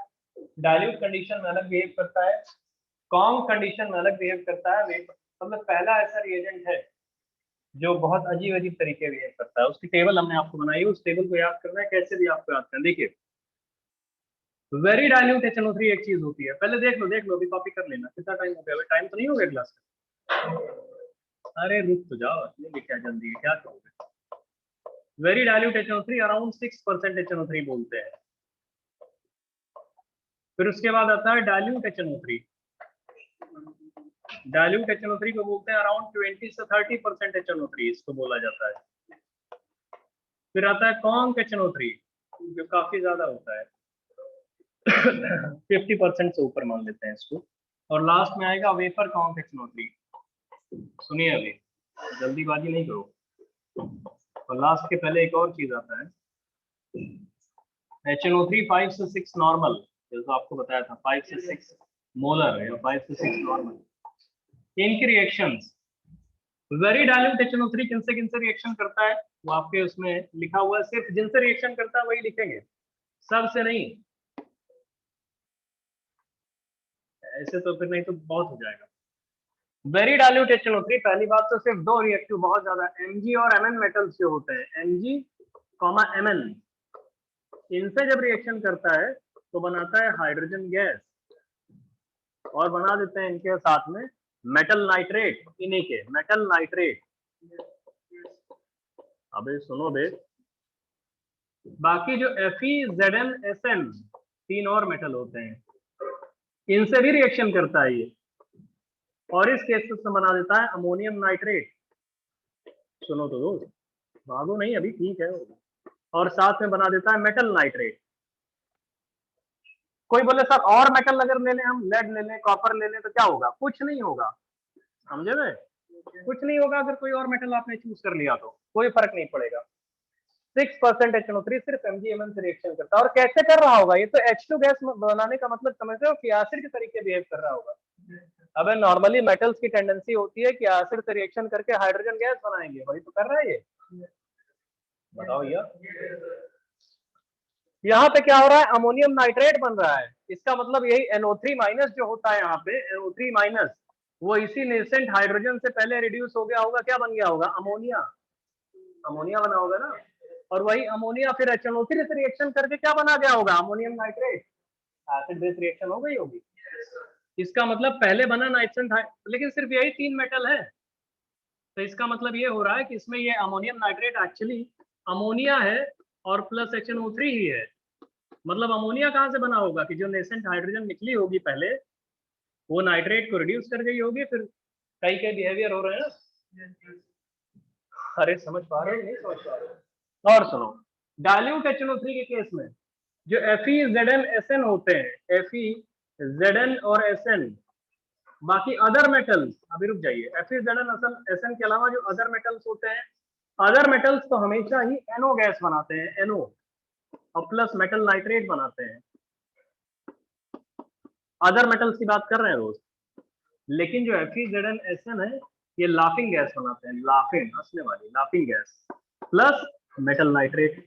डाइल्यूट कंडीशन में अलग बिहेव करता है, कॉम कंडीशन में अलग बिहेव करता है। मतलब पहला ऐसा रिएजेंट है जो बहुत अजीब अजीब तरीके बिहेव करता है। उसकी टेबल हमने आपको बनाई है, उस टेबल को याद करना है, कैसे भी आपको याद करना। देखिए वेरी डाइल्यूट HNO3 एक चीज होती है, पहले देख लो अभी कॉपी कर लेना। कितना टाइम हो गया? टाइम तो नहीं हो गया क्लास का? अरे रुक तो जाओ, क्या जल्दी है, क्या करोगे? Very dilute HNO3 around 6% HNO3 बोलते हैं। फिर उसके बाद आता है डाइल्यूट HNO3, डाइल्यूट HNO3 को बोलते हैं अराउंड 20 से 30% HNO3 इसको बोला जाता है। फिर आता है कॉन्क HNO3 जो काफी ज्यादा होता है 50% से ऊपर मान लेते हैं इसको। और लास्ट में आएगा वेपर कॉन्क HNO3। सुनिए अभी, जल्दीबाजी नहीं करो। और लास्ट के पहले एक और चीज आता है HNO3 5 से 6 नॉर्मल, जैसे आपको बताया था 5 से 6 मोलर या 5 से 6 नॉर्मल। इनकी रिएक्शंस, वेरी डाइल्यूट HNO3 किनसे किनसे रिएक्शन करता है वो आपके उसमें लिखा हुआ है, सिर्फ जिनसे रिएक्शन करता है वही लिखेंगे, सबसे नहीं। ऐसे तो फिर नहीं तो बहुत हो जाएगा। वेरी डाइल्यूट HNO3 पहली बात तो सिर्फ दो रिएक्टिव बहुत ज्यादा Mg और Mn मेटल्स जो होते हैं, Mg, Mn, इनसे जब रिएक्शन करता है तो बनाता है हाइड्रोजन गैस और बना देते हैं इनके साथ में मेटल नाइट्रेट, इन्हीं के मेटल नाइट्रेट। अबे सुनो बे, बाकी जो Fe, Zn, Sn तीन और मेटल होते हैं, इनसे भी रिएक्शन करता है ये, और इस केस में बना देता है अमोनियम नाइट्रेट। सुनो तो दोस्त, भागो नहीं अभी, ठीक है। और साथ में बना देता है मेटल नाइट्रेट। कोई बोले सर और मेटल अगर ले लें, हम लेड ले लें, कॉपर ले लें, तो क्या होगा? कुछ नहीं होगा, समझे में? कुछ नहीं होगा। अगर कोई और मेटल आपने चूज कर लिया तो कोई फर्क नहीं पड़ेगा। 6% HNO3 सिर्फ MgMn से रिएक्शन करता है। और कैसे कर रहा होगा? ये तो H2 गैस बनाने का मतलब समझते हो कि एसिड के तरीके बिहेव कर रहा होगा। अबे नॉर्मली मेटल्स की टेंडेंसी होती है कि एसिड से रिएक्शन करके हाइड्रोजन गैस बनाएंगे, वही तो कर रहा है ये। बताओ यार, यहाँ पे क्या हो रहा है? अमोनियम नाइट्रेट बन रहा है। इसका मतलब यही NO3 माइनस जो होता है यहाँ पे, NO3 माइनस, वो इसी नेसेंट हाइड्रोजन से पहले रिड्यूस हो गया होगा, क्या बन गया होगा? अमोनिया, अमोनिया बना होगा ना। और वही अमोनिया फिर HNO3 से रिएक्शन करके क्या बना गया होगा? Ammonium nitrate. Acid base reaction हो गई होगी। इसका मतलब पहले बना नाइट्रेट, लेकिन सिर्फ यही तीन मेटल है, तो इसका मतलब ये हो रहा है कि इसमें ये अमोनियम नाइट्रेट एक्चुअली अमोनिया है और प्लस HNO3 ही है। मतलब अमोनिया कहाँ से बना होगा कि जो नेसेंट हाइड्रोजन निकली होगी पहले, वो नाइट्रेट को रिड्यूस कर गई होगी, फिर कई कई बिहेवियर हो रहे हैं ना। अरे समझ पा रहे हो नहीं समझ पा रहे? और सुनो, डाइल्यूट HNO3 के केस में जो Fe, Zn, Sn होते हैं, Fe, Zn और Sn, बाकी अदर मेटल्स, अभी रुक जाइए, Fe, Zn, Sn के अलावा जो अदर मेटल्स होते हैं अदर मेटल्स तो हमेशा ही NO गैस बनाते हैं, NO, और प्लस मेटल नाइट्रेट बनाते हैं। अदर मेटल्स की बात कर रहे हैं दोस्त, लेकिन जो FeZnSn है ये लाफिंग गैस बनाते हैं, लाफिंग, हंसने वाली laughing gas, plus metal nitrate.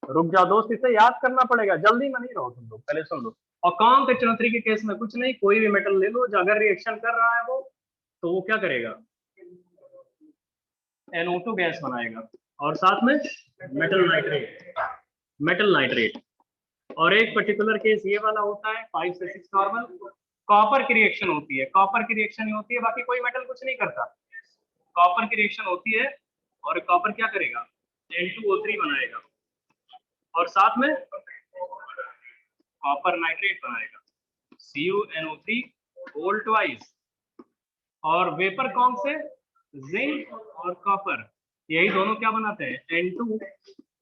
रुक जा दोस्त, इसे याद करना पड़ेगा, जल्दी में नहीं रहो तुम लोग, पहले सुन लो। और कॉम HNO3 के केस में कुछ नहीं, कोई भी मेटल ले लो, जो अगर रिएक्शन कर रहा है वो, तो वो क्या करेगा, NO2 गैस बनाएगा, और साथ में मेटल नाइट्रेट, मेटल नाइट्रेट। और एक पर्टिकुलर केस ये वाला होता है 5 से 6 नॉर्मल, कॉपर की रिएक्शन होती है, कॉपर की रिएक्शन ही होती है, बाकी कोई मेटल कुछ नहीं करता, कॉपर की रिएक्शन होती है, और कॉपर क्या करेगा, N2O3 बनाएगा, और साथ में कॉपर नाइट्रेट बनाएगा, CuNO3 होल ट्वाइस, और वेपर कॉम से जिंक और कॉपर, यही दोनों क्या बनाते हैं, N2,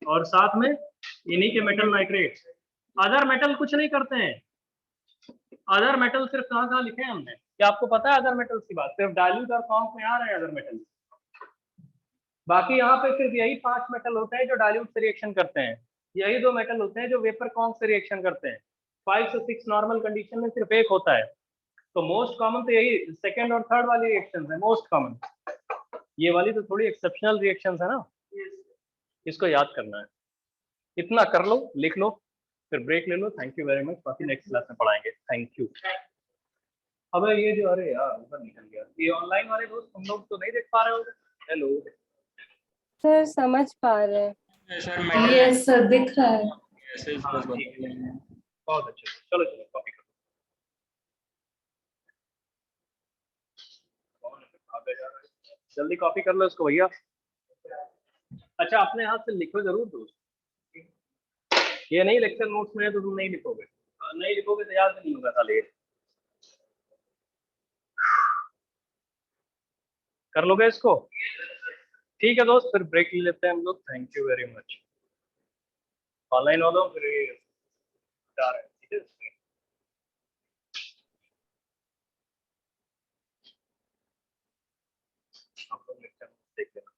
और साथ में इन्हीं के मेटल नाइट्रेट। अदर मेटल कुछ नहीं करते हैं, अदर मेटल सिर्फ कहाँ कहाँ लिखे हैं हमने, क्या आपको पता है अदर मेटल्स की बात, सिर्फ डाइल्यूट और कॉम्प में आ रहे हैं अदर मेटल, बाकी यहाँ पे सिर्फ यही 5 मेटल होते हैं जो डाइल्यूट से रिएक्शन करते हैं, यही 2 मेटल होते हैं जो वेपर कॉम्प से रिएक्शन करते हैं, 5 से 6 नॉर्मल कंडीशन में सिर्फ एक होता है। तो मोस्ट कॉमन तो यही सेकंड और थर्ड वाली रिएक्शंस है मोस्ट कॉमन, ये वाली तो थोड़ी एक्सेप्शनल रिएक्शंस है ना, इसको याद करना है, इतना कर लो, लिख लो, फिर ब्रेक ले लो। थैंक यू वेरी मच, बाकी नेक्स्ट क्लास में पढ़ाएंगे। Thank you. अब ये जो, अरे यार ऊपर निकल गया, ये ऑनलाइन वाले दोस्त तुम लोग तो नहीं देख पा रहे हो। हेलो सर समझ पा रहे हैं। सर मेटल यस सर दिख रहा है। गैसेस हाँ बस ठीक बता है, रहे हैं। बहुत अच्छे, चलो चलो कॉपी करो। कौन आगे जा रहा है? जल्दी कॉपी कर लो इसको भैया। अच्छा अपने हाथ से लिखो जरूर दोस्त, ये नहीं लेक्चर नोट्स में है तो तुम नहीं लिखोगे, नहीं लिखोगे तो याद नहीं होगा साले। कर लोगे इसको, ठीक है दोस्त, फिर ब्रेक ले लेते हैं हम लोग। Thank you very much. Online वालों फिर ये जा रहे हैं, ठीक है। आप लोग लेक्चर देख लेना।